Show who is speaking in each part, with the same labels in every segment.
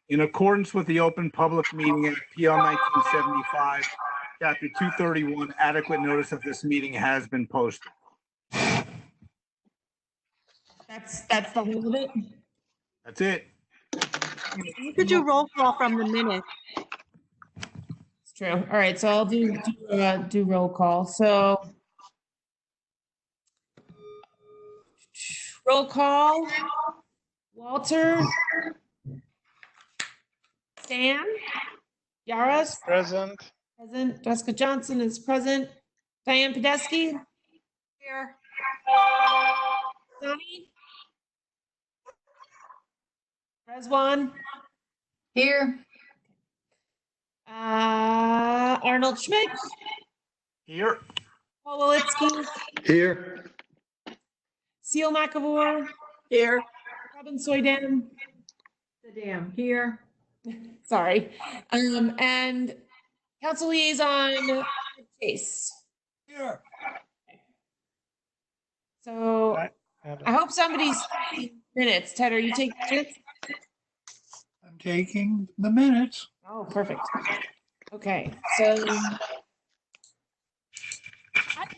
Speaker 1: In accordance with the Open Public Meeting Act, PL 1975, Chapter 231, adequate notice of this meeting has been posted.
Speaker 2: That's the whole of it?
Speaker 1: That's it.
Speaker 3: You could do roll call from the minute.
Speaker 2: It's true. All right, so I'll do roll call. So roll call. Walter. Stan. Yaras.
Speaker 4: Present.
Speaker 2: Present. Jessica Johnson is present. Diane Podesky.
Speaker 3: Here.
Speaker 2: Sonny. Rezwan.
Speaker 5: Here.
Speaker 2: Arnold Schmidt.
Speaker 1: Here.
Speaker 2: Paul Walitsky.
Speaker 4: Here.
Speaker 2: Seal McAvoy.
Speaker 3: Here.
Speaker 2: Robin Soydan.
Speaker 5: The dam here.
Speaker 2: Sorry. And Council Liaison Chase.
Speaker 4: Here.
Speaker 2: So I hope somebody's minutes. Ted, are you taking minutes?
Speaker 6: I'm taking the minutes.
Speaker 2: Oh, perfect. Okay, so I didn't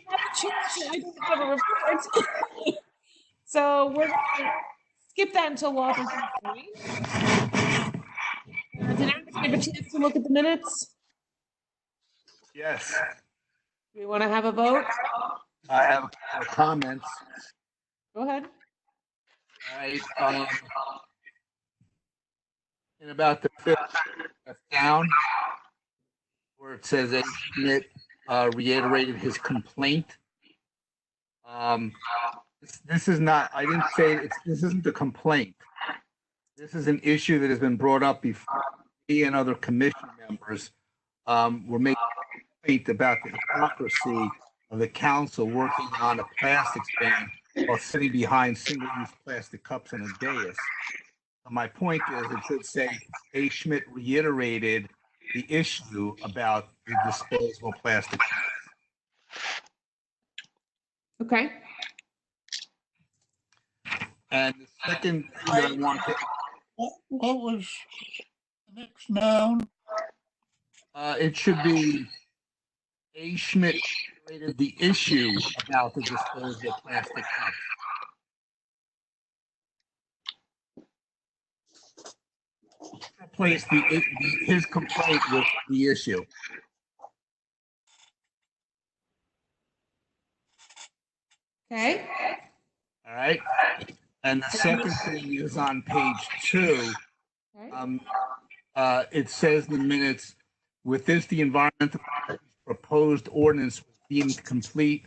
Speaker 2: have a chance. I didn't have a report. So we're gonna skip that until Walter's point. Did everybody have a chance to look at the minutes?
Speaker 1: Yes.
Speaker 2: Do we want to have a vote?
Speaker 1: I have comments.
Speaker 2: Go ahead.
Speaker 1: All right. In about the fifth down, where it says A. Schmidt reiterated his complaint. This is not, I didn't say, this isn't a complaint. This is an issue that has been brought up before me and other commission members were making a complaint about the hypocrisy of the council working on a plastics ban while sitting behind single-use plastic cups on a dais. My point is, it should say A. Schmidt reiterated the issue about the disposable plastic cups.
Speaker 2: Okay.
Speaker 1: And the second thing that I want to,
Speaker 6: What was the next noun?
Speaker 1: it should be A. Schmidt reiterated the issue about the disposable plastic cups. Replace his complaint with the issue.
Speaker 2: Okay.
Speaker 1: All right. And the second thing is on page 2.
Speaker 2: Okay.
Speaker 1: It says in the minutes, with this, the environmental proposed ordinance was deemed complete.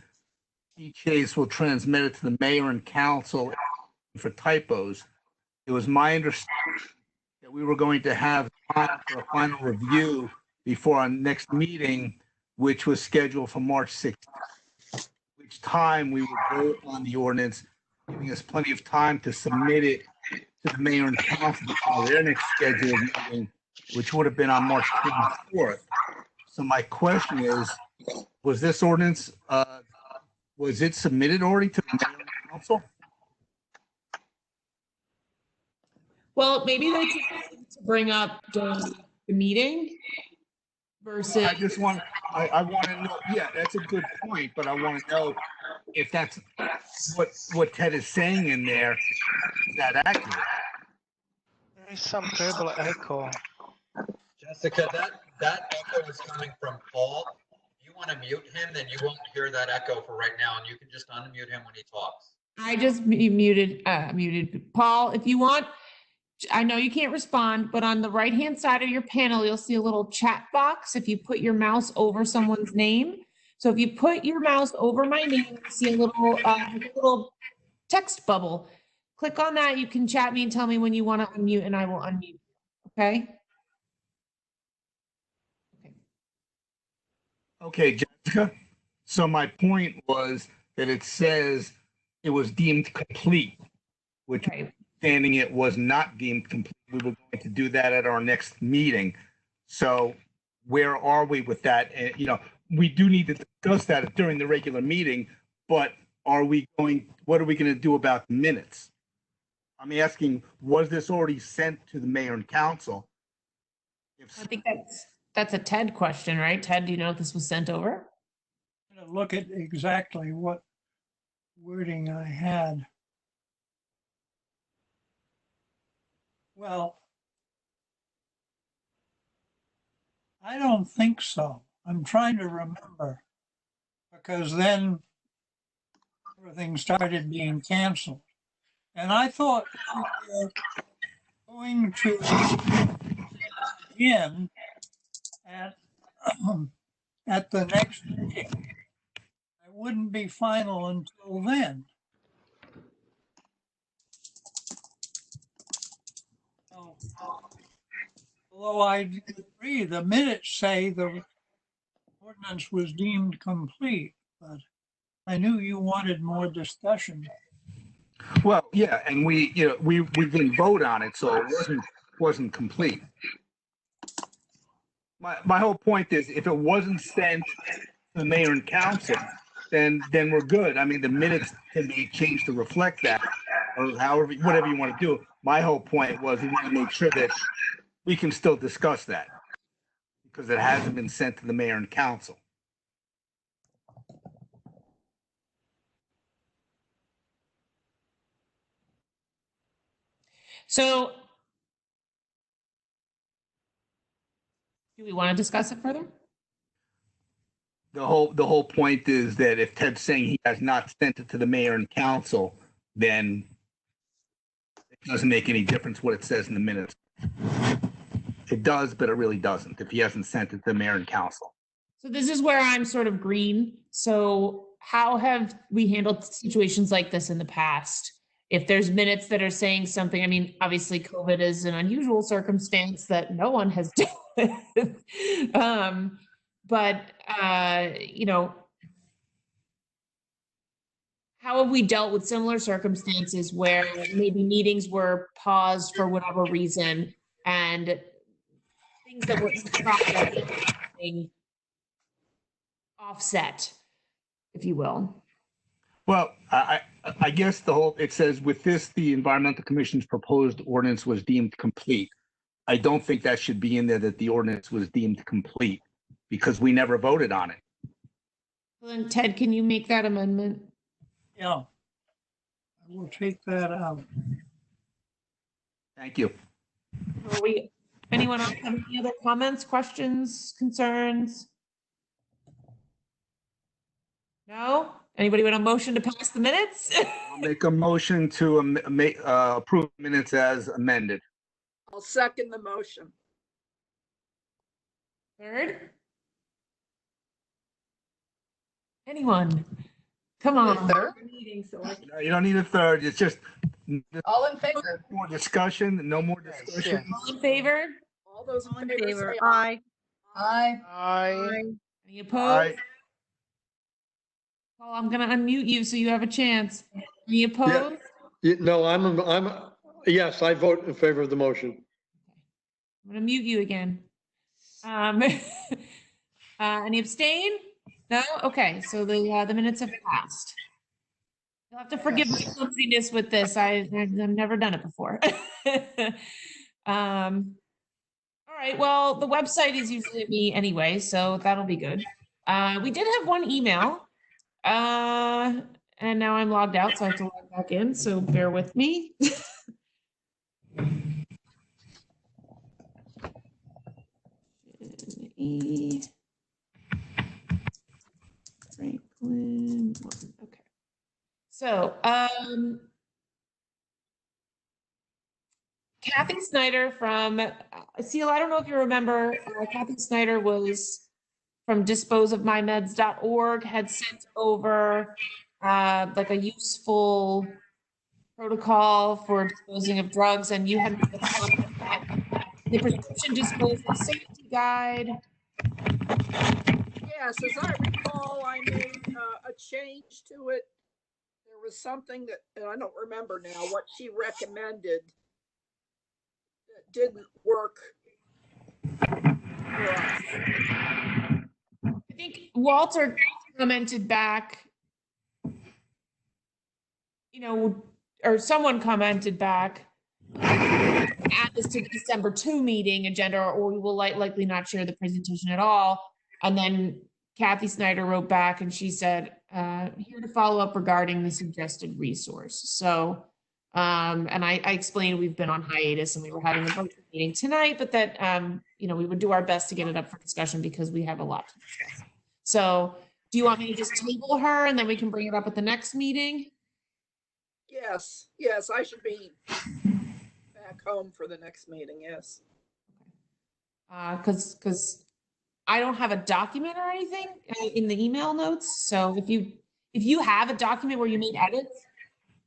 Speaker 1: Chase will transmit it to the mayor and council for typos. It was my understanding that we were going to have time for a final review before our next meeting, which was scheduled for March 16th, which time we would vote on the ordinance, giving us plenty of time to submit it to the mayor and council for their next scheduled meeting, which would have been on March 24th. So my question is, was this ordinance, was it submitted already to the mayor and council?
Speaker 2: Well, maybe that's to bring up during the meeting versus.
Speaker 1: I just want, I want to know, yeah, that's a good point, but I want to know if that's what Ted is saying in there, is that accurate?
Speaker 4: There is some terrible echo.
Speaker 7: Jessica, that echo is coming from Paul. If you want to mute him, then you won't hear that echo for right now, and you can just unmute him when he talks.
Speaker 2: I just muted Paul. If you want, I know you can't respond, but on the right-hand side of your panel, you'll see a little chat box if you put your mouse over someone's name. So if you put your mouse over my name, you see a little text bubble. Click on that. You can chat me and tell me when you want to unmute, and I will unmute. Okay?
Speaker 1: Okay, Jessica. So my point was that it says it was deemed complete, which
Speaker 2: Right.
Speaker 1: understanding it was not deemed complete. We were going to do that at our next meeting. So where are we with that? And, we do need to discuss that during the regular meeting, but what are we going to do about the minutes? I'm asking, was this already sent to the mayor and council?
Speaker 2: I think that's a Ted question, right? Ted, do you know if this was sent over?
Speaker 6: I'm gonna look at exactly what wording I had. Well, I don't think so. I'm trying to remember, because then everything started being canceled. And I thought we were going to begin at the next meeting. It wouldn't be final until then. So, although I agree, the minutes say the ordinance was deemed complete, but I knew you wanted more discussion.
Speaker 1: Well, yeah, and we didn't vote on it, so it wasn't complete. My whole point is, if it wasn't sent to the mayor and council, then we're good. I mean, the minutes can be changed to reflect that, or however, whatever you want to do. My whole point was we want to make sure that we can still discuss that because it hasn't been sent to the mayor and council.
Speaker 2: So do we want to discuss it further?
Speaker 1: The whole point is that if Ted's saying he has not sent it to the mayor and council, then it doesn't make any difference what it says in the minutes. It does, but it really doesn't if he hasn't sent it to the mayor and council.
Speaker 2: So this is where I'm sort of green. So how have we handled situations like this in the past? If there's minutes that are saying something, I mean, obviously COVID is an unusual circumstance that no one has dealt with. But you know, how have we dealt with similar circumstances where maybe meetings were paused for whatever reason and things that were being offset, if you will?
Speaker 1: Well, I guess it says with this, the Environmental Commission's proposed ordinance was deemed complete. I don't think that should be in there, that the ordinance was deemed complete, because we never voted on it.
Speaker 2: Well, then Ted, can you make that amendment?
Speaker 6: Yeah, I will take that out.
Speaker 1: Thank you.
Speaker 2: Anyone else have any other comments, questions, concerns? No? Anybody want a motion to pass the minutes?
Speaker 1: I'll make a motion to approve minutes as amended.
Speaker 8: I'll second the motion.
Speaker 2: Third? Anyone? Come on.
Speaker 5: Third?
Speaker 3: Meeting, so I
Speaker 1: No, you don't need a third. It's just
Speaker 5: All in favor?
Speaker 1: more discussion, no more
Speaker 4: Yes,
Speaker 1: discussion.
Speaker 2: All in favor?
Speaker 8: All those
Speaker 3: all
Speaker 8: in
Speaker 3: in
Speaker 8: favor
Speaker 3: favor,
Speaker 8: say
Speaker 3: aye.
Speaker 5: Aye.
Speaker 4: Aye.
Speaker 2: Any
Speaker 1: Aye.
Speaker 2: opposed? Paul, I'm gonna unmute you so you have a chance. Any opposed?
Speaker 9: No, yes, I vote in favor of the motion.
Speaker 2: I'm gonna mute you again. Any abstain? No? Okay, so the minutes have passed. You'll have to forgive my clumsiness with this. I've never done it before. All right, well, the website is usually me anyway, so that'll be good. We did have one email. And now I'm logged out, so I have to log back in, so bear with me. Franklin, okay. So, Kathy Snyder from, Seal, I don't know if you remember, Kathy Snyder was from disposeofmymeds.org, had sent over like a useful protocol for disposing of drugs, and you had the prescription disposal safety guide.
Speaker 8: yes, as I recall, I made a change to it. There was something that, and I don't remember now, what she recommended that didn't work for us.
Speaker 2: I think Walter commented back, you know, or someone commented back add this to the December 2 meeting agenda, or we will likely not share the presentation at all. And then Kathy Snyder wrote back and she said, here to follow up regarding the suggested resource. So, and I explained we've been on hiatus and we were having a budget meeting tonight, but that, you know, we would do our best to get it up for discussion because we have a lot to discuss. So do you want me to just table her and then we can bring it up at the next meeting?
Speaker 8: Yes, yes, I should be back home for the next meeting, yes.
Speaker 2: Because I don't have a document or anything in the email notes. So if you have a document where you made edits.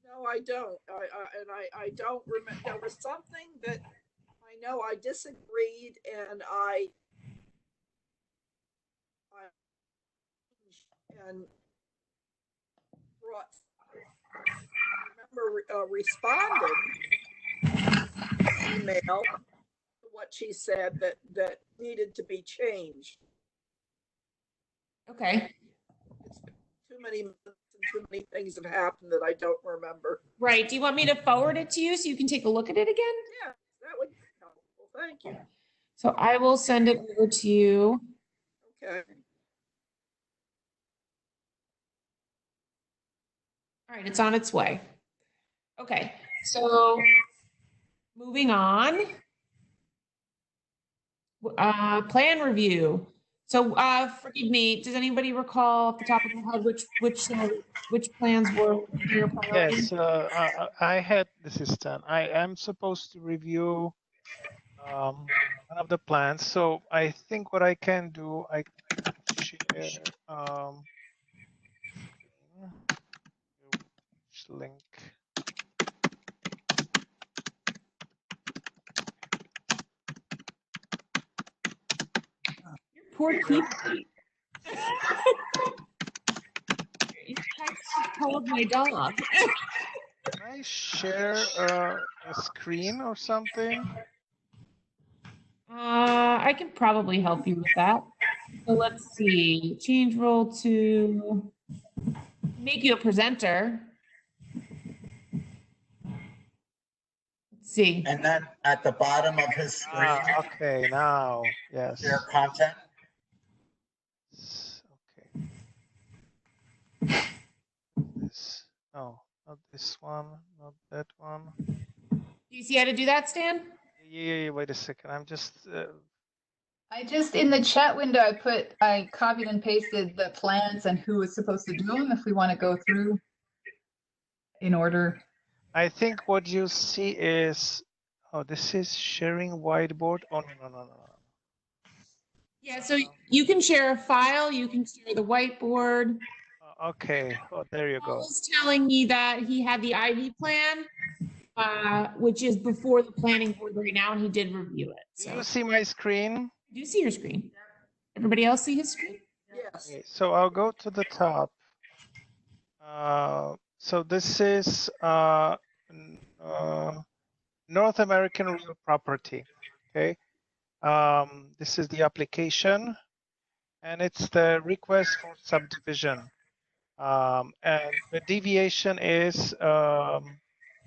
Speaker 8: No, I don't. I don't remember. There was something that I know I disagreed and I brought, I remember responded email to what she said that needed to be changed.
Speaker 2: Okay.
Speaker 8: It's been too many months and too many things have happened that I don't remember.
Speaker 2: Right. Do you want me to forward it to you so you can take a look at it again?
Speaker 8: Yeah, that would be helpful. Thank you.
Speaker 2: So I will send it over to you.
Speaker 8: Okay.
Speaker 2: All right, it's on its way. Okay, so moving on. Plan review. So forgive me, does anybody recall off the top of their head which plans were your priority?
Speaker 4: Yes, I had, this is done. I am supposed to review one of the plans. So I think what I can do, I can share link.
Speaker 2: Poor keep. You called my dog.
Speaker 4: Can I share a screen or something?
Speaker 2: I can probably help you with that. So let's see, change role to make you a presenter. Let's see.
Speaker 10: And then at the bottom of his screen,
Speaker 4: Okay, now, yes.
Speaker 10: share content.
Speaker 4: Okay. This, no, not this one, not that one.
Speaker 2: Do you see how to do that, Stan?
Speaker 4: Yeah, wait a second. I'm just.
Speaker 5: I just, in the chat window, I copied and pasted the plans and who was supposed to do them if we want to go through in order.
Speaker 4: I think what you see is, oh, this is sharing whiteboard. Oh, no.
Speaker 2: Yeah, so you can share a file, you can share the whiteboard.
Speaker 4: Okay, oh, there you
Speaker 2: Paul
Speaker 4: go.
Speaker 2: was telling me that he had the Ivy plan, which is before the planning board right now, and he did review it.
Speaker 4: Do
Speaker 2: So
Speaker 4: you see my screen?
Speaker 2: do you see your screen? Everybody else see his screen?
Speaker 8: Yes.
Speaker 4: Okay, so I'll go to the top. So this is North American real property. Okay. This is the application, and it's the request for subdivision. And the deviation is not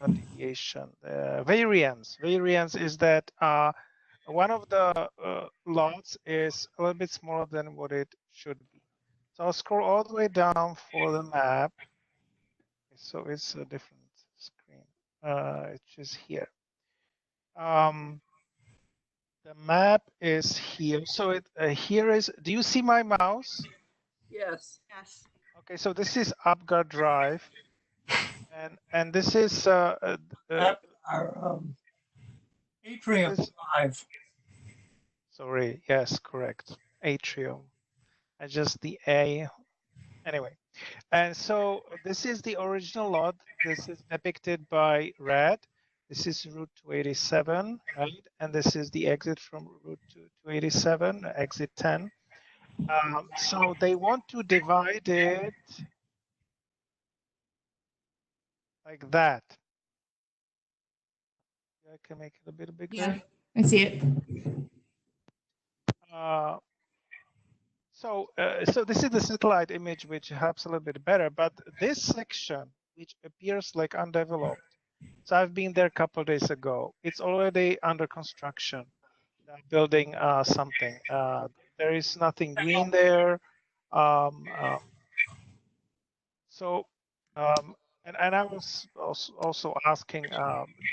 Speaker 4: deviation. Variance. Variance is that one of the lots is a little bit smaller than what it should be. So I'll scroll all the way down for the map. So it's a different screen. It's just here. The map is here. So it here is. Do you see my mouse?
Speaker 8: Yes. Yes.
Speaker 4: Okay, so this is Apgar Drive, and this is
Speaker 6: Atrium Drive.
Speaker 4: Sorry, yes, correct. Atrium. Adjust the A. Anyway, and so this is the original lot. This is depicted by red. This is Route 287, right? And this is the exit from Route 287, exit 10. So they want to divide it like that. I can make it a bit bigger.
Speaker 2: Yeah, I see it.
Speaker 4: So this is the satellite image, which helps a little bit better. But this section, which appears like undeveloped, So I've been there a couple of days ago. It's already under construction. They're building something. There is nothing green there. So, and I was also asking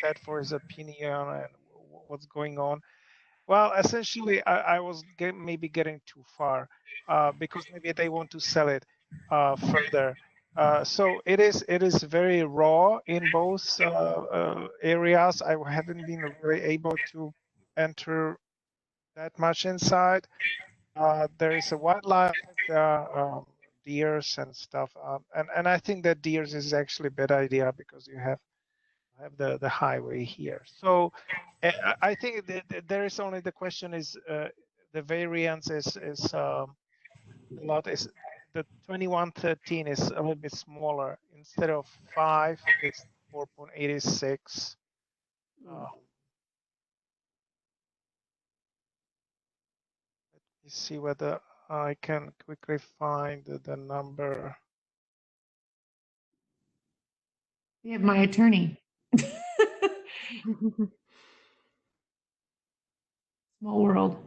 Speaker 4: Ted for his opinion and what's going on. Well, essentially, I was maybe getting too far because maybe they want to sell it further. So it is very raw in both areas. I haven't been really able to enter that much inside. There is a wildlife, deers and stuff, and I think that deers is actually a bad idea because you have the highway here. So I think there is only the question is the variance is a lot is the 2113 is a little bit smaller. Instead of 5, it's 4.86. Let me see whether I can quickly find the number.
Speaker 2: You have my attorney. Small world.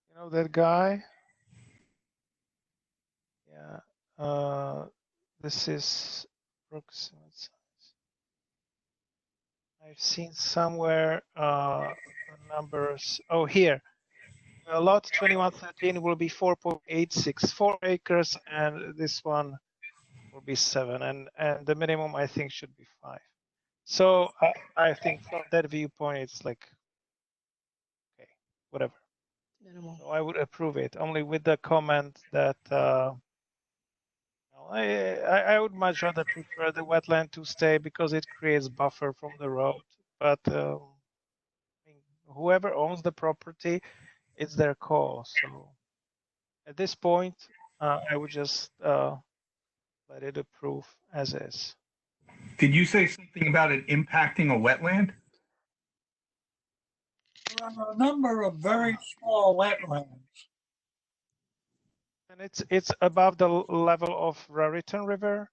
Speaker 4: You know that guy? Yeah. This is approximate size. I've seen somewhere numbers. Oh, here. Lot 2113 will be 4.86, 4 acres, and this one will be 7, and the minimum I think should be 5. So I think from that viewpoint, it's like, okay, whatever.
Speaker 3: Minimal.
Speaker 4: So I would approve it, only with the comment that I would much rather prefer the wetland to stay because it creates buffer from the road. But I mean, whoever owns the property, it's their call. So at this point, I would just let it approve as is.
Speaker 1: Did you say something about it impacting a wetland?
Speaker 6: There are a number of very small wetlands.
Speaker 4: And it's above the level of Raritan River,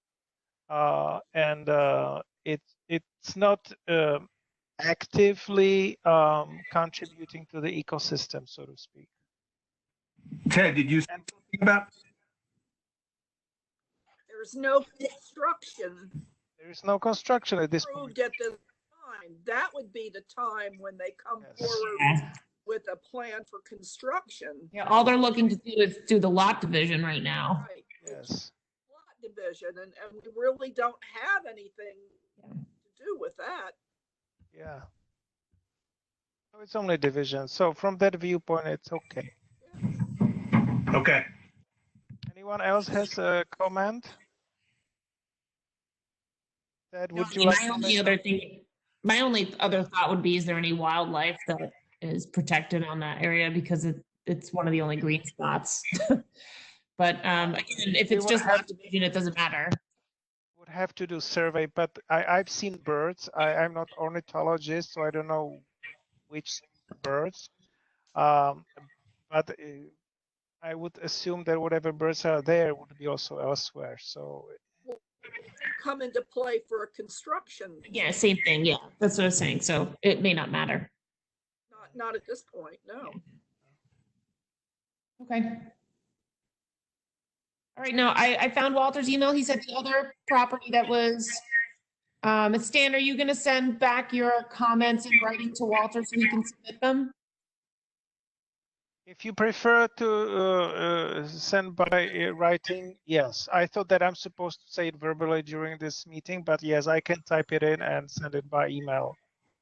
Speaker 4: and it's not actively contributing to the ecosystem, so to speak.
Speaker 1: Ted, did you say something about?
Speaker 8: There's no construction
Speaker 4: There is no construction at this point.
Speaker 8: approved at this time. That would be the time when they come
Speaker 4: Yes.
Speaker 8: forward with a plan for construction.
Speaker 2: Yeah, all they're looking to do is do the lot division right now.
Speaker 8: Right.
Speaker 4: Yes.
Speaker 8: Lot division, and we really don't have anything to do with that.
Speaker 4: Yeah. So it's only division. So from that viewpoint, it's okay.
Speaker 1: Okay.
Speaker 4: Anyone else has a comment? That would you
Speaker 2: My
Speaker 4: like to
Speaker 2: only
Speaker 4: make
Speaker 2: other thing, my only other thought would be, is there any wildlife that is protected on that area, because it's one of the only green spots. But again, if
Speaker 4: We
Speaker 2: it's
Speaker 4: would
Speaker 2: just
Speaker 4: have-
Speaker 2: lot division, it doesn't matter.
Speaker 4: would have to do survey, but I've seen birds. I'm not ornithologist, so I don't know which birds. But I would assume that whatever birds are there would be also elsewhere. So
Speaker 8: Come into play for a construction,
Speaker 2: Yeah, same thing. Yeah, that's what I was saying. So it may not matter.
Speaker 8: not at this point, no.
Speaker 2: Okay. All right, now I found Walter's email. He said the other property that was, Stan, are you gonna send back your comments in writing to Walter so he can submit them?
Speaker 4: if you prefer to send by writing, yes. I thought that I'm supposed to say it verbally during this meeting, but yes, I can type it in and send it by email.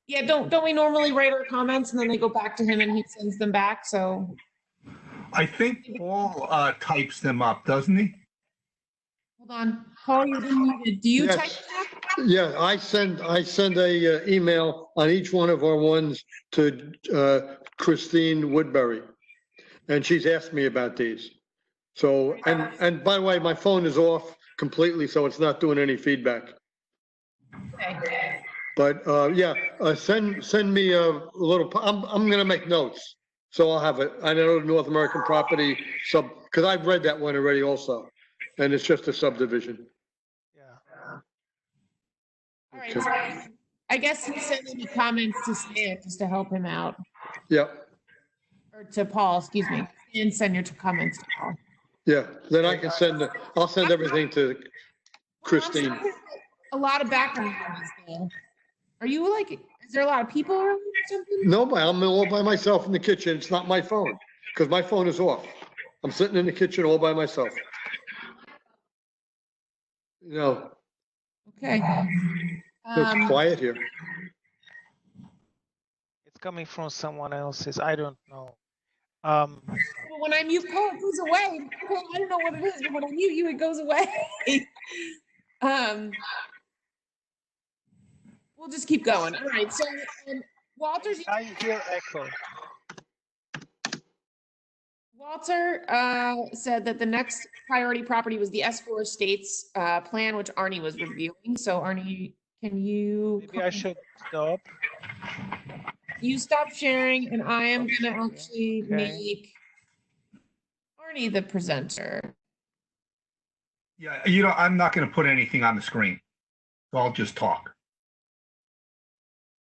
Speaker 2: Yeah, don't we normally write our comments and then they go back to him and he sends them back? So
Speaker 1: I think Paul types them up, doesn't he?
Speaker 2: hold on. Paul, you're unmuted. Do you
Speaker 9: Yes.
Speaker 2: type that?
Speaker 9: Yeah, I send a email on each one of our ones to Christine Woodbury. And she's asked me about these. So, and by the way, my phone is off completely, so it's not doing any feedback.
Speaker 2: Okay.
Speaker 9: But yeah, send me a little, I'm gonna make notes. So I'll have it. I know North American property because I've read that one already also. And it's just a subdivision.
Speaker 4: Yeah.
Speaker 2: I guess he sent any comments to Stan just to help him out,
Speaker 9: Yeah,
Speaker 2: or to Paul, excuse me. And send your comments to Paul.
Speaker 9: yeah. Then I can I'll send everything to Christine.
Speaker 2: A lot of background noise there. Are you like, is there a lot of people around or something?
Speaker 9: No, I'm all by myself in the kitchen. It's not my phone, because my phone is off. I'm sitting in the kitchen all by myself. You know,
Speaker 2: Okay.
Speaker 9: it's quiet here.
Speaker 4: It's coming from someone else's. I don't know.
Speaker 2: When I mute Paul, it goes away. Paul, I don't know what it is, but when I mute you, it goes away. We'll just keep going. All right. So, Walter's.
Speaker 4: I hear echo.
Speaker 2: Walter said that the next priority property was the S4 Estates plan, which Arnie was reviewing. So, Arnie, can you?
Speaker 4: Maybe I should stop.
Speaker 2: You stop sharing, and I am going to actually make Arnie the presenter.
Speaker 1: Yeah, I'm not going to put anything on the screen. So I'll just talk.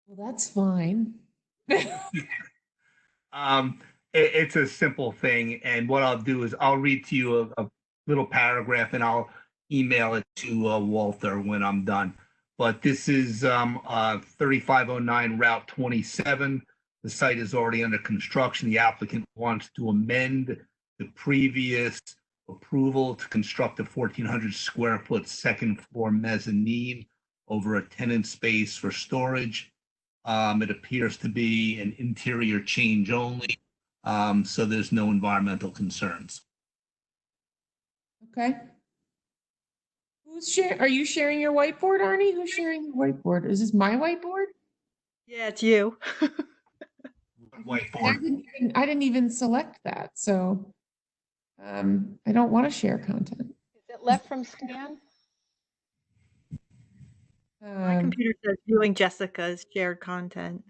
Speaker 2: Well, that's fine.
Speaker 1: It's a simple thing, and what I'll do is I'll read to you a little paragraph, and I'll email it to Walter when I'm done. But this is 3509 Route 27. The site is already under construction. The applicant wants to amend the previous approval to construct a 1,400 square foot second floor mezzanine over a tenant space for storage. It appears to be an interior change only, so there's no environmental concerns.
Speaker 2: Okay. Are you sharing your whiteboard, Arnie? Who's sharing your whiteboard? Is this my whiteboard?
Speaker 3: Yeah, it's you.
Speaker 1: Whiteboard.
Speaker 2: I didn't even select that, so I don't want to share content.
Speaker 11: Is it left from Stan?
Speaker 3: My computer says viewing Jessica's shared content.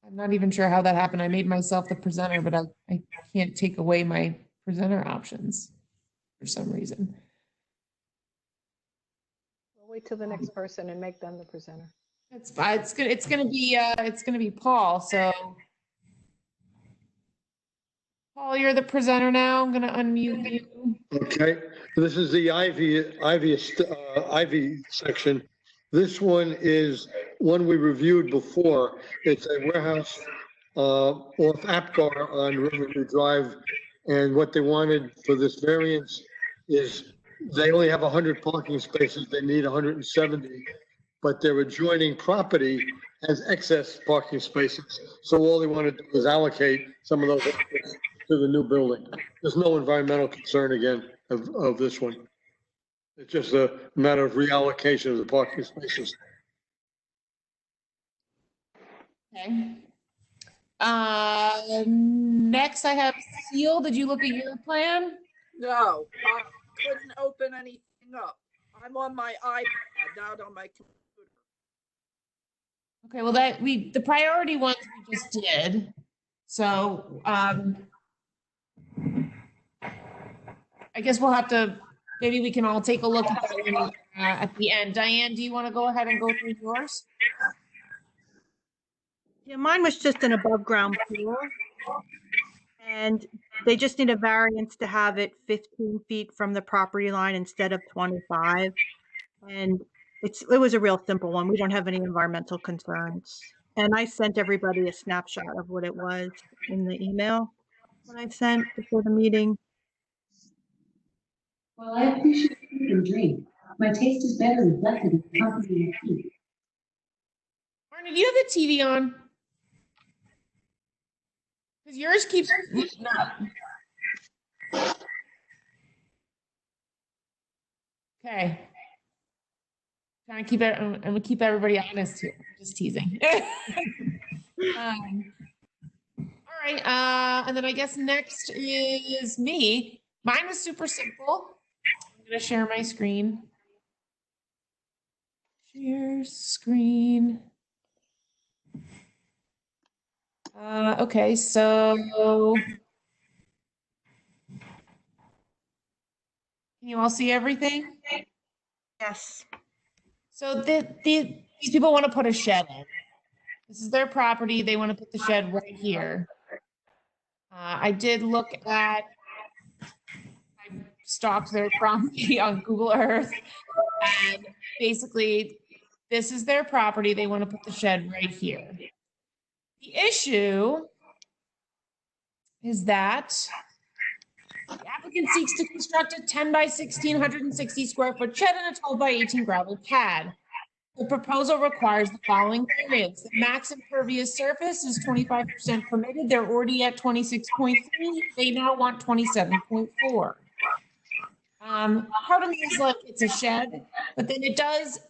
Speaker 2: I'm not even sure how that happened. I made myself the presenter, but I can't take away my presenter options for some reason.
Speaker 11: We'll wait till the next person and make them the presenter.
Speaker 2: It's fine. It's gonna be Paul. So Paul, you're the presenter now. I'm gonna unmute you.
Speaker 9: Okay, this is the Ivy section. This one is one we reviewed before. It's a warehouse off Apgar on Riverview Drive. And what they wanted for this variance is they only have 100 parking spaces. They need 170, but their adjoining property has excess parking spaces. So all they want to do is allocate some of those to the new building. There's no environmental concern again of this one. It's just a matter of reallocation of the parking spaces.
Speaker 2: Okay. Next I have Seal. Did you look at your plan?
Speaker 8: No, I couldn't open anything up. I'm on my iPad, not on my computer.
Speaker 2: Okay, well the priority ones we just did. So I guess we'll have to, maybe we can all take a look at that one, at the end. Diane, do you want to go ahead and go through yours?
Speaker 3: Yeah, mine was just an above ground pool. And they just need a variance to have it 15 feet from the property line instead of 25. And it was a real simple one. We don't have any environmental concerns. And I sent everybody a snapshot of what it was in the email that I sent before the meeting.
Speaker 12: Well, I appreciate food and drink. My taste is better reflected in the company I keep.
Speaker 2: Arnie, do you have the TV on? Because yours keeps heating up. Okay. Trying to keep it, I'm gonna keep everybody honest here. I'm just teasing. All right, and then I guess next is me. Mine was super simple. I'm gonna share my screen. Share screen. Okay, so can you all see everything?
Speaker 3: Yes.
Speaker 2: So these people want to put a shed in. This is their property. They want to put the shed right here. I did look at, I stalked their property on Google Earth, and basically this is their property. They want to put the shed right here. The issue is that the applicant seeks to construct a 10 by 1,660 square foot shed and a 12 by 18 gravel pad. The proposal requires the following variance. The max impervious surface is 25% permitted. They're already at 26.3. They now want 27.4. Part of me is like, it's a shed, but then it does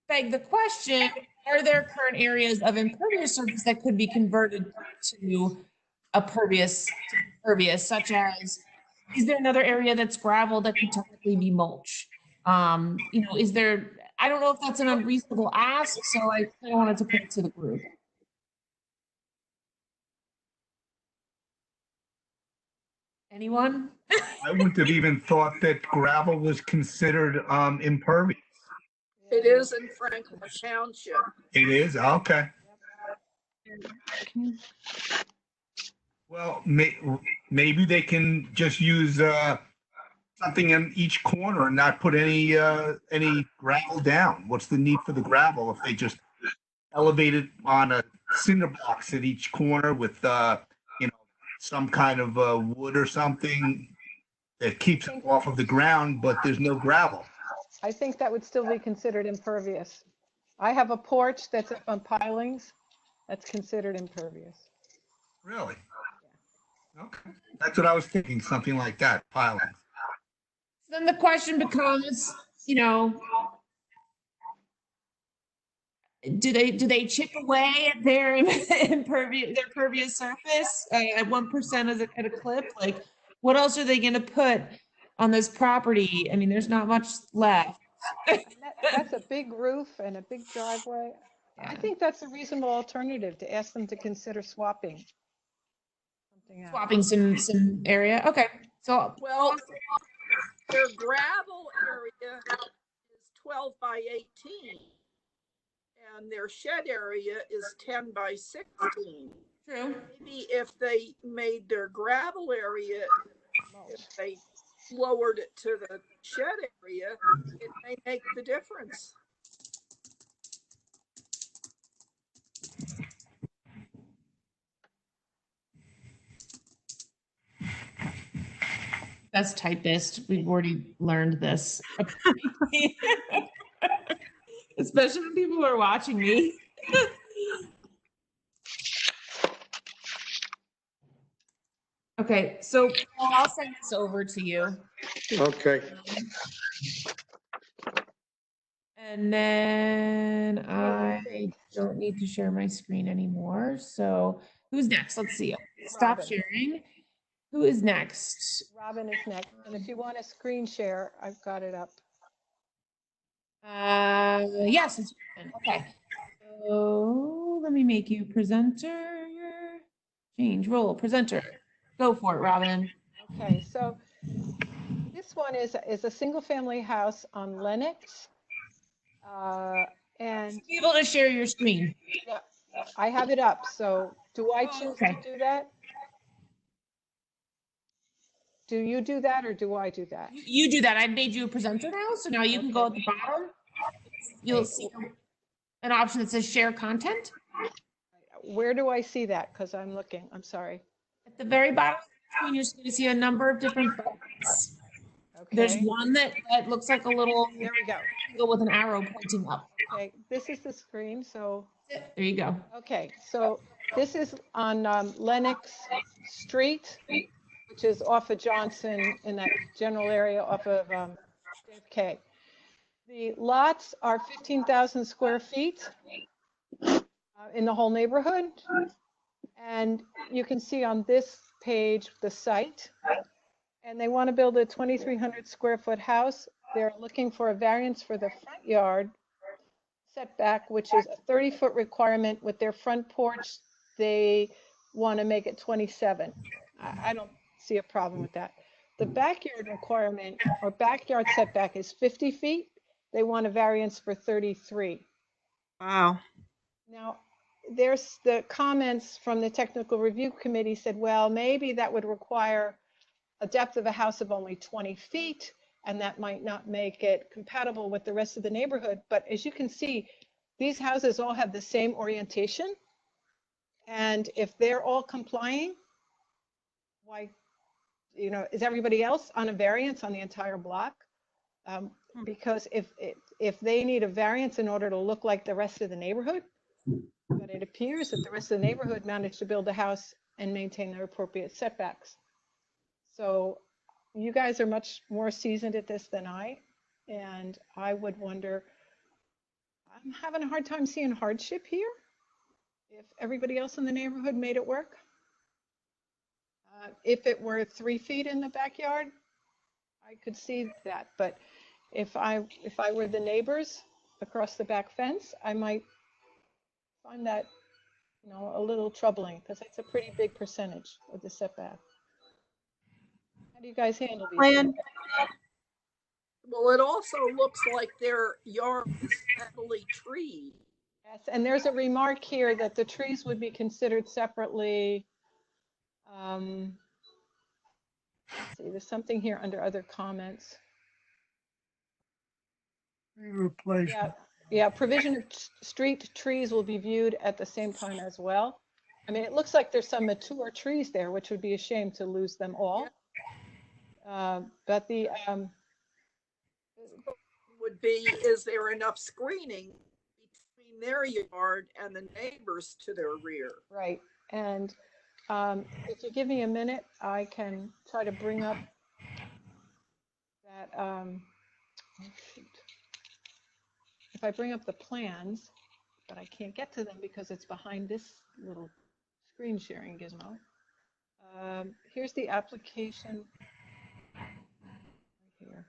Speaker 2: beg the question, are there current areas of impervious surface that could be converted to a pervious, such as, is there another area that's gravel that could technically be mulch? Is there, I don't know if that's an unreasonable ask, so I kind of wanted to put it to the group. Anyone?
Speaker 1: I wouldn't have even thought that gravel was considered impervious.
Speaker 8: It is in Franklin Township.
Speaker 1: It is? Okay. Well, maybe they can just use something in each corner and not put any gravel down. What's the need for the gravel if they just elevate it on a cinder blocks at each corner with some kind of wood or something that keeps it off of the ground, but there's no gravel?
Speaker 11: I think that would still be considered impervious. I have a porch that's up on pilings. That's considered impervious.
Speaker 1: Really? Okay. That's what I was thinking, something like that, pilings.
Speaker 2: Then the question becomes, do they chip away at their pervious surface at 1% at a clip? Like, what else are they going to put on this property? I mean, there's not much left.
Speaker 11: That's a big roof and a big driveway.
Speaker 2: Yeah.
Speaker 11: I think that's a reasonable alternative to ask them to consider swapping something out.
Speaker 2: Swapping some area. Okay, so
Speaker 8: Well, their gravel area is 12 by 18. And their shed area is 10 by 16.
Speaker 2: True.
Speaker 8: Maybe if they made their gravel area, if they lowered it to the shed area, it may make the difference.
Speaker 2: That's typist. We've already learned this. Especially when people are watching me. Okay, so I'll send this over to you.
Speaker 9: Okay.
Speaker 2: And then I don't need to share my screen anymore. So who's next? Let's see. Stop
Speaker 11: Robin.
Speaker 2: sharing. Who is next?
Speaker 11: Robin is next. And if you want a screen share, I've got it up.
Speaker 2: Yes, it's open. Okay. So let me make you presenter. Change role, presenter. Go for it, Robin.
Speaker 11: Okay, so this one is a single family house on Lenox. And
Speaker 2: Be able to share your screen.
Speaker 11: yeah, I have it up. So do I choose to do that? Do you do that or do I do that?
Speaker 2: You do that. I made you a presenter now, so now you can go at the bottom. You'll see an option that says share content.
Speaker 11: Where do I see that? Because I'm looking. I'm sorry.
Speaker 2: At the very bottom of the screen, you're just going to see a number of different buttons.
Speaker 11: Okay.
Speaker 2: There's one that looks like a little
Speaker 11: There we go.
Speaker 2: triangle with an arrow pointing up.
Speaker 11: Okay, this is the screen. So
Speaker 2: There you go.
Speaker 11: okay, so this is on Lenox Street, which is off of Johnson in that general area off of JFK. The lots are 15,000 square feet in the whole neighborhood. And you can see on this page the site. And they want to build a 2,300 square foot house. They're looking for a variance for the front yard setback, which is a 30-foot requirement. With their front porch, they want to make it 27. I don't see a problem with that. The backyard requirement or backyard setback is 50 feet. they want a variance for 33.
Speaker 3: Wow.
Speaker 11: Now, there's the comments from the technical review committee said, well, maybe that would require a depth of a house of only 20 feet, and that might not make it compatible with the rest of the neighborhood. But as you can see, these houses all have the same orientation. And if they're all complying, why, you know, is everybody else on a variance on the entire block? Because if they need a variance in order to look like the rest of the neighborhood, but it appears that the rest of the neighborhood managed to build a house and maintain their appropriate setbacks. So you guys are much more seasoned at this than I, and I would wonder, I'm having a hard time seeing hardship here. If everybody else in the neighborhood made it work. If it were 3 feet in the backyard, I could see that. But if I were the neighbors across the back fence, I might find that, you know, a little troubling because it's a pretty big percentage of the setback. How do you guys handle these
Speaker 3: Plan.
Speaker 11: things?
Speaker 8: Well, it also looks like their yard is heavily treed.
Speaker 11: Yes, and there's a remark here that the trees would be considered separately. Let's see, there's something here under other comments.
Speaker 6: Replacement.
Speaker 11: Yeah, provision of street trees will be viewed at the same time as well. I mean, it looks like there's some mature trees there, which would be a shame to lose them all. But the
Speaker 8: Would be, is there enough screening between their yard and the neighbors to their rear?
Speaker 11: right, and if you give me a minute, I can try to bring up that. Oh, shoot. If I bring up the plans, but I can't get to them because it's behind this little screen sharing gizmo. Here's the application right here.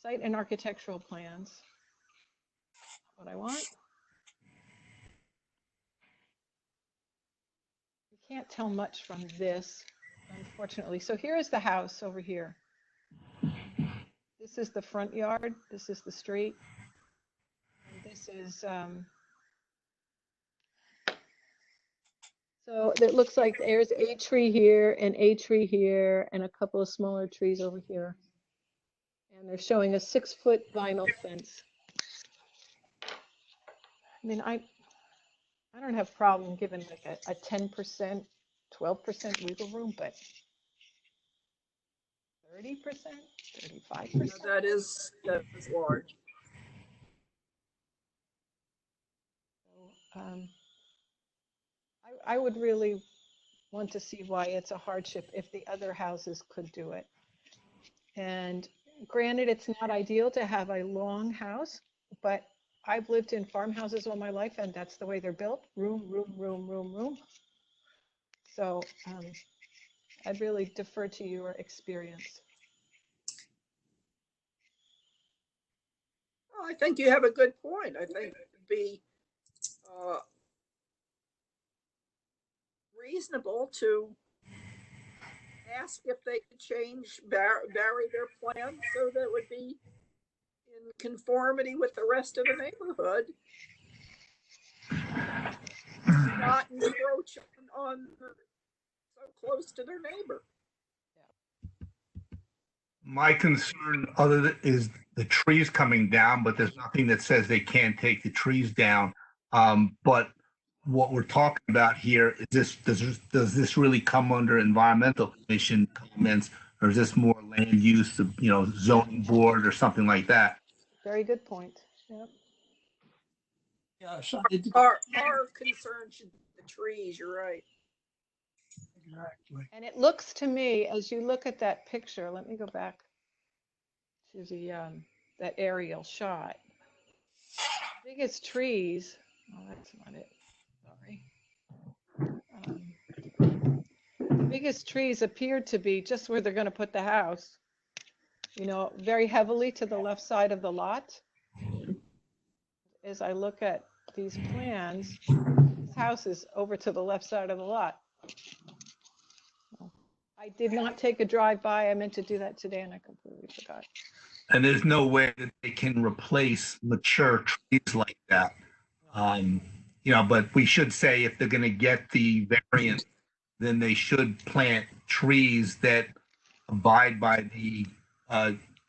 Speaker 11: Site and architectural plans. What I want. You can't tell much from this, unfortunately. So here is the house over here. This is the front yard. This is the street. And this is, so it looks like there's a tree here and a tree here and a couple of smaller trees over here. And they're showing a 6-foot vinyl fence. I mean, I don't have a problem giving like a 10%, 12% wiggle room, but 30%, 35%.
Speaker 8: That is large.
Speaker 11: So, I would really want to see why it's a hardship if the other houses could do it. And granted, it's not ideal to have a long house, but I've lived in farmhouses all my life, and that's the way they're built. Room, room, room, room, room. So I'd really defer to your experience.
Speaker 8: Well, I think you have a good point. I think it would be reasonable to ask if they could vary their plan so that it would be in conformity with the rest of the neighborhood, not encroach on so close to their neighbor.
Speaker 1: My concern is the trees coming down, but there's nothing that says they can't take the trees down. But what we're talking about here is does this really come under environmental commission comments, or is this more land use, zoning board or something like that?
Speaker 11: Very good point. Yep.
Speaker 6: Yes,
Speaker 8: Our concern should be the trees. You're right.
Speaker 6: exactly.
Speaker 11: And it looks to me, as you look at that picture, let me go back to the that aerial shot. Biggest trees. Oh, that's not it. Sorry. The biggest trees appear to be just where they're going to put the house. Very heavily to the left side of the lot. As I look at these plans, this house is over to the left side of the lot. I did not take a drive-by. I meant to do that today and I completely forgot.
Speaker 1: And there's no way that they can replace mature trees like that. But we should say if they're gonna get the variance, then they should plant trees that abide by the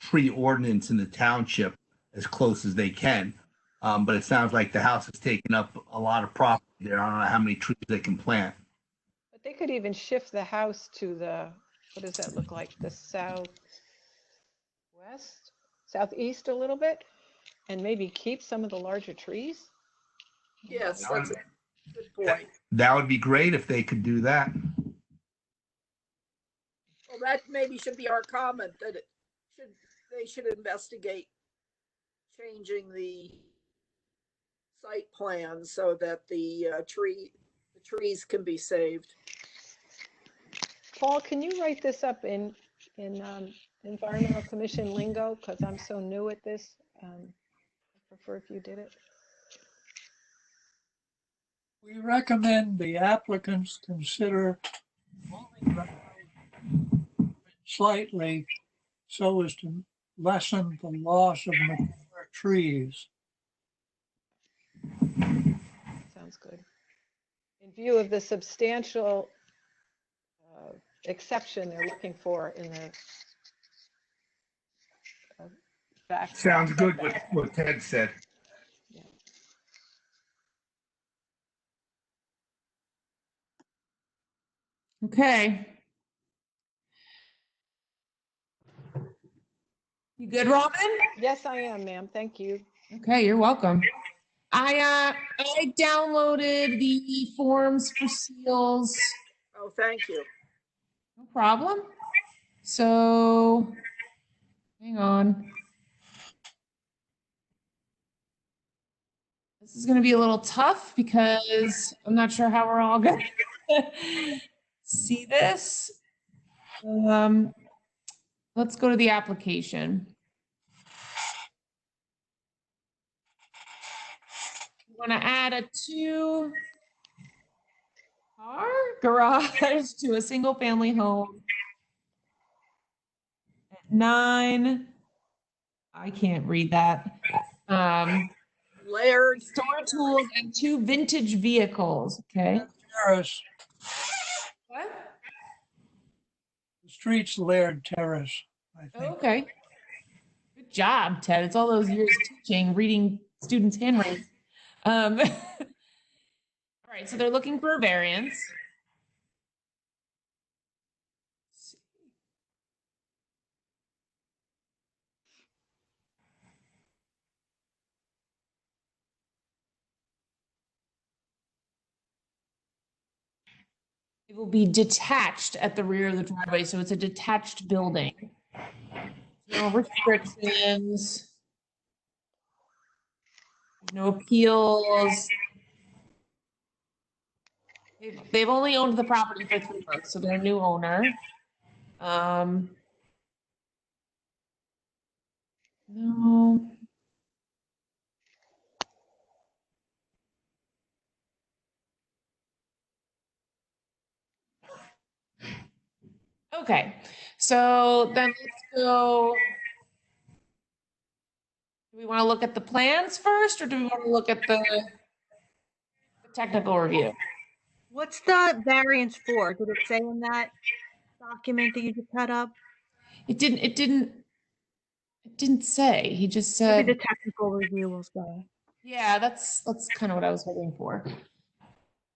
Speaker 1: tree ordinance in the township as close as they can. But it sounds like the house has taken up a lot of property there. I don't know how many trees they can plant.
Speaker 11: But they could even shift the house to the, what does that look like? The southeast a little bit, and maybe keep some of the larger trees?
Speaker 8: Yes, that's a good point.
Speaker 1: That would be great if they could do that.
Speaker 8: Well, that maybe should be our comment, that they should investigate changing the site plan so that the trees can be saved.
Speaker 11: Paul, can you write this up in Environmental Commission lingo? Because I'm so new at this. I prefer if you did it.
Speaker 6: We recommend the applicants consider moving the house slightly so as to lessen the loss of mature trees.
Speaker 11: Sounds good. In view of the substantial exception they're looking for in the back.
Speaker 1: Sounds good what Ted said.
Speaker 11: Yeah.
Speaker 2: Okay. You good, Robin?
Speaker 11: Yes, I am, ma'am. Thank you.
Speaker 2: Okay, you're welcome. I downloaded the forms for seals.
Speaker 8: Oh, thank you.
Speaker 2: No problem. So, hang on. This is going to be a little tough because I'm not sure how we're all going to see this. Let's go to the application. We want to add a 2-car garage to a single family home. 9, I can't read that.
Speaker 8: Layered.
Speaker 2: Store tools and 2 vintage vehicles. Okay.
Speaker 6: Terrace,
Speaker 2: What?
Speaker 6: the street's Laird Terrace, I think.
Speaker 2: Okay. Good job, Ted. It's all those years teaching, reading students' handwriting. All right, so they're looking for a variance. It will be detached at the rear of the driveway, so it's a detached building. No restrictions. No appeals. They've only owned the property for 3 months, so they're a new owner. No. Okay, so then let's go. Do we want to look at the plans first, or do we want to look at the technical review?
Speaker 3: What's the variance for? Did it say in that document that you just had up?
Speaker 2: It didn't say. He just
Speaker 3: Maybe
Speaker 2: said.
Speaker 3: the technical review will say.
Speaker 2: Yeah, that's kind of what I was hoping for.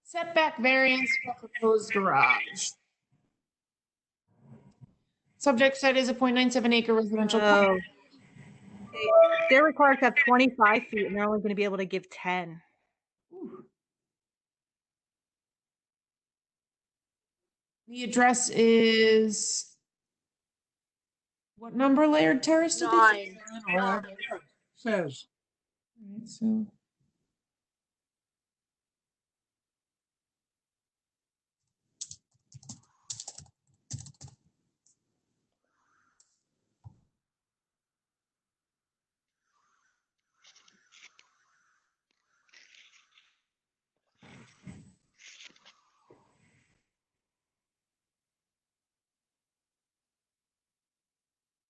Speaker 2: Setback variance for proposed garage. Subject site is a 0.97 acre residential.
Speaker 3: Oh. They're required to have 25 feet and they're only going to be able to give 10.
Speaker 2: Ooh. The address is what number, Laird Terrace? did they say?
Speaker 8: 9.
Speaker 6: Says,
Speaker 2: All right, so.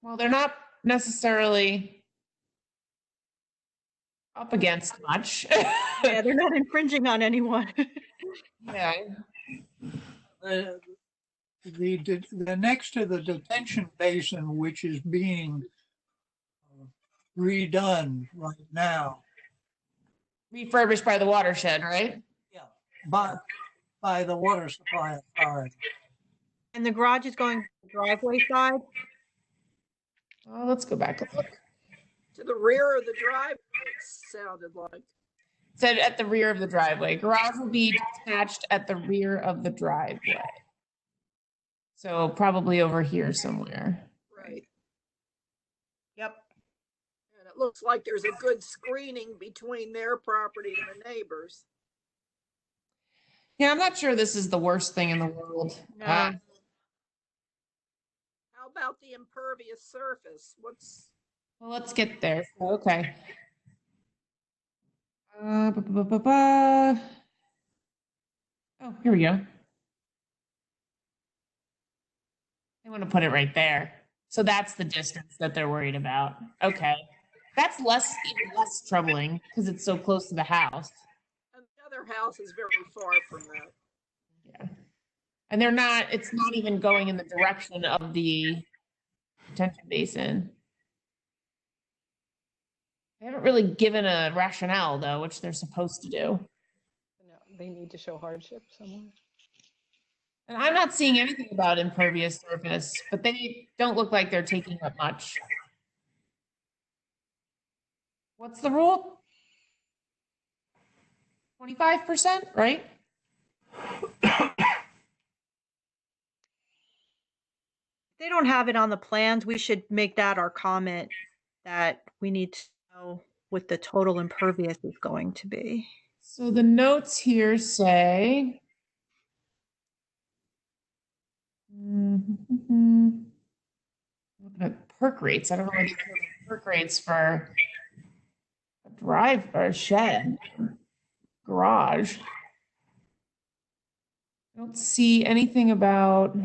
Speaker 2: Well, they're not necessarily up against much.
Speaker 3: Yeah, they're not infringing on anyone.
Speaker 2: Yeah.
Speaker 6: The next to the detention basin, which is being redone right now
Speaker 2: Refurbished by the Watershed, right?
Speaker 6: by the water supply authority.
Speaker 3: And the garage is going to the driveway side.
Speaker 2: Oh, let's go back and look.
Speaker 8: To the rear of the driveway, it sounded like.
Speaker 2: Said at the rear of the driveway. Garage will be detached at the rear of the driveway. So probably over here somewhere.
Speaker 8: Right.
Speaker 3: Yep.
Speaker 8: And it looks like there's a good screening between their property and the neighbors.
Speaker 2: Yeah, I'm not sure this is the worst thing in the world.
Speaker 3: No.
Speaker 8: How about the impervious surface?
Speaker 2: Well, let's get there. Okay. Oh, here we go. They want to put it right there. So that's the distance that they're worried about. Okay. That's even less troubling because it's so close to the house.
Speaker 8: And the other house is very far from that.
Speaker 2: Yeah. And it's not even going in the direction of the detention basin. They haven't really given a rationale though, which they're supposed to do.
Speaker 11: No, they need to show hardship somewhere.
Speaker 2: And I'm not seeing anything about impervious surface, but they don't look like they're taking up much. What's the rule? 25%, right?
Speaker 3: They don't have it on the plans. We should make that our comment that we need to know what the total impervious is going to be.
Speaker 2: So the notes here say. Looking at perk rates. I don't know what perk rates for a drive or a shed, garage. I don't see anything about.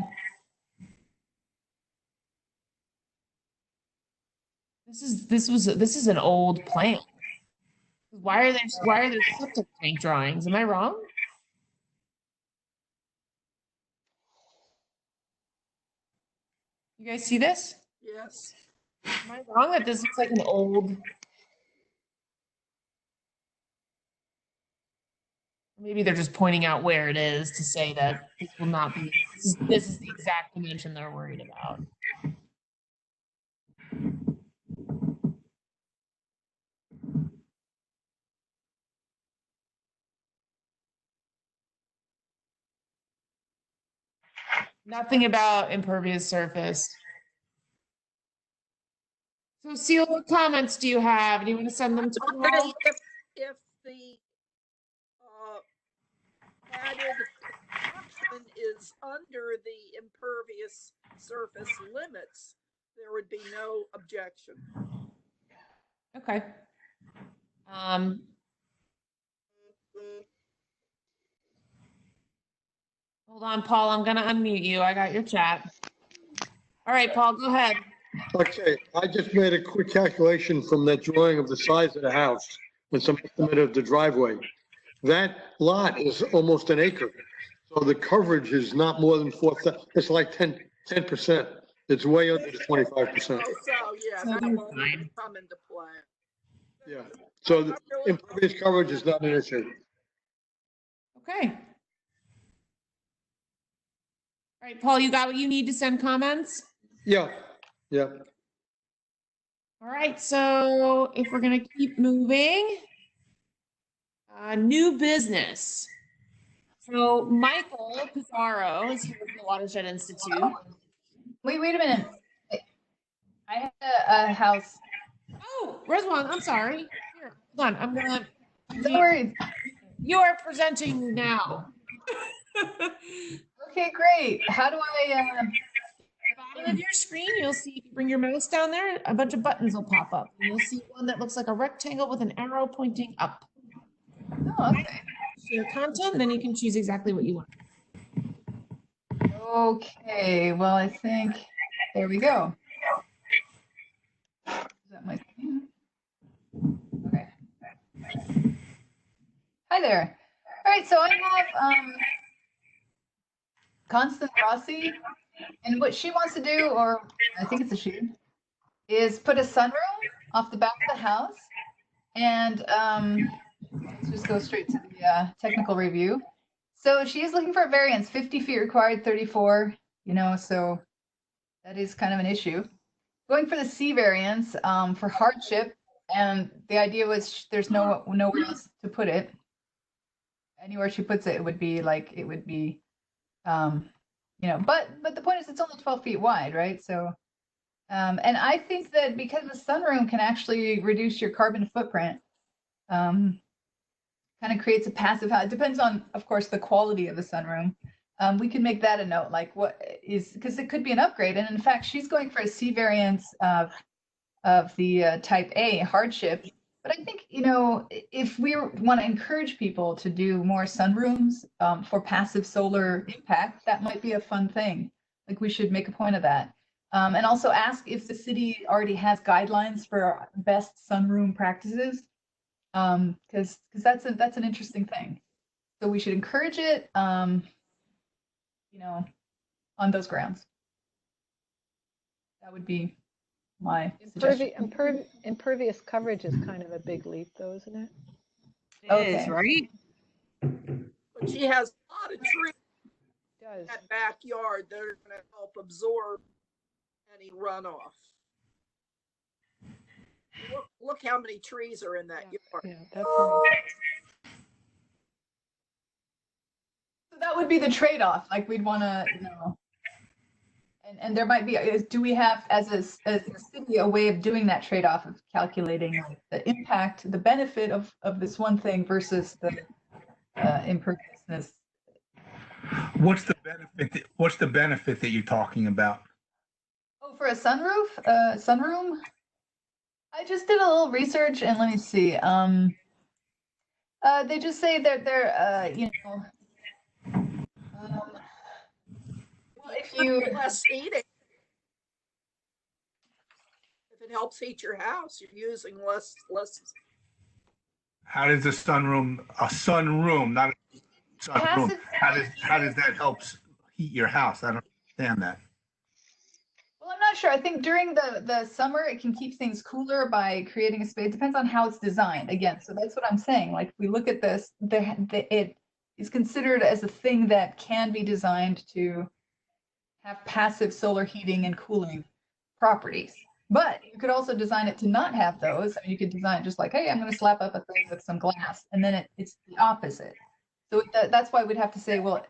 Speaker 2: This is an old plan. Why are there septic tank drawings? Am I wrong? You guys see this?
Speaker 8: Yes.
Speaker 2: Am I wrong that this looks like an old? Maybe they're just pointing out where it is to say that this will not be. This is the exact dimension they're worried about. Nothing about impervious surface. So, Seal, what comments do you have? Do you want to send them to Paul?
Speaker 8: If the added option is under the impervious surface limits, there would be no objection.
Speaker 2: Okay. Hold on, Paul. I'm going to unmute you. I got your chat. All right, Paul, go ahead.
Speaker 9: Okay, I just made a quick calculation from that drawing of the size of the house and some estimate of the driveway. That lot is almost an acre. So the coverage is not more than 4,000. It's like 10%. It's way under the 25%.
Speaker 8: So yeah, that won't come into play.
Speaker 9: Yeah. So the impervious coverage is not an issue.
Speaker 2: Okay. All right, Paul, you got what you need to send comments?
Speaker 9: Yeah. Yeah.
Speaker 2: All right, so if we're going to keep moving, new business. So Michael Pizarro is here from the Watershed Institute.
Speaker 5: Wait a minute. I had a house.
Speaker 2: Oh, Rizwan, I'm sorry. Here, hold on. I'm going to.
Speaker 5: No worries.
Speaker 2: You are presenting now.
Speaker 5: Okay, great. How do I?
Speaker 2: Bottom of your screen, you'll see if you bring your mouse down there, a bunch of buttons will pop up. And you'll see one that looks like a rectangle with an arrow pointing up.
Speaker 5: Oh, okay.
Speaker 2: Share content, then you can choose exactly what you want.
Speaker 5: Okay, well, I think there we go. Hi there. All right, so I have Constance Rossi, and what she wants to do, or I think it's a she, is put a sunroom off the back of the house. And let's just go straight to the technical review. So she is looking for a variance, 50 feet required, 34, so that is kind of an issue. Going for the C variance for hardship, and the idea was there's nowhere else to put it. Anywhere she puts it, it would be, but the point is it's only 12 feet wide, right? So, and I think that because the sunroom can actually reduce your carbon footprint, kind of creates a passive house. It depends on, of course, the quality of the sunroom. We can make that a note, like what is, because it could be an upgrade. And in fact, she's going for a C variance of the type A hardship. But I think, if we want to encourage people to do more sunrooms for passive solar impact, that might be a fun thing. Like we should make a point of that. And also ask if the city already has guidelines for best sunroom practices. Because that's an interesting thing. So we should encourage it, on those grounds. That would be my suggestion.
Speaker 11: Impervious coverage is kind of a big leap, though, isn't it?
Speaker 3: It is, right?
Speaker 8: But she has a lot of trees
Speaker 11: It
Speaker 8: in
Speaker 11: does.
Speaker 8: that backyard that are going to help absorb any runoff. Look how many trees are in that yard.
Speaker 11: Yeah, definitely.
Speaker 5: So that would be the trade-off. Like we'd want to, and there might be. Do we have as a city a way of doing that trade-off of calculating the impact, the benefit of this one thing versus the imperviousness?
Speaker 1: What's the benefit that you're talking about?
Speaker 5: Oh, for a sunroom. I just did a little research and let me see. They just say that they're, if you
Speaker 8: less heating, if it helps heat your house, you're using less.
Speaker 1: How does a sunroom, not a sunroom,
Speaker 5: Passive-
Speaker 1: how does that help heat your house? I don't understand that.
Speaker 5: Well, I'm not sure. I think during the summer, it can keep things cooler by creating a space. Depends on how it's designed. Again, so that's what I'm saying. Like if we look at this, it is considered as a thing that can be designed to have passive solar heating and cooling properties. But you could also design it to not have those. You could design it just like, hey, I'm going to slap up a thing with some glass, and then it's the opposite. So that's why we'd have to say, well,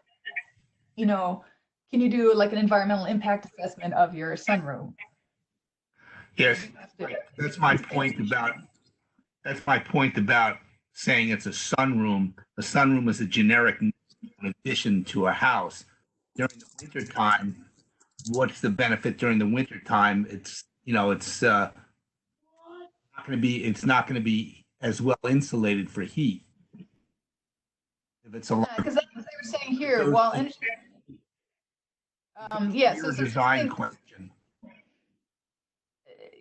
Speaker 5: can you do like an environmental impact assessment of your sunroom?
Speaker 1: Yes, that's my point about saying it's a sunroom. A sunroom is a generic addition to a house. During the winter time, what's the benefit during the winter time? It's not going to be as well insulated for heat. If it's a
Speaker 5: Because that's what they were saying here. Well, so it's a
Speaker 1: design question.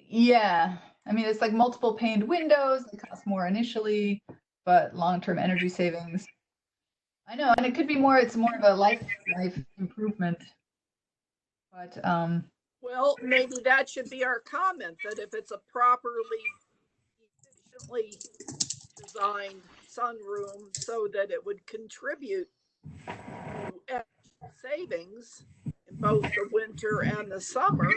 Speaker 5: Yeah, I mean it's like multiple paned windows. They cost more initially, but long-term energy savings. I know, and it could be more. It's more of a life improvement. But
Speaker 8: Well, maybe that should be our comment, that if it's a properly, efficiently designed sunroom so that it would contribute to energy savings in both the winter and the summer,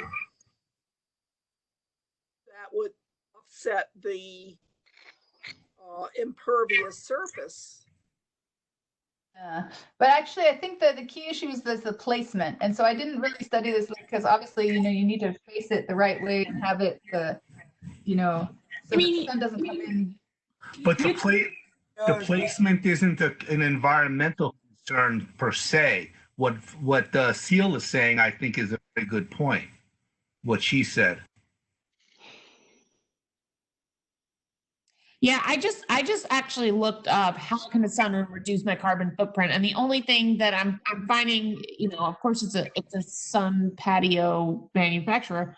Speaker 8: that would offset the impervious surface.
Speaker 5: but actually, I think that the key issue is the placement. And so I didn't really study this because obviously, you need to face it the right way and have it so the sun doesn't come in.
Speaker 1: But the placement isn't an environmental concern per se. What Seal is saying, I think, is a very good point. What she said.
Speaker 2: Yeah, I just actually looked up how can a sunroom reduce my carbon footprint, and the only thing that I'm finding, of course, it's a sun patio manufacturer.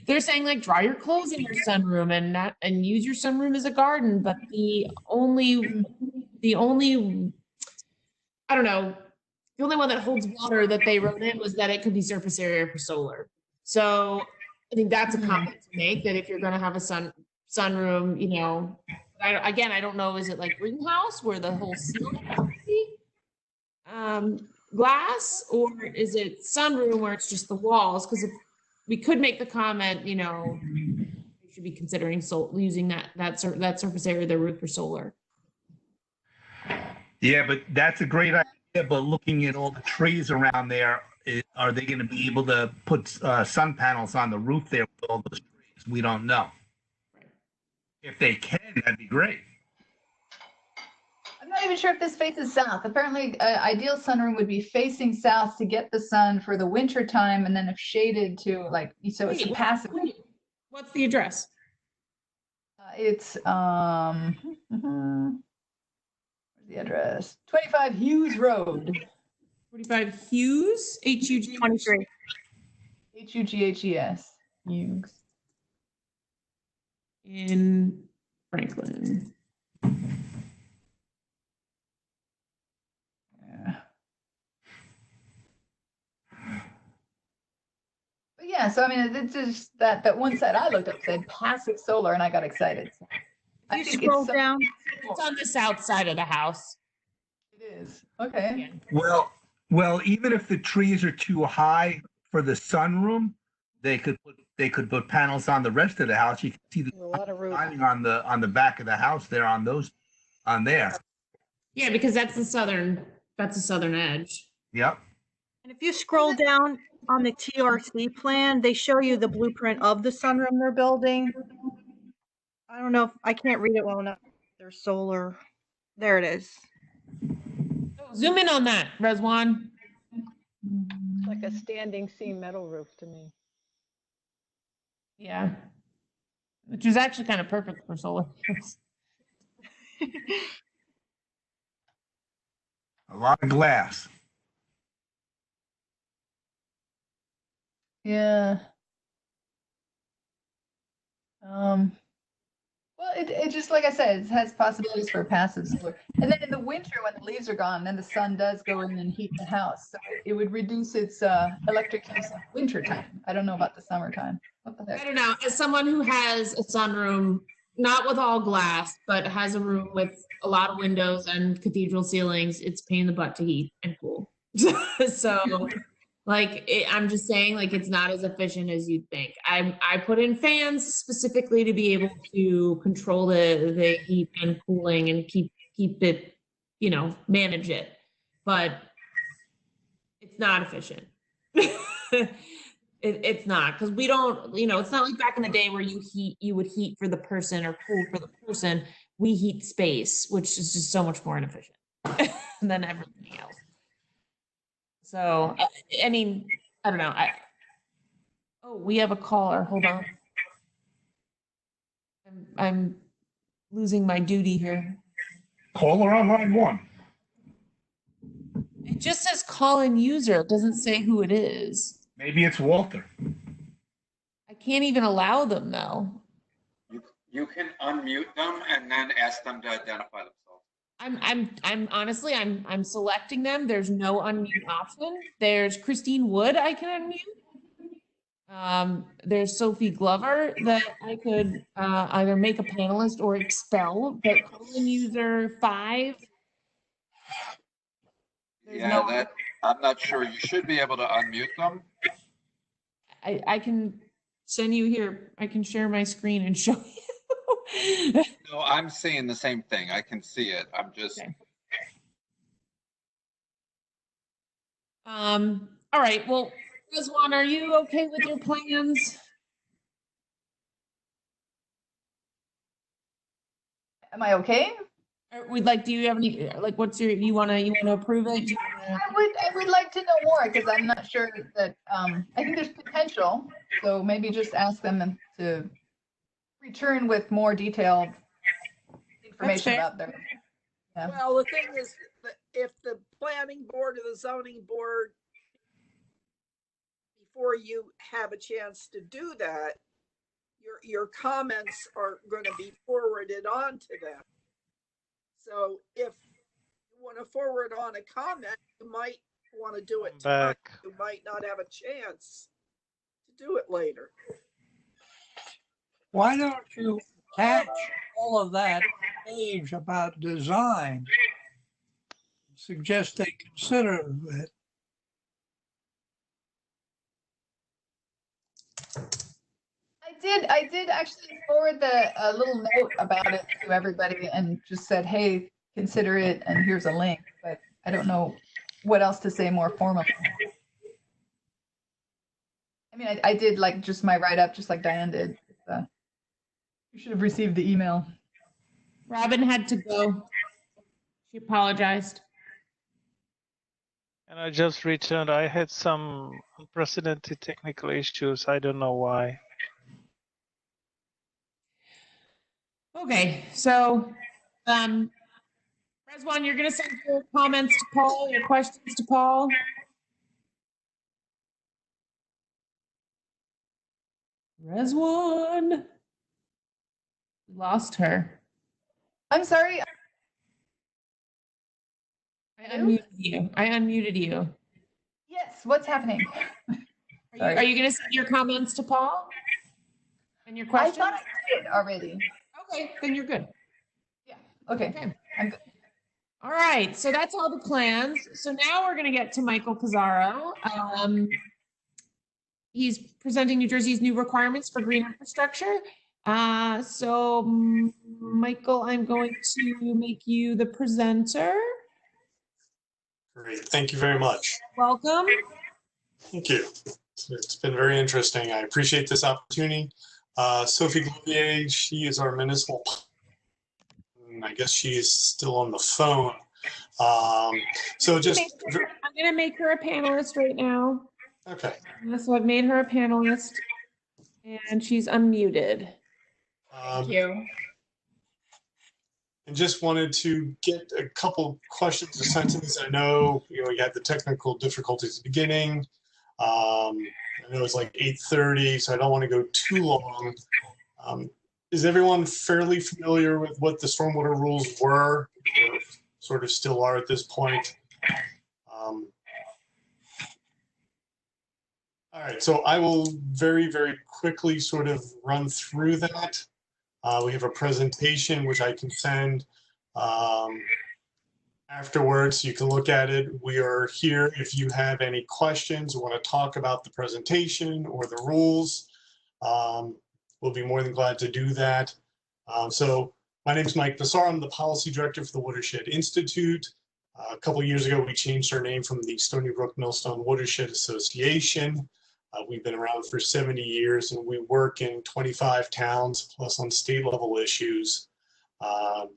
Speaker 2: They're saying like dry your clothes in your sunroom and use your sunroom as a garden, but the only the only, I don't know, the only one that holds water that they wrote in was that it could be surface area for solar. So I think that's a comment to make, that if you're gonna have a sunroom, you know, I don't know, is it like greenhouse where the whole ceiling is glass, or is it sunroom where it's just the walls? Because if we could make the comment, you know, we should be considering using that surface area of the roof for solar.
Speaker 1: Yeah, but that's a great idea. But looking at all the trees around there, are they going to be able to put sun panels on the roof there with all those trees? We don't know. If they can, that'd be great.
Speaker 5: I'm not even sure if this faces south. Apparently, ideal sunroom would be facing south to get the sun for the winter time, and then if shaded to like, so it's a passive.
Speaker 2: What's the address?
Speaker 5: It's where's the address? 25 Hughes Road.
Speaker 2: 45 Hughes, H-U-G.
Speaker 3: 23.
Speaker 5: Hughes. Hughes.
Speaker 2: In Franklin.
Speaker 5: But yeah, so I mean, it's just that one side I looked up said passive solar, and I got excited. So I think
Speaker 3: Scroll down.
Speaker 2: It's on the south side of the house.
Speaker 5: It is. Okay.
Speaker 1: Well, even if the trees are too high for the sunroom, they could put panels on the rest of the house. You can see the
Speaker 11: A lot of roof.
Speaker 1: shining on the back of the house there on there.
Speaker 2: Yeah, because that's the southern edge.
Speaker 1: Yep.
Speaker 3: And if you scroll down on the TRC plan, they show you the blueprint of the sunroom they're building. I don't know if I can't read it well enough. There's solar. There it is.
Speaker 2: Zoom in on that, Rezwan.
Speaker 11: It's like a standing seam metal roof to me.
Speaker 2: Yeah. Which is actually kind of perfect for solar.
Speaker 1: A lot of glass.
Speaker 5: Yeah. Well, it just, like I said, it has possibilities for passive solar. And then in the winter, when the leaves are gone, then the sun does go in and heat the house. So it would reduce its electric use in winter time. I don't know about the summertime. What the heck?
Speaker 2: I don't know. As someone who has a sunroom, not with all glass, but has a room with a lot of windows and cathedral ceilings, it's a pain in the butt to heat and cool. So, like, I'm just saying, like, it's not as efficient as you'd think. I put in fans specifically to be able to control the heat and cooling and keep it, you know, manage it. But it's not efficient. It's not, because we don't, you know, it's not like back in the day where you would heat for the person or cool for the person. We heat space, which is just so much more inefficient than everything else. So, I mean, I don't know. We have a caller. Hold on. I'm losing my duty here.
Speaker 1: Caller on line 1.
Speaker 2: It just says call in user. It doesn't say who it is.
Speaker 1: Maybe it's Walter.
Speaker 2: I can't even allow them though.
Speaker 7: You can unmute them and then ask them to identify themselves.
Speaker 2: I'm honestly, I'm selecting them. There's no unmute option. There's Christine Wood I can unmute. There's Sophie Glover that I could either make a panelist or expel, but call-in user 5.
Speaker 7: Yeah, I'm not sure. You should be able to unmute them.
Speaker 2: I can send you here. I can share my screen and show you.
Speaker 7: No, I'm seeing the same thing. I can see it. I'm just.
Speaker 2: Okay. All right. Well, Rizwan, are you okay with your plans?
Speaker 5: Am I okay?
Speaker 2: Do you have any, like, you want to approve it?
Speaker 5: I would like to know more, because I'm not sure that, I think there's potential. So maybe just ask them to return with more detailed information about their. Yeah.
Speaker 8: Well, the thing is, that if the planning board or the zoning board, before you have a chance to do that, your comments are going to be forwarded on to them. So if want to forward on a comment, you might want to do it
Speaker 4: I'm
Speaker 8: tonight.
Speaker 4: back.
Speaker 8: You might not have a chance to do it later.
Speaker 6: Why don't you attach all of that page about design? Suggest they consider it.
Speaker 5: I did actually forward a little note about it to everybody and just said, hey, consider it, and here's a link, but I don't know what else to say more formally. I mean, I did like just my write-up, just like Diane did. You should have received the email.
Speaker 2: Robin had to go. She apologized.
Speaker 4: And I just returned. I had some unprecedented technical issues. I don't know why.
Speaker 2: Okay, so, Rezwan, you're gonna send your comments to Paul, your questions to Paul? Rezwan. We lost her.
Speaker 5: I'm sorry.
Speaker 2: I unmuted you. I unmuted you.
Speaker 5: Yes, what's happening?
Speaker 2: Are you gonna send your comments to Paul? And your
Speaker 5: I
Speaker 2: questions?
Speaker 5: thought I did already.
Speaker 2: Okay, then you're good.
Speaker 5: Yeah, okay.
Speaker 2: Okay.
Speaker 5: I'm good.
Speaker 2: All right, so that's all the plans. So now we're gonna get to Michael Pizarro. He's presenting New Jersey's new requirements for green infrastructure. So Michael, I'm going to make you the presenter.
Speaker 13: Great, thank you very much.
Speaker 2: Welcome.
Speaker 13: Thank you. It's been very interesting. I appreciate this opportunity. Sophie Glovier, she is our municipal, I guess she is still on the phone. So just,
Speaker 2: I'm gonna make her a panelist right now.
Speaker 13: okay.
Speaker 2: So I've made her a panelist and she's unmuted.
Speaker 5: Thank you.
Speaker 13: And just wanted to get a couple questions or sentences. I know, you had the technical difficulties at the beginning. I know it's like 8:30, so I don't want to go too long. Is everyone fairly familiar with what the stormwater rules were, or sort of still are at this point? All right, so I will very, very quickly sort of run through that. We have a presentation which I can send afterwards. You can look at it. We are here if you have any questions or want to talk about the presentation or the rules. We'll be more than glad to do that. So my name is Mike Bassam. I'm the policy director for the Watershed Institute. A couple of years ago, we changed our name from the Stony Brook Millstone Watershed Association. We've been around for 70 years and we work in 25 towns plus on state level issues.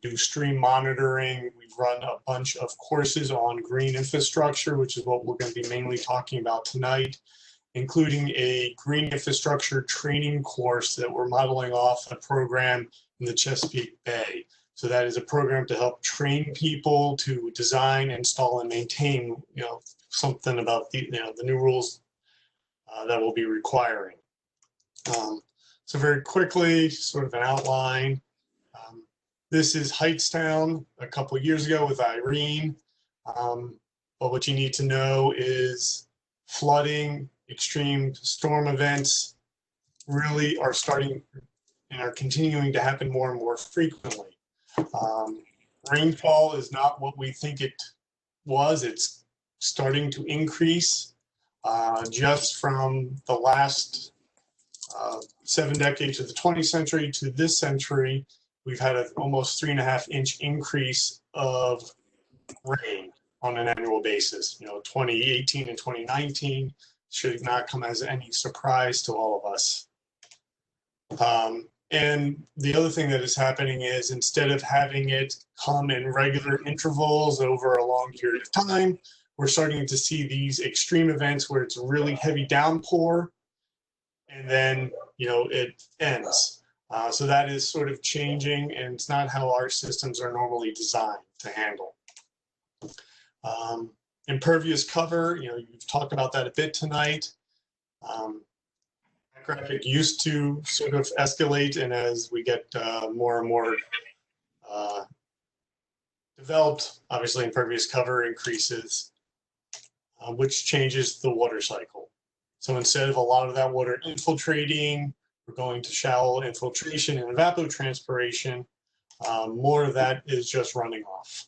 Speaker 13: Do stream monitoring. We've run a bunch of courses on green infrastructure, which is what we're going to be mainly talking about tonight, including a green infrastructure training course that we're modeling off a program in the Chesapeake Bay. So that is a program to help train people to design, install, and maintain, something about the new rules that we'll be requiring. So very quickly, sort of an outline. This is Heightstown a couple of years ago with Irene. But what you need to know is flooding, extreme storm events really are starting and are continuing to happen more and more frequently. Rainfall is not what we think it was. It's starting to increase. Just from the last 7 decades of the 20th century to this century, we've had an almost 3.5-inch increase of rain on an annual basis. 2018 and 2019 should not come as any surprise to all of us. And the other thing that is happening is instead of having it come in regular intervals over a long period of time, we're starting to see these extreme events where it's a really heavy downpour and then, it ends. So that is sort of changing, and it's not how our systems are normally designed to handle. Impervious cover, you've talked about that a bit tonight. Traffic used to sort of escalate, and as we get more and more developed, obviously impervious cover increases, which changes the water cycle. So instead of a lot of that water infiltrating, we're going to shallow infiltration and evapotranspiration. More of that is just running off.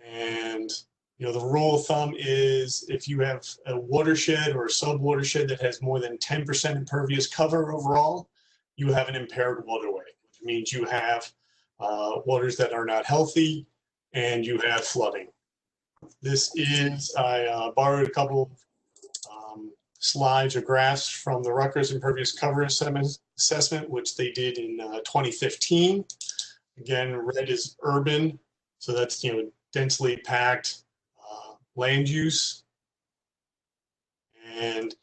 Speaker 13: And you know, the rule of thumb is if you have a watershed or a sub-watershed that has more than 10% impervious cover overall, you have an impaired waterway, which means you have waters that are not healthy and you have flooding. This is, I borrowed a couple slides or graphs from the Rutgers Impervious Cover Assessment, which they did in 2015. Again, red is urban, so that's, you know, densely packed land use. And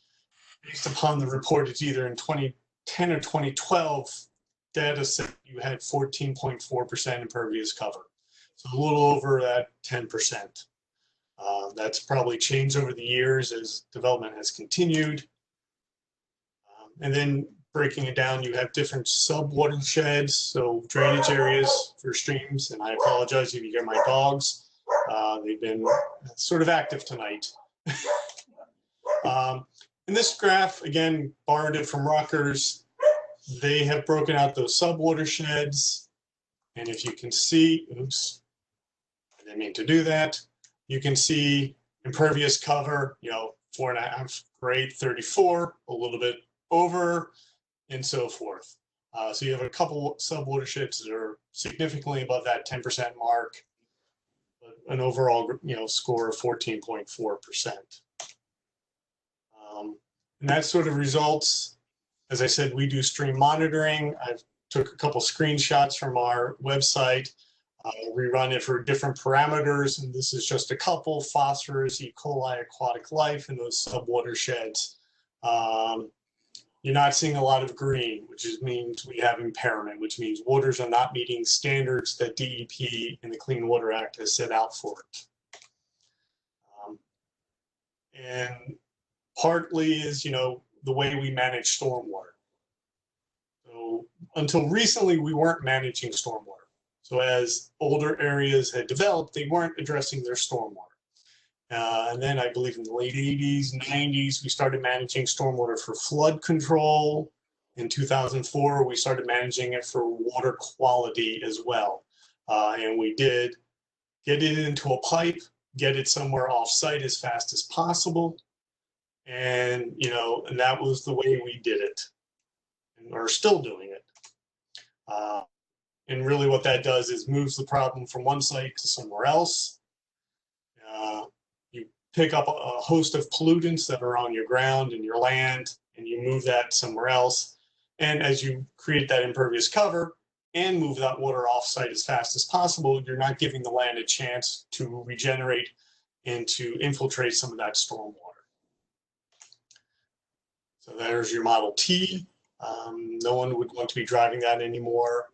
Speaker 13: based upon the report, it's either in 2010 or 2012 data set, you had 14.4% impervious cover. So a little over that 10%. That's probably changed over the years as development has continued. And then breaking it down, you have different sub-watersheds, so drainage areas for streams. And I apologize if you hear my dogs. They've been sort of active tonight. In this graph, again, borrowed it from Rutgers, they have broken out those sub-watersheds. And if you can see, oops, I didn't mean to do that. You can see impervious cover, you know, 4.5, great, 34, a little bit over, and so forth. So you have a couple sub-watersheds that are significantly above that 10% mark, but an overall, you know, score of 14.4%. And that sort of results, as I said, we do stream monitoring. I took a couple screenshots from our website. We run it for different parameters, and this is just a couple: phosphorus, E. coli, aquatic life, and those sub-watersheds. You're not seeing a lot of green, which means we have impairment, which means waters are not meeting standards that DEP and the Clean Water Act has set out for it. And partly is, you know, the way we manage stormwater. So until recently, we weren't managing stormwater. So as older areas had developed, they weren't addressing their stormwater. And then I believe in the late 80s, 90s, we started managing stormwater for flood control. In 2004, we started managing it for water quality as well. And we did get it into a pipe, get it somewhere off-site as fast as possible. And, you know, and that was the way we did it, and are still doing it. And really what that does is moves the problem from one site to somewhere else. You pick up a host of pollutants that are on your ground and your land, and you move that somewhere else. And as you create that impervious cover and move that water off-site as fast as possible, you're not giving the land a chance to regenerate and to infiltrate some of that stormwater. So there's your Model T. No one would want to be driving that anymore.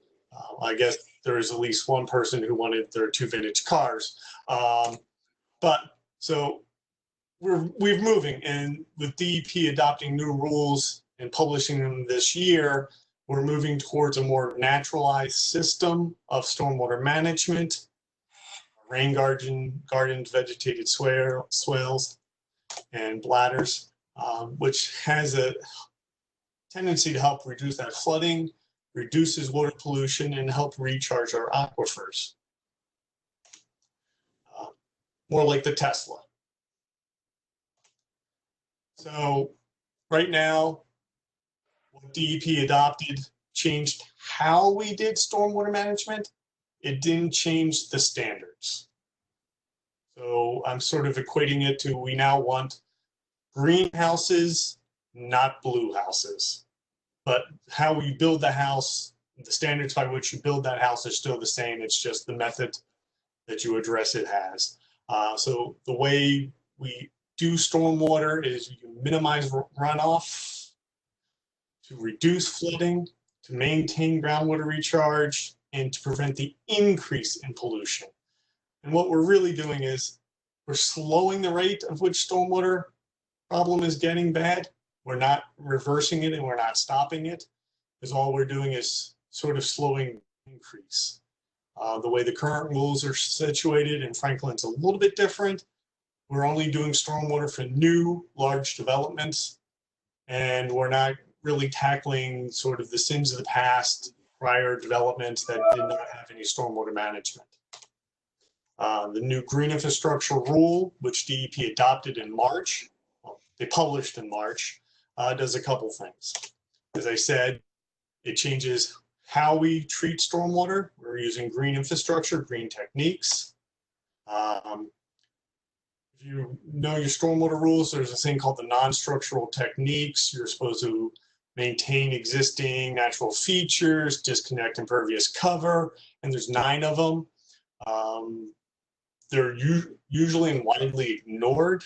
Speaker 13: I guess there is at least one person who wanted their 2 vintage cars. But so we're moving, and with DEP adopting new rules and publishing them this year, we're moving towards a more naturalized system of stormwater management, rain gardens, vegetated swales, and bladders, which has a tendency to help reduce that flooding, reduces water pollution, and help recharge our aquifers. More like the Tesla. So right now, what DEP adopted changed how we did stormwater management. It didn't change the standards. So I'm sort of equating it to, we now want greenhouses, not blue houses. But how we build the house, the standards by which you build that house is still the same. It's just the method that you address it has. So the way we do stormwater is you minimize runoff, to reduce flooding, to maintain groundwater recharge, and to prevent the increase in pollution. And what we're really doing is we're slowing the rate of which stormwater problem is getting bad. We're not reversing it and we're not stopping it, because all we're doing is sort of slowing the increase. The way the current rules are situated in Franklin's a little bit different. We're only doing stormwater for new large developments, and we're not really tackling sort of the sins of the past, prior developments that did not have any stormwater management. The new green infrastructure rule, which DEP adopted in March, well, they published in March, does a couple things. As I said, it changes how we treat stormwater. We're using green infrastructure, green techniques. If you know your stormwater rules, there's a thing called the non-structural techniques. You're supposed to maintain existing natural features, disconnect impervious cover, and there's 9 of them. They're usually widely ignored.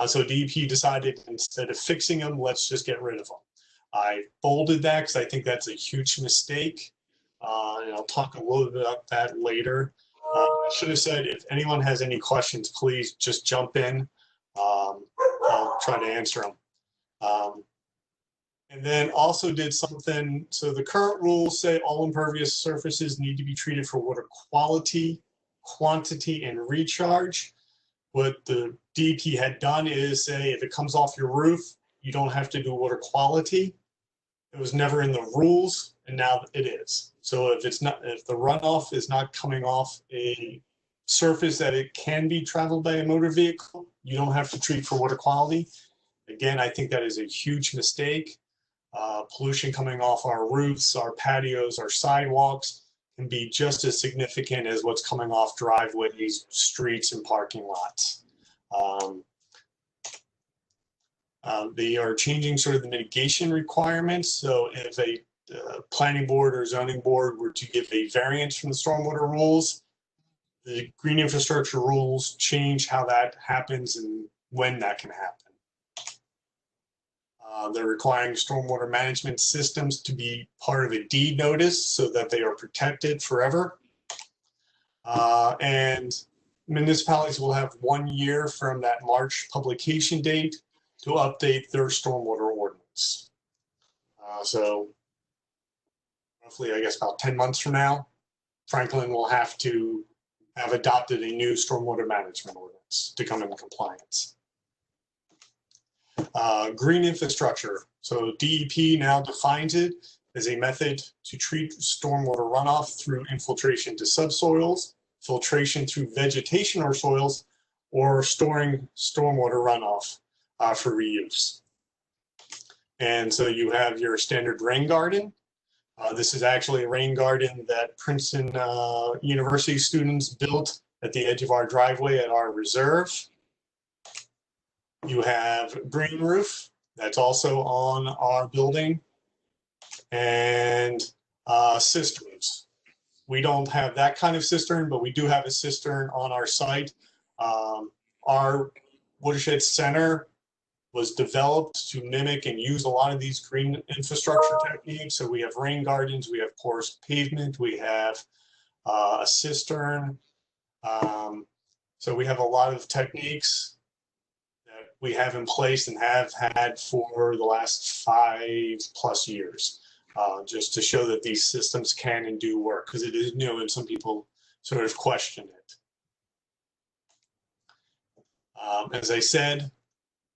Speaker 13: So DEP decided instead of fixing them, let's just get rid of them. I bolded that because I think that's a huge mistake. And I'll talk a little bit about that later. I should have said, if anyone has any questions, please just jump in. I'll try to answer them. And then also did something, so the current rules say all impervious surfaces need to be treated for water quality, quantity, and recharge. What the DEP had done is say, if it comes off your roof, you don't have to do water quality. It was never in the rules, and now it is. So if the runoff is not coming off a surface that it can be traveled by a motor vehicle, you don't have to treat for water quality. Again, I think that is a huge mistake. Pollution coming off our roofs, our patios, our sidewalks can be just as significant as what's coming off driveways, streets, and parking lots. They are changing sort of the mitigation requirements. So if a planning board or zoning board were to give a variance from the stormwater rules, the green infrastructure rules change how that happens and when that can happen. They're requiring stormwater management systems to be part of a deed notice so that they are protected forever. And municipalities will have 1 year from that March publication date to update their stormwater ordinance. So roughly, I guess, about 10 months from now, Franklin will have to have adopted a new stormwater management ordinance to come into compliance. Green infrastructure. So DEP now defines it as a method to treat stormwater runoff through infiltration to subsoils, filtration through vegetation or soils, or storing stormwater runoff for reuse. And so you have your standard rain garden. This is actually a rain garden that Princeton University students built at the edge of our driveway at our reserve. You have green roof, that's also on our building, and cisterns. We don't have that kind of cistern, but we do have a cistern on our site. Our Watershed Center was developed to mimic and use a lot of these green infrastructure techniques. So we have rain gardens, we have porous pavement, we have a cistern. So we have a lot of techniques that we have in place and have had for the last 5+ years, just to show that these systems can and do work, because it is new and some people sort of question it. As I said,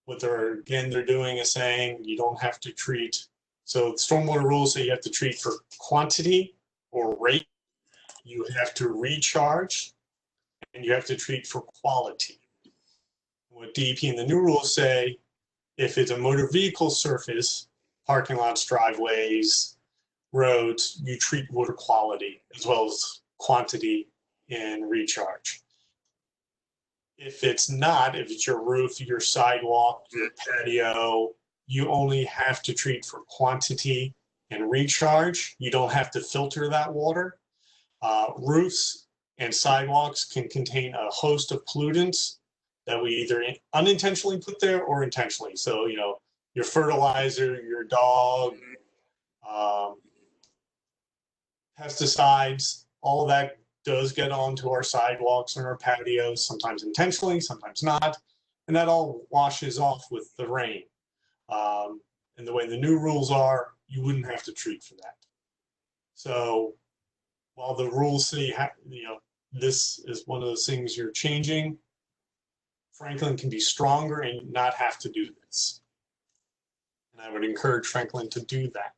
Speaker 13: what they're doing is saying you don't have to treat. So the stormwater rules say you have to treat for quantity or rate. You have to recharge, and you have to treat for quality. What DEP and the new rules say, if it's a motor vehicle surface, parking lots, driveways, roads, you treat water quality as well as quantity and recharge. If it's not, if it's your roof, your sidewalk, your patio, you only have to treat for quantity and recharge. You don't have to filter that water. Roofs and sidewalks can contain a host of pollutants that we either unintentionally put there or intentionally. So, you know, your fertilizer, your dog, pesticides, all of that does get onto our sidewalks and our patios, sometimes intentionally, sometimes not. And that all washes off with the rain. And the way the new rules are, you wouldn't have to treat for that. So while the rules say, this is one of those things you're changing, Franklin can be stronger and not have to do this. And I would encourage Franklin to do that.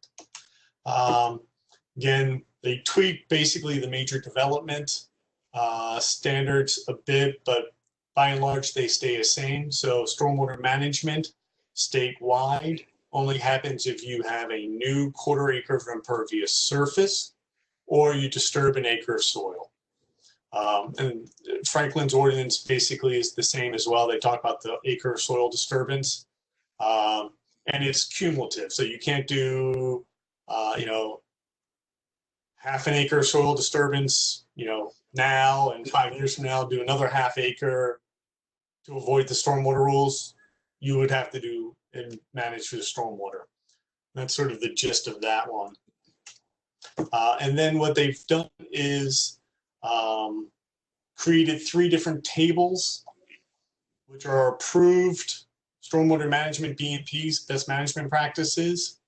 Speaker 13: Again, they tweak basically the major development standards a bit, but by and large, they stay the same. So stormwater management statewide only happens if you have a new 1/4 acre of impervious surface or you disturb an acre of soil. And Franklin's ordinance basically is the same as well. They talk about the acre of soil disturbance, and it's cumulative. So you can't do, half an acre of soil disturbance, now, and 5 years from now do another half acre to avoid the stormwater rules. You would have to do and manage for the stormwater. That's sort of the gist of that one. And then what they've done is created 3 different tables, which are approved stormwater management BMPs, best management practices.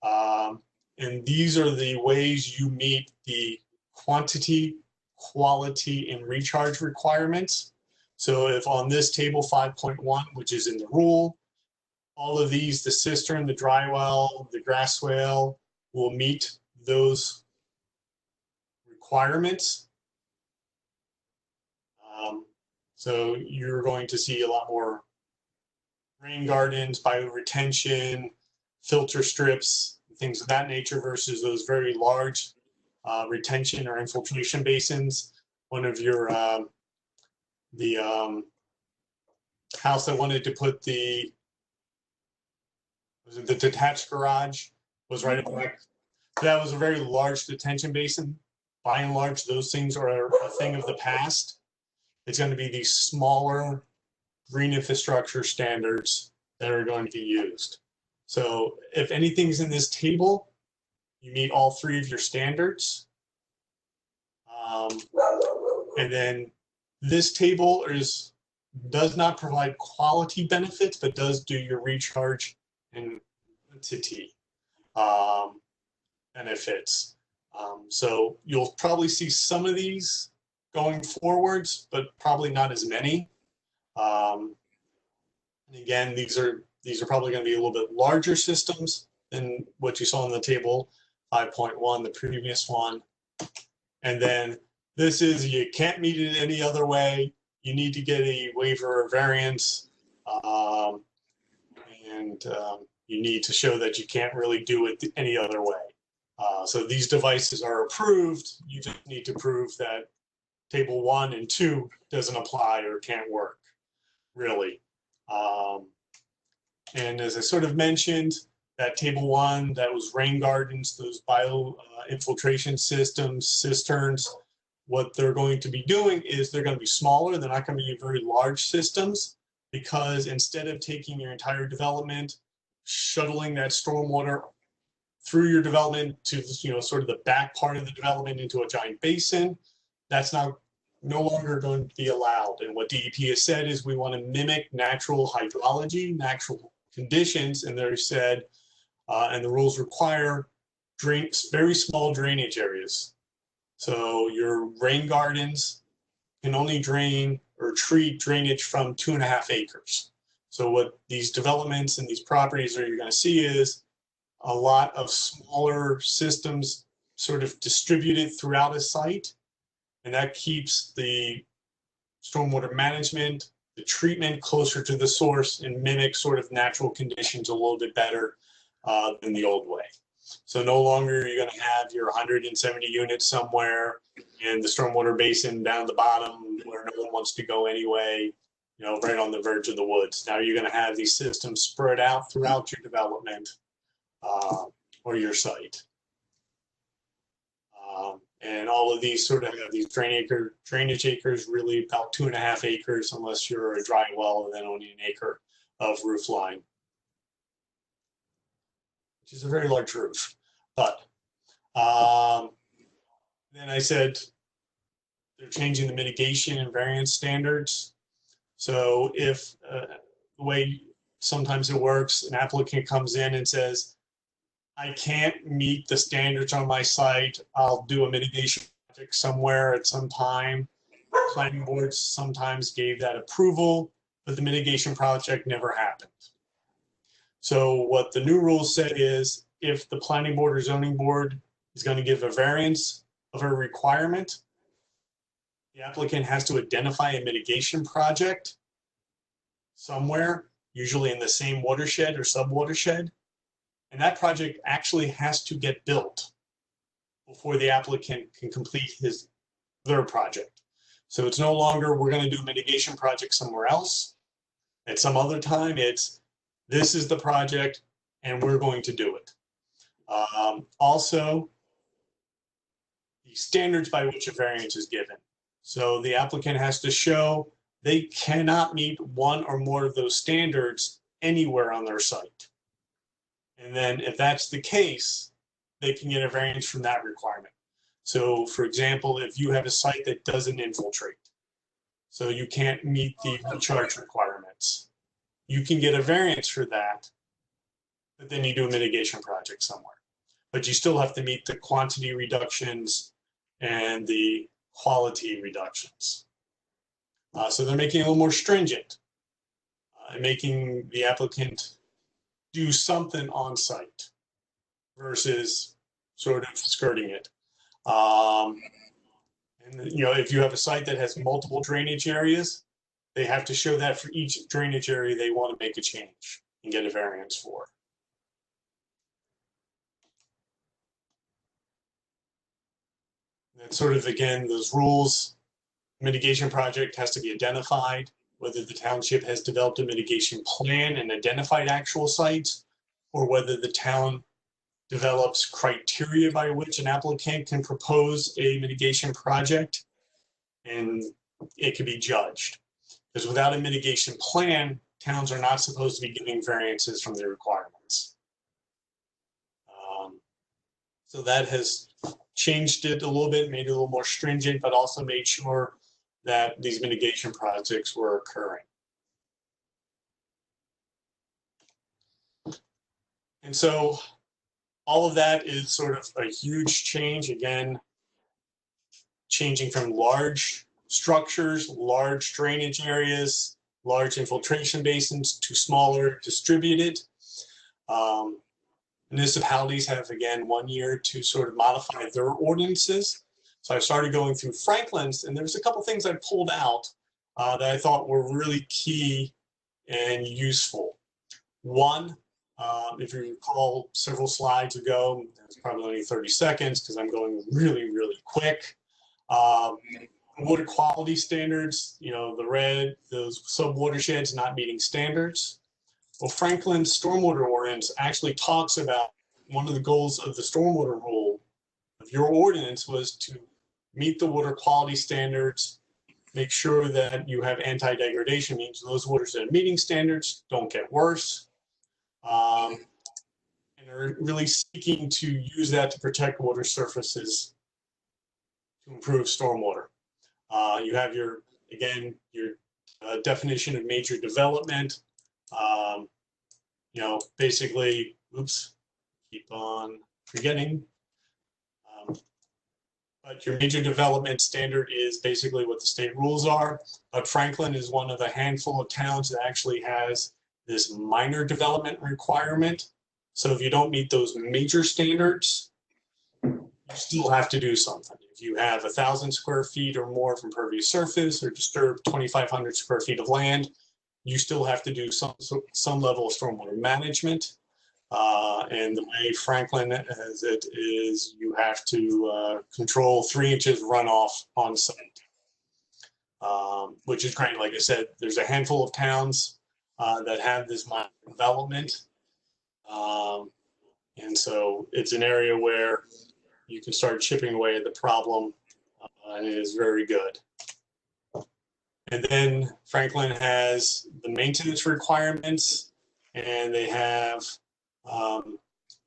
Speaker 13: And these are the ways you meet the quantity, quality, and recharge requirements. So if on this table 5.1, which is in the rule, all of these, the cistern, the dry well, the grass swale, will meet those requirements. So you're going to see a lot more rain gardens, bioretention, filter strips, things of that nature versus those very large retention or infiltration basins. One of your, the house that wanted to put the detached garage was right up there. So that was a very large detention basin. By and large, those things are a thing of the past. It's going to be these smaller green infrastructure standards that are going to be used. So if anything's in this table, you meet all 3 of your standards. And then this table does not provide quality benefits, but does do your recharge and quantity benefits. So you'll probably see some of these going forwards, but probably not as many. And again, these are probably going to be a little bit larger systems than what you saw on the table 5.1, the previous one. And then this is, you can't meet it any other way. You need to get a waiver or variance. You need to show that you can't really do it any other way. So these devices are approved. You just need to prove that table 1 and 2 doesn't apply or can't work, really. And as I sort of mentioned, that table 1, that was rain gardens, those bio infiltration systems, cisterns. What they're going to be doing is they're going to be smaller. They're not going to be very large systems, because instead of taking your entire development, shuttling that stormwater through your development to, sort of the back part of the development into a giant basin, that's no longer going to be allowed. And what DEP has said is we want to mimic natural hydrology, natural conditions, and they said, and the rules require very small drainage areas. So your rain gardens can only drain or treat drainage from 2.5 acres. So what these developments and these properties are you're going to see is a lot of smaller systems sort of distributed throughout a site. And that keeps the stormwater management, the treatment closer to the source, and mimics sort of natural conditions a little bit better than the old way. So no longer are you going to have your 170 units somewhere in the stormwater basin down at the bottom where no one wants to go anyway, right on the verge of the woods. Now you're going to have these systems spread out throughout your development or your site. And all of these sort of have these drainage acres, really about 2.5 acres, unless you're a dry well, and then only an acre of roof line, which is a very large roof. But then I said they're changing the mitigation and variance standards. So if the way sometimes it works, an applicant comes in and says, I can't meet the standards on my site, I'll do a mitigation project somewhere at some time. Planning boards sometimes gave that approval, but the mitigation project never happened. So what the new rules say is if the planning board or zoning board is going to give a variance of a requirement, the applicant has to identify a mitigation project somewhere, usually in the same watershed or sub-watershed, and that project actually has to get built before the applicant can complete their project. So it's no longer we're going to do a mitigation project somewhere else. At some other time, it's this is the project and we're going to do it. Also, the standards by which a variance is given. So the applicant has to show they cannot meet one or more of those standards anywhere on their site. And then if that's the case, they can get a variance from that requirement. So for example, if you have a site that doesn't infiltrate, so you can't meet the recharge requirements, you can get a variance for that, but then you do a mitigation project somewhere. But you still have to meet the quantity reductions and the quality reductions. So they're making it a little more stringent, making the applicant do something on site versus sort of skirting it. And you know, if you have a site that has multiple drainage areas, they have to show that for each drainage area they want to make a change and get a variance for. That's sort of, again, those rules. Mitigation project has to be identified, whether the township has developed a mitigation plan and identified actual sites, or whether the town develops criteria by which an applicant can propose a mitigation project and it can be judged. Because without a mitigation plan, towns are not supposed to be giving variances from their requirements. So that has changed it a little bit, made it a little more stringent, but also made sure that these mitigation projects were occurring. And so all of that is sort of a huge change, again, changing from large structures, large drainage areas, large infiltration basins to smaller distributed. Municipalities have, again, 1 year to sort of modify their ordinances. So I started going through Franklin's, and there's a couple things I pulled out that I thought were really key and useful. One, if you recall several slides ago, it's probably only 30 seconds because I'm going really, really quick. Water quality standards, you know, the red, those sub-watersheds not meeting standards. Well, Franklin's stormwater ordinance actually talks about one of the goals of the stormwater rule of your ordinance was to meet the water quality standards, make sure that you have anti-degradation, means those waters that are meeting standards don't get worse. And are really seeking to use that to protect water surfaces to improve stormwater. You have your, again, your definition of major development. You know, basically, oops, keep on forgetting. But your major development standard is basically what the state rules are. But Franklin is one of a handful of towns that actually has this minor development requirement. So if you don't meet those major standards, you still have to do something. If you have 1,000 square feet or more of impervious surface or disturb 2,500 square feet of land, you still have to do some level of stormwater management. And the way Franklin has it is you have to control 3 inches runoff on site, which is great. Like I said, there's a handful of towns that have this minor development. And so it's an area where you can start chipping away at the problem, and it is very good. And then Franklin has the maintenance requirements, and they have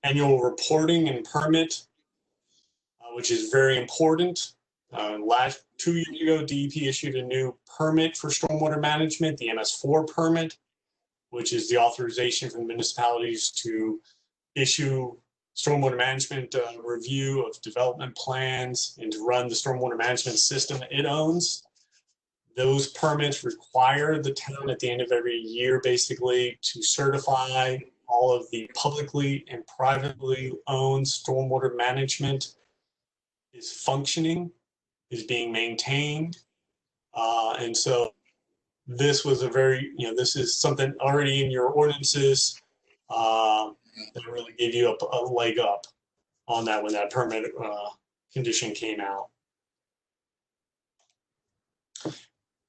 Speaker 13: annual reporting and permit, which is very important. Last 2 years ago, DEP issued a new permit for stormwater management, the MS4 permit, which is the authorization for municipalities to issue stormwater management review of development plans and to run the stormwater management system it owns. Those permits require the town at the end of every year basically to certify all of the publicly and privately owned stormwater management is functioning, is being maintained. And so this was a very, this is something already in your ordinances that really gave you a leg up on that when that permit condition came out.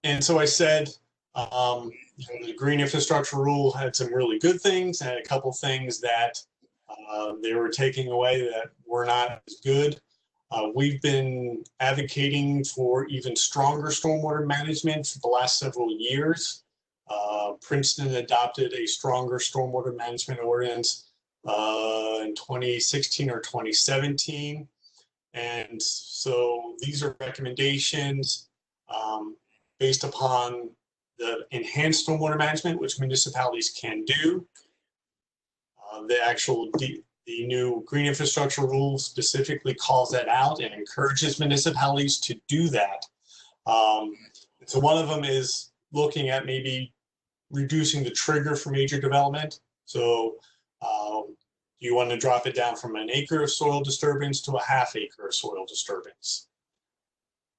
Speaker 13: And so I said, the green infrastructure rule had some really good things and a couple things that they were taking away that were not as good. We've been advocating for even stronger stormwater management for the last several years. Princeton adopted a stronger stormwater management ordinance in 2016 or 2017. And so these are recommendations based upon the enhanced stormwater management, which municipalities can do. The new green infrastructure rule specifically calls that out and encourages municipalities to do that. So one of them is looking at maybe reducing the trigger for major development. So you want to drop it down from an acre of soil disturbance to a half acre of soil disturbance.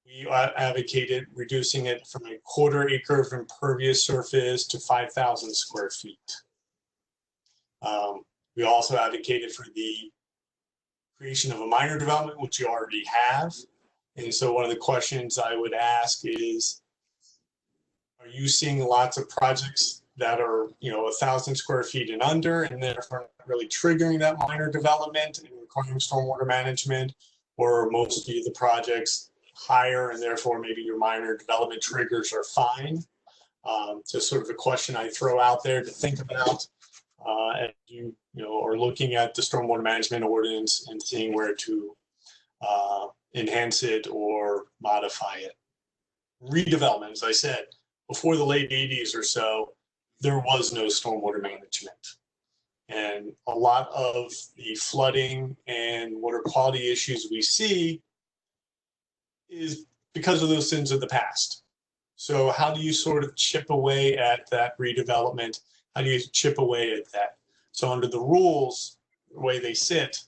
Speaker 13: We advocated reducing it from a quarter acre of impervious surface to 5,000 square feet. We also advocated for the creation of a minor development, which you already have. And so one of the questions I would ask is, are you seeing lots of projects that are, 1,000 square feet and under, and therefore not really triggering that minor development and requiring stormwater management, or are most of the projects higher and therefore maybe your minor development triggers are fine? Just sort of a question I throw out there to think about as you are looking at the stormwater management ordinance and seeing where to enhance it or modify it. Redevelopment, as I said, before the late 80s or so, there was no stormwater management. And a lot of the flooding and water quality issues we see is because of those sins of the past. So how do you sort of chip away at that redevelopment? How do you chip away at that? So under the rules, the way they sit,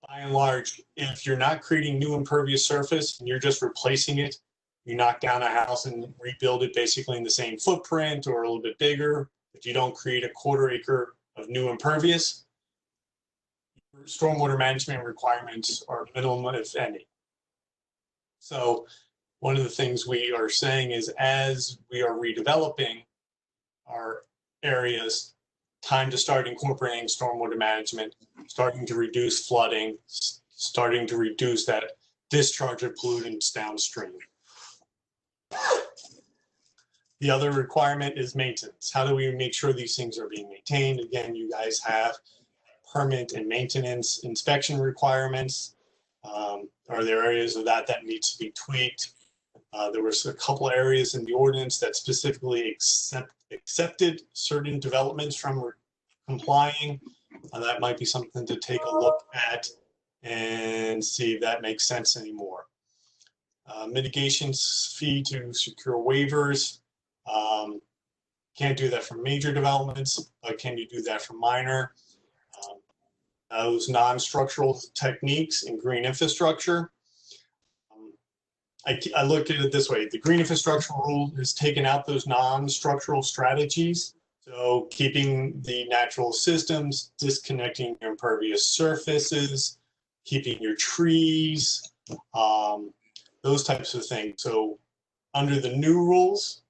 Speaker 13: by and large, if you're not creating new impervious surface and you're just replacing it, you knock down a house and rebuild it basically in the same footprint or a little bit bigger, if you don't create a quarter acre of new impervious, stormwater management requirements are minimum, if any. So one of the things we are saying is, as we are redeveloping our areas, time to start incorporating stormwater management, starting to reduce flooding, starting to reduce that discharge of pollutants downstream. The other requirement is maintenance. How do we make sure these things are being maintained? Again, you guys have permit and maintenance inspection requirements. Are there areas of that needs to be tweaked? There was a couple areas in the ordinance that specifically accepted certain developments from complying. That might be something to take a look at and see if that makes sense anymore. Mitigation fee to secure waivers. Can't do that for major developments, but can you do that for minor? Those non-structural techniques in green infrastructure. I looked at it this way. The green infrastructure rule has taken out those non-structural strategies. So keeping the natural systems, disconnecting your impervious surfaces, keeping your trees, those types of things. So under the new rules,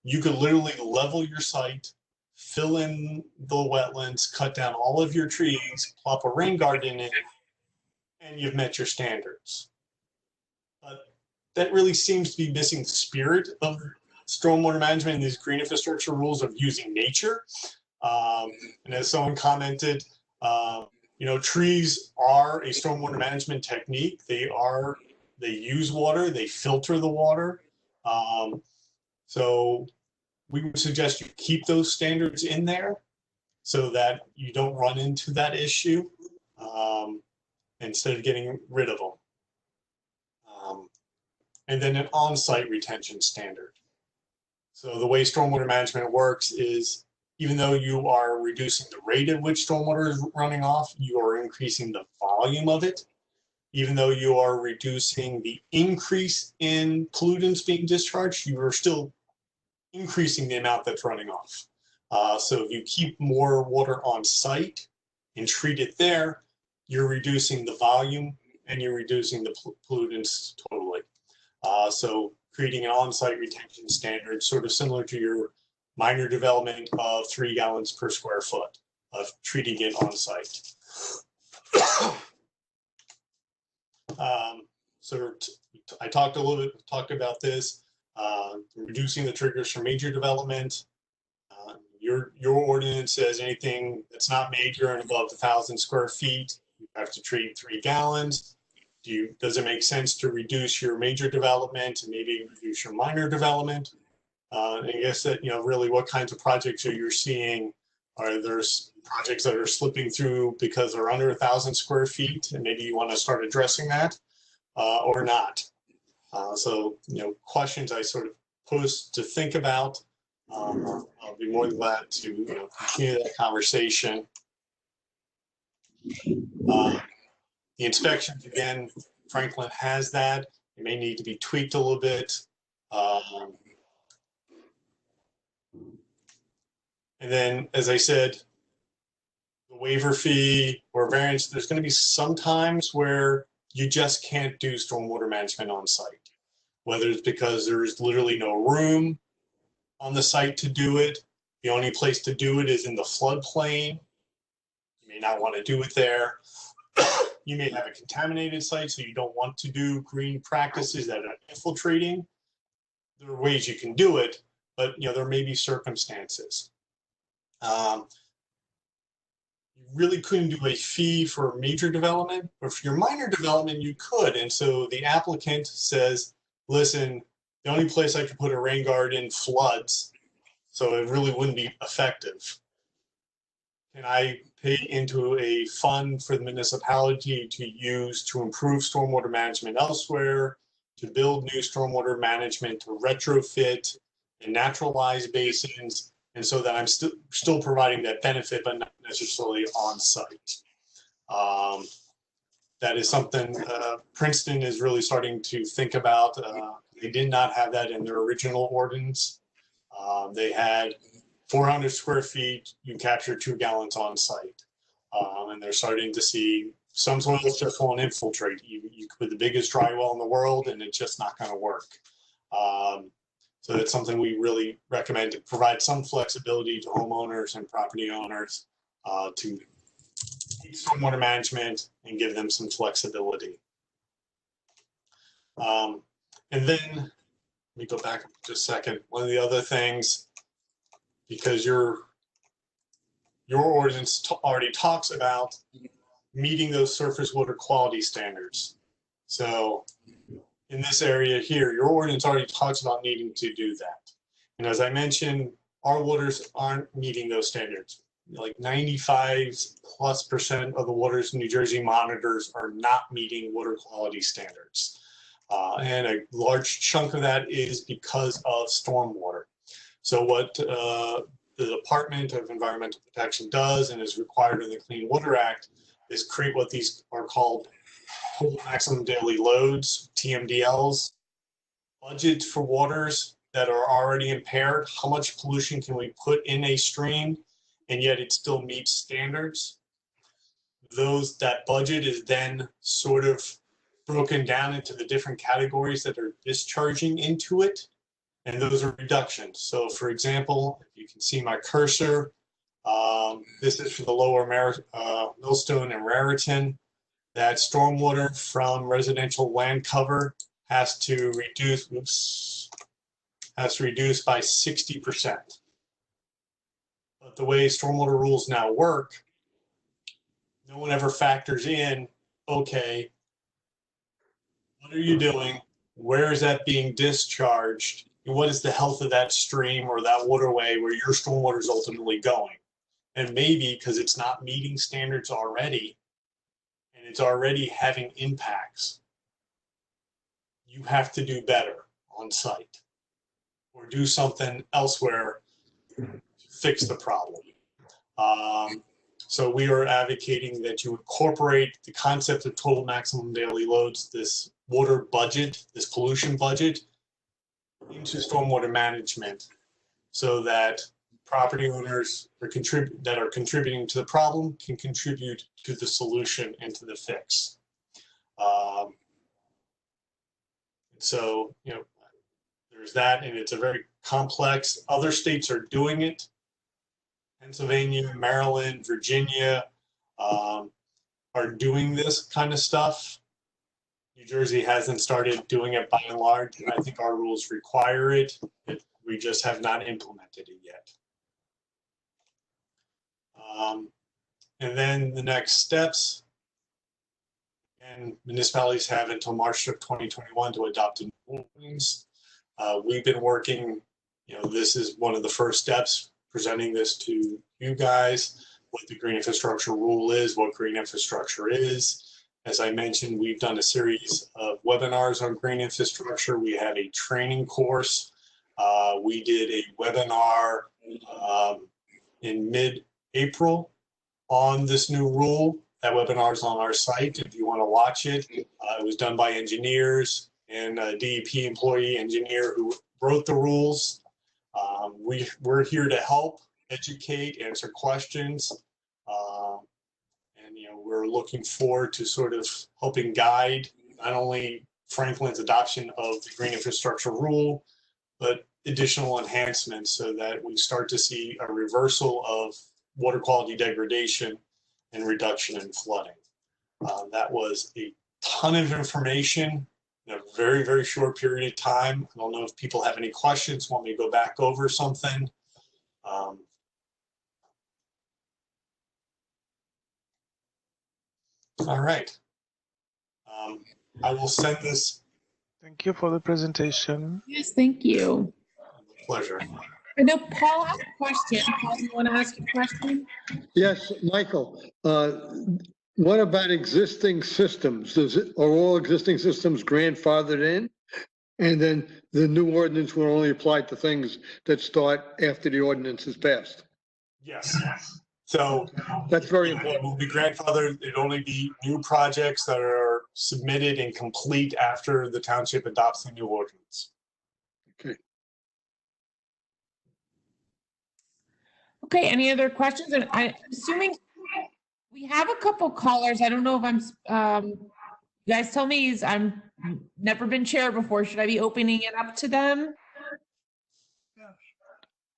Speaker 13: you could literally level your site, fill in the wetlands, cut down all of your trees, plop a rain garden in it, and you've met your standards. But that really seems to be missing the spirit of stormwater management and these green infrastructure rules of using nature. And as someone commented, trees are a stormwater management technique. They use water, they filter the water. So we would suggest you keep those standards in there so that you don't run into that issue. instead of getting rid of them. And then an on-site retention standard. So the way stormwater management works is, even though you are reducing the rate at which stormwater is running off, you are increasing the volume of it. Even though you are reducing the increase in pollutants being discharged, you are still increasing the amount that's running off. So if you keep more water on site and treat it there, you're reducing the volume and you're reducing the pollutants totally. So creating an on-site retention standard, sort of similar to your minor development of 3 gallons per square foot of treating it on site. So I talked about this, reducing the triggers for major development. Your ordinance says anything that's not major and above 1,000 square feet, you have to treat 3 gallons. Does it make sense to reduce your major development and maybe reduce your minor development? I guess that, really what kinds of projects are you seeing? Are there projects that are slipping through because they're under 1,000 square feet and maybe you want to start addressing that or not? So, questions I sort of pose to think about. I'll be more than glad to continue that conversation. The inspections, again, Franklin has that. It may need to be tweaked a little bit. And then, as I said, the waiver fee or variance, there's going to be some times where you just can't do stormwater management on site, whether it's because there's literally no room on the site to do it. The only place to do it is in the floodplain. You may not want to do it there. You may have a contaminated site, so you don't want to do green practices that are infiltrating. There are ways you can do it, but there may be circumstances. You really couldn't do a fee for major development, but for your minor development, you could. And so the applicant says, listen, the only place I could put a rain garden floods, so it really wouldn't be effective. Can I pay into a fund for the municipality to use to improve stormwater management elsewhere, to build new stormwater management, to retrofit and naturalize basins, and so that I'm still providing that benefit, but not necessarily on site. That is something Princeton is really starting to think about. They did not have that in their original ordinance. They had 400 square feet, you capture 2 gallons on site. And they're starting to see some soils just won't infiltrate. You could put the biggest dry well in the world and it's just not going to work. So that's something we really recommend, to provide some flexibility to homeowners and property owners to stormwater management and give them some flexibility. And then, let me go back just a second. One of the other things, because your ordinance already talks about meeting those surface water quality standards. So in this area here, your ordinance already talks about needing to do that. And as I mentioned, our waters aren't meeting those standards. Like 95+% of the waters New Jersey monitors are not meeting water quality standards. And a large chunk of that is because of stormwater. So what the Department of Environmental Protection does and is required in the Clean Water Act is create what these are called total maximum daily loads, TMDLs, budgets for waters that are already impaired. How much pollution can we put in a stream and yet it still meets standards? That budget is then sort of broken down into the different categories that are discharging into it. And those are reductions. So for example, if you can see my cursor, this is for the lower Millstone and Raritan. That stormwater from residential land cover has to reduce by 60%. But the way stormwater rules now work, no one ever factors in, okay, what are you doing? Where is that being discharged? And what is the health of that stream or that waterway where your stormwater is ultimately going? And maybe because it's not meeting standards already, and it's already having impacts, you have to do better on site or do something elsewhere to fix the problem. So we are advocating that you incorporate the concept of total maximum daily loads, this water budget, this pollution budget, into stormwater management, so that property owners that are contributing to the problem can contribute to the solution and to the fix. So, you know, there's that, and it's a very complex. Other states are doing it. Pennsylvania, Maryland, Virginia are doing this kind of stuff. New Jersey hasn't started doing it by and large, and I think our rules require it. We just have not implemented it yet. And then the next steps, and municipalities have until March of 2021 to adopt a new ordinance. We've been working, you know, this is one of the first steps, presenting this to you guys, what the green infrastructure rule is, what green infrastructure is. As I mentioned, we've done a series of webinars on green infrastructure. We had a training course. We did a webinar in mid-April on this new rule. That webinar is on our site if you want to watch it. It was done by engineers and a DEP employee engineer who wrote the rules. We're here to help, educate, answer questions. And, you know, we're looking forward to sort of helping guide not only Franklin's adoption of the green infrastructure rule, but additional enhancements so that we start to see a reversal of water quality degradation and reduction in flooding. That was a ton of information in a very, very short period of time. I don't know if people have any questions, want me to go back over something. All right. I will send this.
Speaker 4: Thank you for the presentation.
Speaker 2: Yes, thank you.
Speaker 13: Pleasure.
Speaker 2: I know Paul has a question. Paul, you want to ask a question?
Speaker 9: Yes, Michael, what about existing systems? Are all existing systems grandfathered in? And then the new ordinance will only apply to things that start after the ordinance is passed?
Speaker 13: Yes. So
Speaker 9: that's very
Speaker 13: it
Speaker 9: important.
Speaker 13: will be grandfathered. It'd only be new projects that are submitted and complete after the township adopts the new ordinance.
Speaker 9: Okay.
Speaker 2: Okay, any other questions? And I'm assuming we have a couple callers. I don't know if you guys tell me, I'm never been chair before. Should I be opening it up to them?